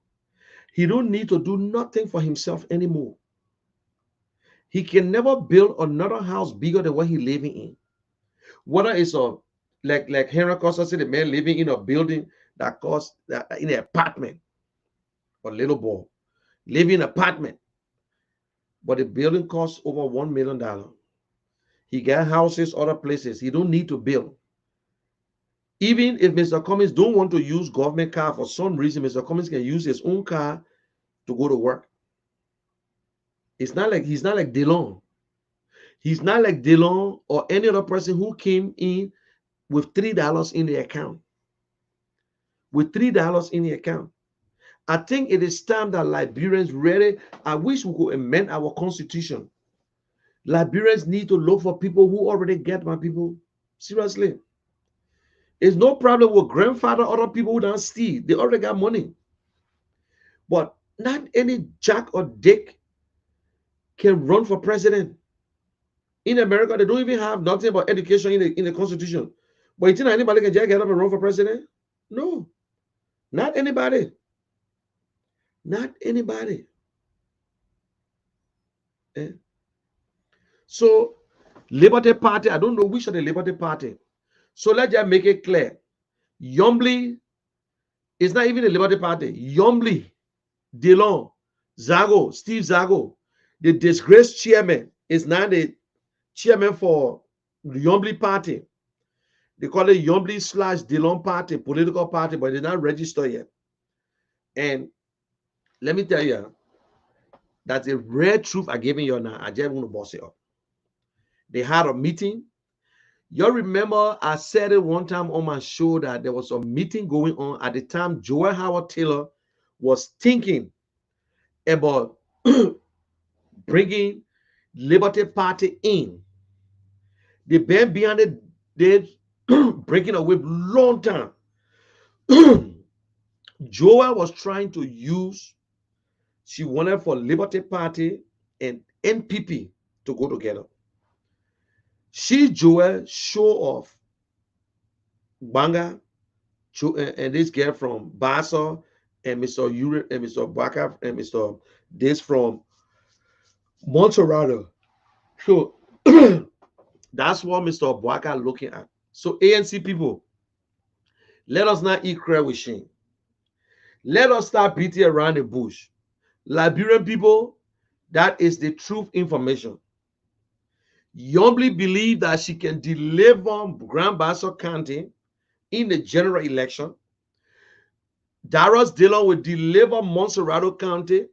He don't need to do nothing for himself anymore. He can never build another house bigger than what he's living in. Whether it's a like Henry Costa said, the man living in a building that costs in an apartment, or little boy living in an apartment, but the building costs over $1 million. He got houses other places. He don't need to build. Even if Mr. Cummings don't want to use government car for some reason, Mr. Cummings can use his own car to go to work. He's not like Dillon. He's not like Dillon or any other person who came in with $3 in the account. With $3 in the account. I think it is time that Liberians really, I wish we could amend our constitution. Liberians need to look for people who already get, my people. Seriously. It's no problem with grandfather, other people who don't steal. They already got money. But not any jack or dick can run for president. In America, they don't even have nothing about education in the constitution. But you think anybody can just get up and run for president? No. Not anybody. Not anybody. So, Liberty Party, I don't know which of the Liberty Party. So let's just make it clear. Yombly is not even a Liberty Party. Yombly, Dillon, Zago, Steve Zago, the disgraced chairman, is now the chairman for the Yombly Party. They call it Yombly / Dillon Party, political party, but they're not registered yet. And let me tell you, that's a rare truth I'm giving you now. I just want to boss it up. They had a meeting. You remember I said it one time on my show that there was a meeting going on at the time. Joel Howard Taylor was thinking about bringing Liberty Party in. The man behind it did breaking away long time. Joel was trying to use, she wanted for Liberty Party and NPP to go together. She, Joel, show off Banga and this girl from Bassa and Mr. Uri and Mr. Baka and Mr. This from Monterado. So that's what Mr. Baka looking at. So ANC people, let us not eat crab with shame. Let us start beating around the bush. Liberian people, that is the truth information. Yombly believe that she can deliver Grand Bassa County in the general election. Darius Dillon will deliver Monserrado County,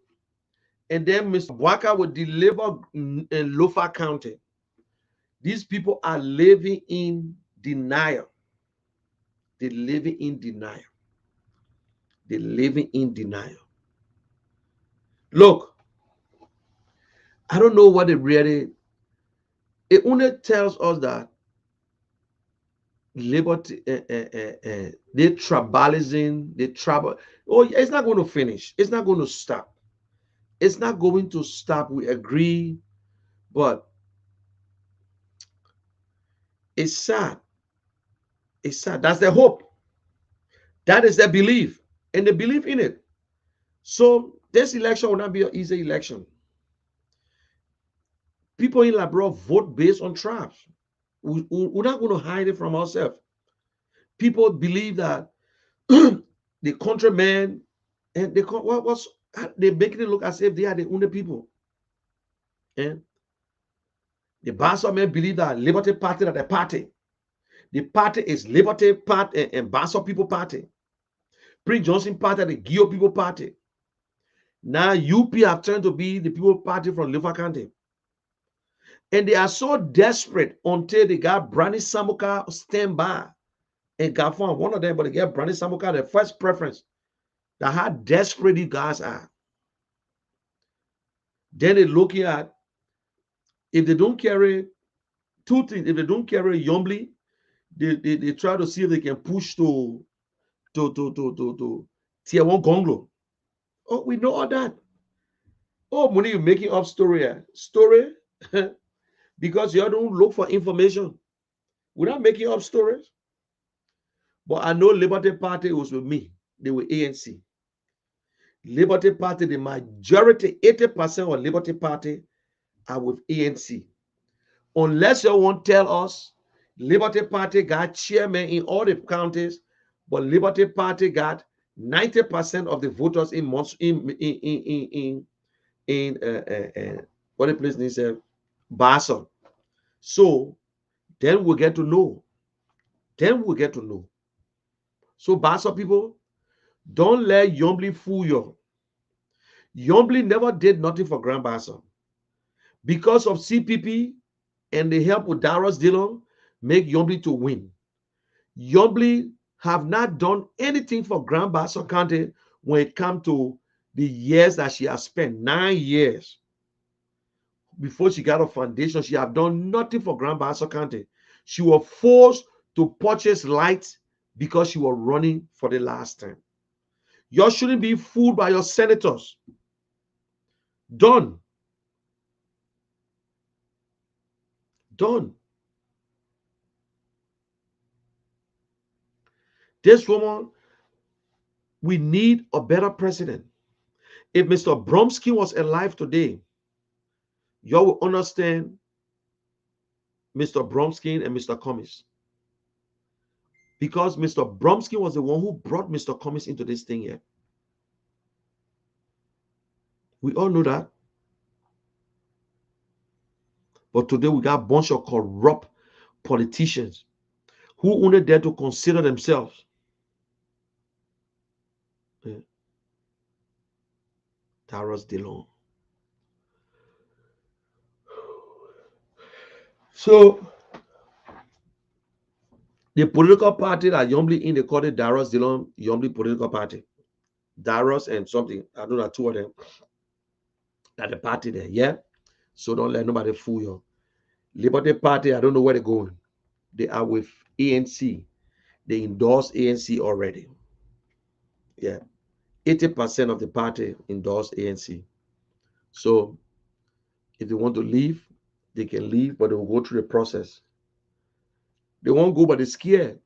and then Mr. Bwaka will deliver in Lofa County. These people are living in denial. They're living in denial. They're living in denial. Look, I don't know what it really, it only tells us that liberty, they tribalism, they tribal. Oh, it's not going to finish. It's not going to stop. It's not going to stop. We agree, but it's sad. It's sad. That's their hope. That is their belief, and they believe in it. So this election will not be an easy election. People in Liberia vote based on tribes. We're not going to hide it from ourselves. People believe that the countrymen and they're making it look as if they are the only people. And the Bassa men believe that Liberty Party are the party. The party is Liberty Party and Bassa People Party. Prince Johnson Party, the Gio People Party. Now UP have turned to be the People Party from Lofa County. And they are so desperate until they got Brani Samuka stand by and got found one of them, but they get Brani Samuka their first preference. That's how desperate these guys are. Then they're looking at, if they don't carry two things, if they don't carry Yombly, they try to see if they can push to tier one Gonglo. Oh, we know all that. Oh, money, you're making up story. Story? Because you don't look for information. We're not making up stories. But I know Liberty Party was with me. They were ANC. Liberty Party, the majority, 80% of Liberty Party are with ANC. Unless you want to tell us Liberty Party got chairman in all the counties, but Liberty Party got 90% of the voters in what the place is Bassa. So then we'll get to know. Then we'll get to know. So Bassa people, don't let Yombly fool you. Yombly never did nothing for Grand Bassa. Because of CPP and the help with Darius Dillon, make Yombly to win. Yombly have not done anything for Grand Bassa County when it comes to the years that she has spent, 9 years. Before she got a foundation, she have done nothing for Grand Bassa County. She was forced to purchase lights because she was running for the last time. You shouldn't be fooled by your senators. Done. Done. This woman, we need a better president. If Mr. Bromsky was alive today, you will understand Mr. Bromsky and Mr. Cummings. Because Mr. Bromsky was the one who brought Mr. Cummings into this thing here. We all know that. But today we got a bunch of corrupt politicians who only dare to consider themselves. Yeah. Darius Dillon. So the political party that Yombly in, they call it Darius Dillon Yombly political party. Darius and something, I don't know, two of them. At the party there, yeah. So don't let nobody fool you. Liberty Party, I don't know where they're going. They are with ANC. They endorse ANC already. Yeah. 80% of the party endorse ANC. So if they want to leave, they can leave, but they will go through the process. They won't go, but they're scared.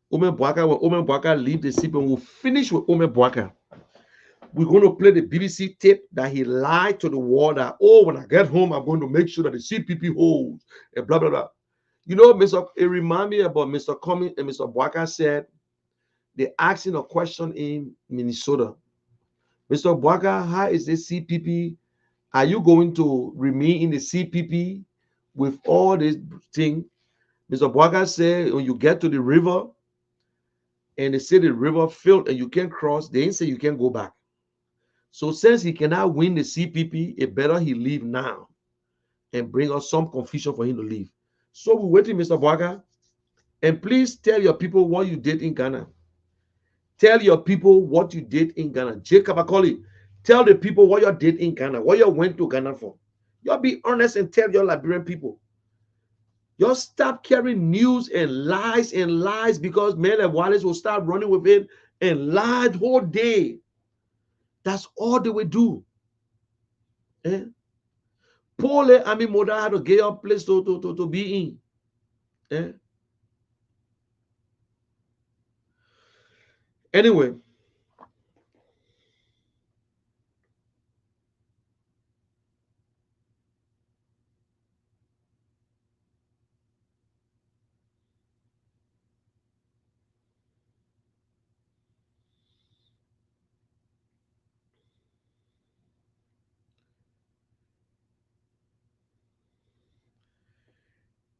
When Omen Bwaka leave the CPP, we'll finish with Omen Bwaka. We're going to play the BBC tape that he lied to the world that, oh, when I get home, I'm going to make sure that the CPP holds, and blah, blah, blah. You know, it reminds me about Mr. Cummings and Mr. Bwaka said, they asking a question in Minnesota. Mr. Bwaka, how is the CPP? Are you going to remain in the CPP with all this thing? Mr. Bwaka said, when you get to the river, and they say the river filled and you can't cross, they didn't say you can't go back. So since he cannot win the CPP, it better he leave now and bring us some confusion for him to leave. So we're waiting, Mr. Bwaka. And please tell your people what you did in Ghana. Tell your people what you did in Ghana. Jacob Akoli, tell the people what you did in Ghana, what you went to Ghana for. Y'all be honest and tell your Liberian people. Y'all stop carrying news and lies because men and Wallace will start running with it and lie the whole day. That's all they will do. Eh? Paul and Mother had to get a place to be in. Eh? Anyway.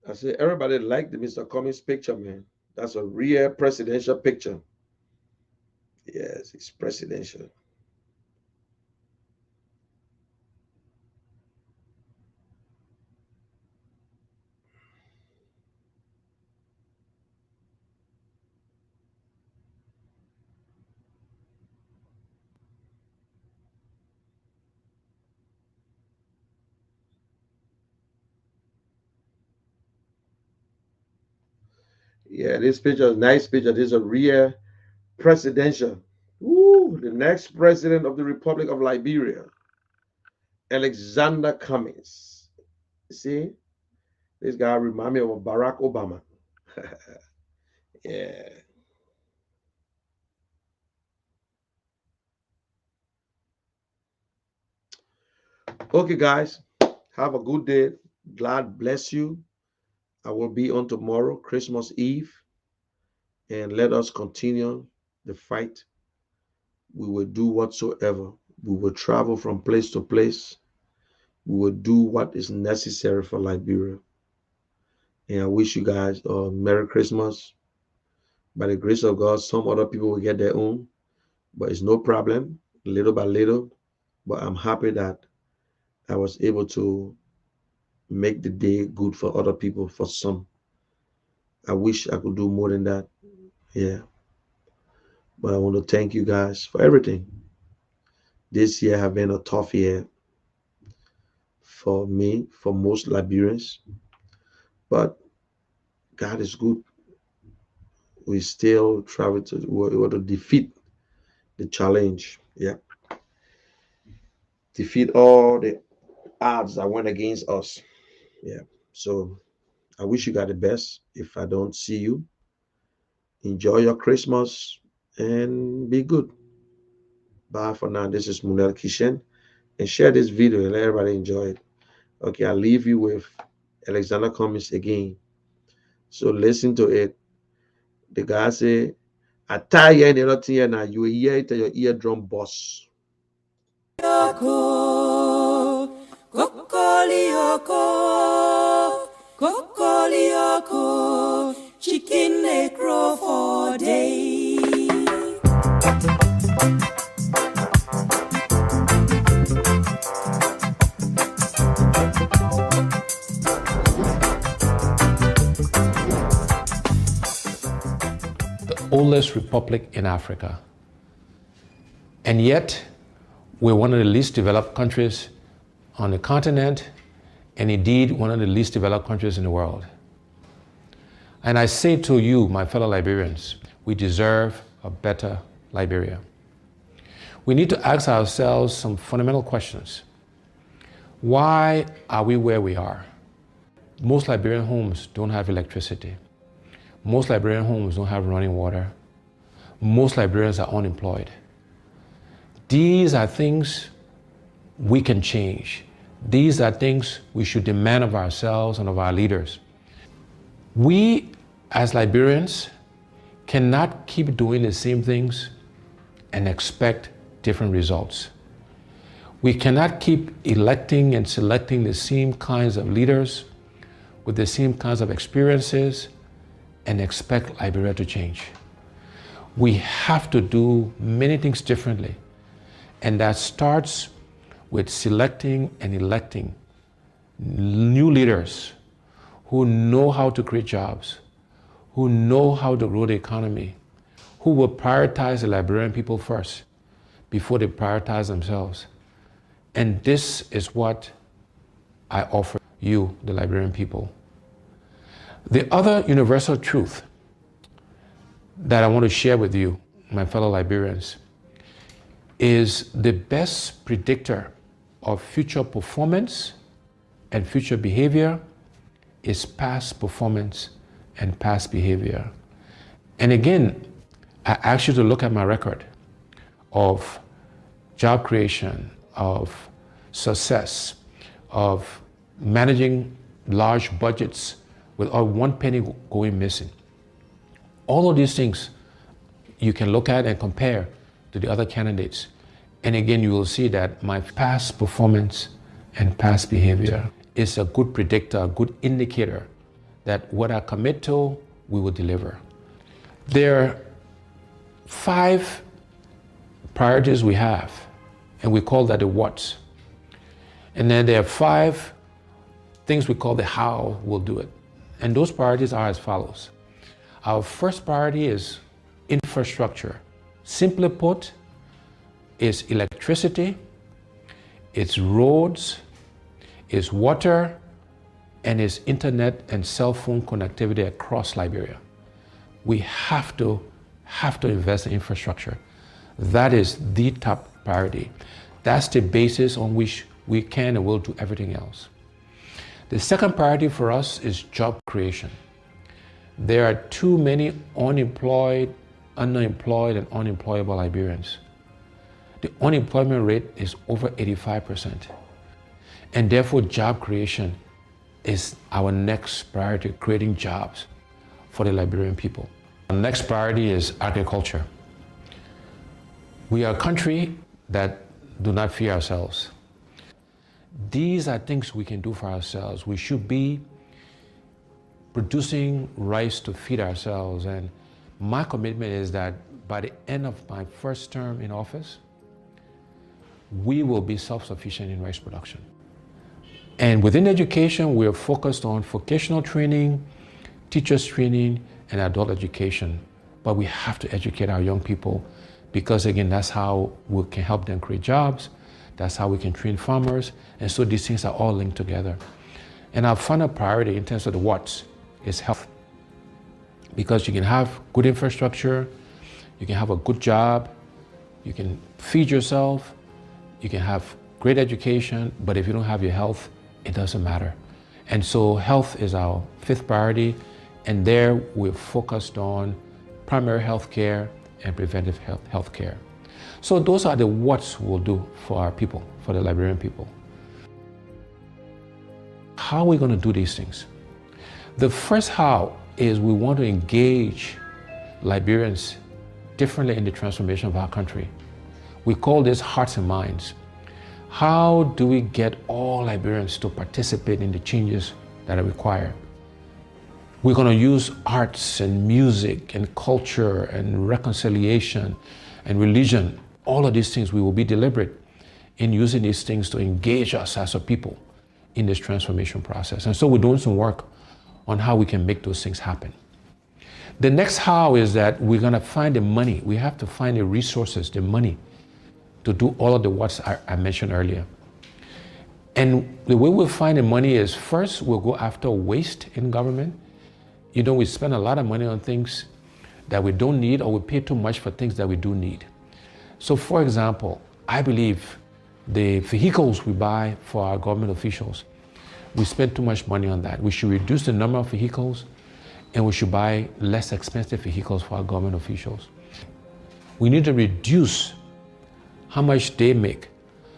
I say everybody liked the Mr. Cummings picture, man. That's a real presidential picture. Yes, it's presidential. Yeah, this picture is a nice picture. This is a real presidential. Ooh, the next president of the Republic of Liberia, Alexander Cummings. See, this guy reminds me of Barack Obama. Yeah. Okay, guys, have a good day. God bless you. I will be on tomorrow, Christmas Eve, and let us continue the fight. We will do whatsoever. We will travel from place to place. We will do what is necessary for Liberia. And I wish you guys a Merry Christmas. By the grace of God, some other people will get their own, but it's no problem, little by little. But I'm happy that I was able to make the day good for other people, for some. I wish I could do more than that. Yeah. But I want to thank you guys for everything. This year has been a tough year for me, for most Liberians. But God is good. We still travel to defeat the challenge. Yeah. Defeat all the odds that went against us. Yeah. So I wish you got the best. If I don't see you, enjoy your Christmas and be good. Bye for now. This is Munel Kishen. And share this video and let everybody enjoy it. Okay, I'll leave you with Alexander Cummings again. So listen to it. The guy say, I tie you in the thing now, you hear it, your eardrum boss. Chicken they grow for day. The oldest republic in Africa. And yet, we're one of the least developed countries on the continent, and indeed one of the least developed countries in the world. And I say to you, my fellow Liberians, we deserve a better Liberia. We need to ask ourselves some fundamental questions. Why are we where we are? Most Liberian homes don't have electricity. Most Liberian homes don't have running water. Most Liberians are unemployed. These are things we can change. These are things we should demand of ourselves and of our leaders. We, as Liberians, cannot keep doing the same things and expect different results. We cannot keep electing and selecting the same kinds of leaders with the same kinds of experiences and expect Liberia to change. We have to do many things differently, and that starts with selecting and electing new leaders who know how to create jobs, who know how to grow the economy, who will prioritize the Liberian people first before they prioritize themselves. And this is what I offer you, the Liberian people. The other universal truth that I want to share with you, my fellow Liberians, is the best predictor of future performance and future behavior is past performance and past behavior. And again, I ask you to look at my record of job creation, of success, of managing large budgets without one penny going missing. All of these things you can look at and compare to the other candidates. And again, you will see that my past performance and past behavior is a good predictor, a good indicator that what I commit to, we will deliver. There are 5 priorities we have, and we call that the what's. And then there are 5 things we call the how we'll do it. And those priorities are as follows. Our first priority is infrastructure. Simply put, it's electricity, it's roads, it's water, and it's internet and cell phone connectivity across Liberia. We have to invest in infrastructure. That is the top priority. That's the basis on which we can and will do everything else. The second priority for us is job creation. There are too many unemployed, underemployed, and unemployable Liberians. The unemployment rate is over 85%. And therefore, job creation is our next priority, creating jobs for the Liberian people. Our next priority is agriculture. We are a country that do not fear ourselves. These are things we can do for ourselves. We should be producing rice to feed ourselves. And my commitment is that by the end of my first term in office, we will be self-sufficient in rice production. And within education, we are focused on vocational training, teachers training, and adult education. But we have to educate our young people because, again, that's how we can help them create jobs. That's how we can train farmers. And so these things are all linked together. And our final priority in terms of the what's is health. Because you can have good infrastructure, you can have a good job, you can feed yourself, you can have great education, but if you don't have your health, it doesn't matter. And so health is our 5th priority, and there we're focused on primary health care and preventive health care. So those are the what's we'll do for our people, for the Liberian people. How are we going to do these things? The first how is we want to engage Liberians differently in the transformation of our country. We call this hearts and minds. How do we get all Liberians to participate in the changes that are required? We're going to use arts and music and culture and reconciliation and religion. All of these things, we will be deliberate in using these things to engage us as a people in this transformation process. And so we're doing some work on how we can make those things happen. The next how is that we're going to find the money. We have to find the resources, the money, to do all of the what's I mentioned earlier. And the way we'll find the money is first, we'll go after waste in government. You know, we spend a lot of money on things that we don't need, or we pay too much for things that we do need. So for example, I believe the vehicles we buy for our government officials, we spend too much money on that. We should reduce the number of vehicles, and we should buy less expensive vehicles for our government officials. We need to reduce how much they make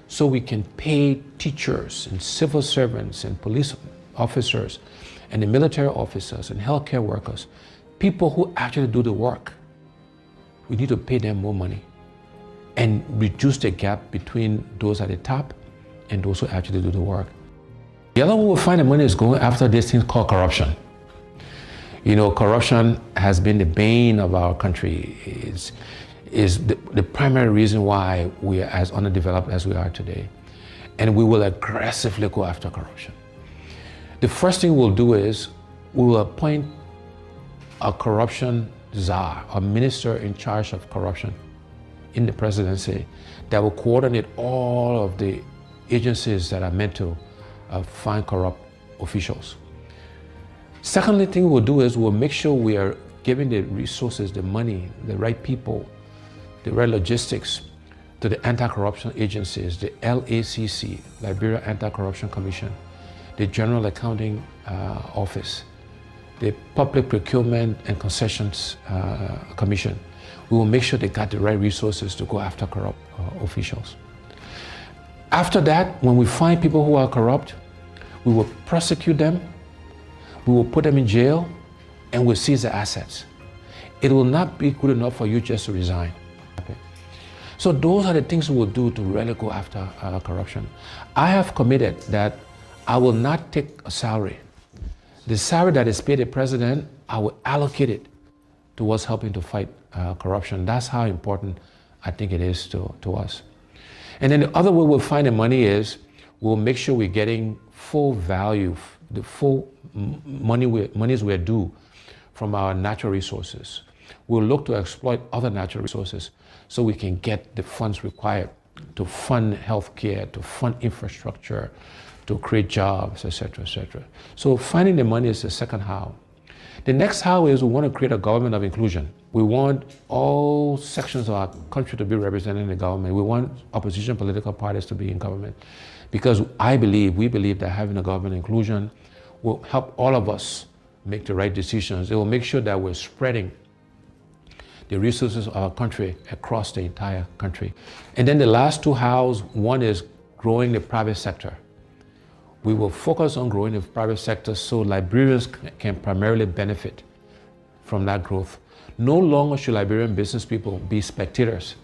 so we can pay teachers and civil servants and police officers and the military officers and healthcare workers, people who actually do the work. We need to pay them more money and reduce the gap between those at the top and those who actually do the work. The other way we'll find the money is going after these things called corruption. You know, corruption has been the bane of our country. Is the primary reason why we are as underdeveloped as we are today. And we will aggressively go after corruption. The first thing we'll do is we will appoint a corruption czar, a minister in charge of corruption in the presidency that will coordinate all of the agencies that are meant to find corrupt officials. Secondly thing we'll do is we'll make sure we are giving the resources, the money, the right people, the right logistics to the anti-corruption agencies, the LACC, Liberia Anti-Corruption Commission, the General Accounting Office, the Public Procurement and Concessions Commission. We will make sure they got the right resources to go after corrupt officials. After that, when we find people who are corrupt, we will prosecute them, we will put them in jail, and we'll seize their assets. It will not be good enough for you just to resign. So those are the things we will do to really go after corruption. I have committed that I will not take a salary. The salary that is paid the president, I will allocate it towards helping to fight corruption. That's how important I think it is to us. And then the other way we'll find the money is we'll make sure we're getting full value, the full monies we're due from our natural resources. We'll look to exploit other natural resources so we can get the funds required to fund healthcare, to fund infrastructure, to create jobs, etc., etc. So finding the money is the second how. The next how is we want to create a government of inclusion. We want all sections of our country to be represented in the government. We want opposition political parties to be in government, because we believe that having a government inclusion will help all of us make the right decisions. It will make sure that we're spreading the resources of our country across the entire country. And then the last two hows, one is growing the private sector. We will focus on growing the private sector so Liberians can primarily benefit from that growth. No longer should Liberian business people be spectators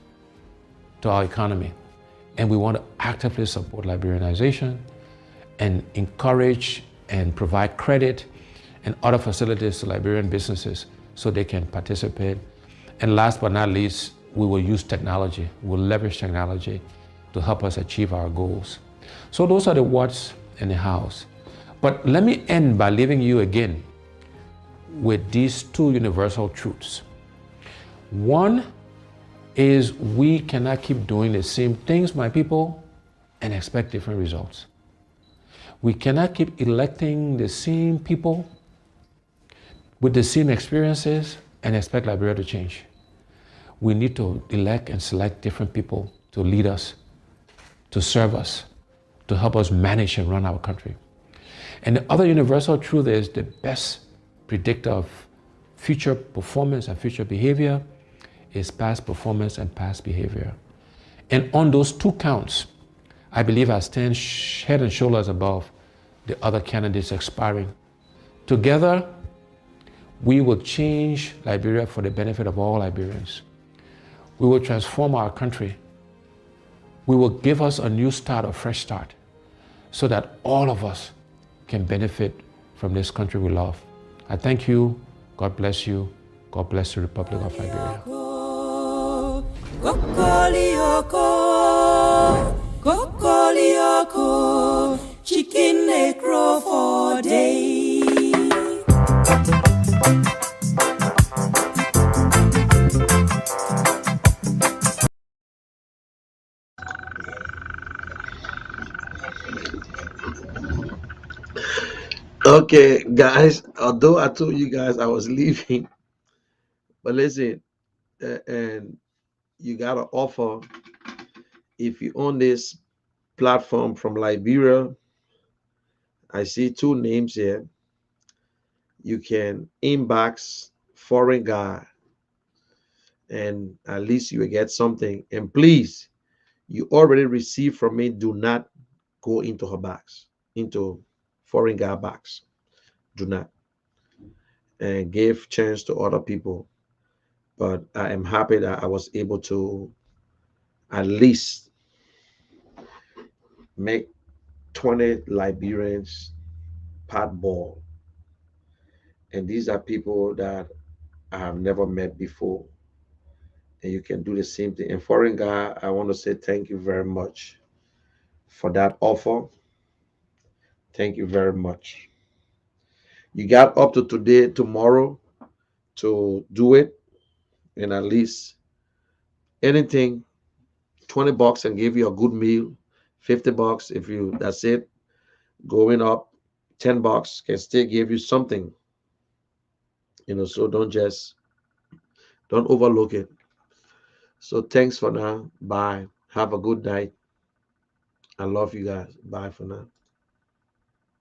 to our economy. And we want to actively support Liberianization and encourage and provide credit and other facilities to Liberian businesses so they can participate. And last but not least, we will use technology. We'll leverage technology to help us achieve our goals. So those are the what's and the how's. But let me end by leaving you again with these two universal truths. One is we cannot keep doing the same things, my people, and expect different results. We cannot keep electing the same people with the same experiences and expect Liberia to change. We need to elect and select different people to lead us, to serve us, to help us manage and run our country. And the other universal truth is the best predictor of future performance and future behavior is past performance and past behavior. And on those two counts, I believe I stand head and shoulders above the other candidates aspiring. Together, we will change Liberia for the benefit of all Liberians. We will transform our country. We will give us a new start, a fresh start, so that all of us can benefit from this country we love. I thank you. God bless you. God bless the Republic of Liberia. Chicken necro for day. Okay, guys, although I told you guys I was leaving, but listen, and you got to offer if you own this platform from Liberia. I see two names here. You can inbox foreign guy, and at least you will get something. And please, you already received from me. Do not go into her box, into foreign guy box. Do not, and give chance to other people. But I am happy that I was able to at least make 20 Liberians pot ball. And these are people that I have never met before. And you can do the same thing. And foreign guy, I want to say thank you very much for that offer. Thank you very much. You got up to today, tomorrow to do it. And at least anything, 20 bucks and give you a good meal, 50 bucks if you, that's it. Going up, 10 bucks can still give you something. So don't overlook it. So thanks for now. Bye. Have a good night. I love you guys. Bye for now.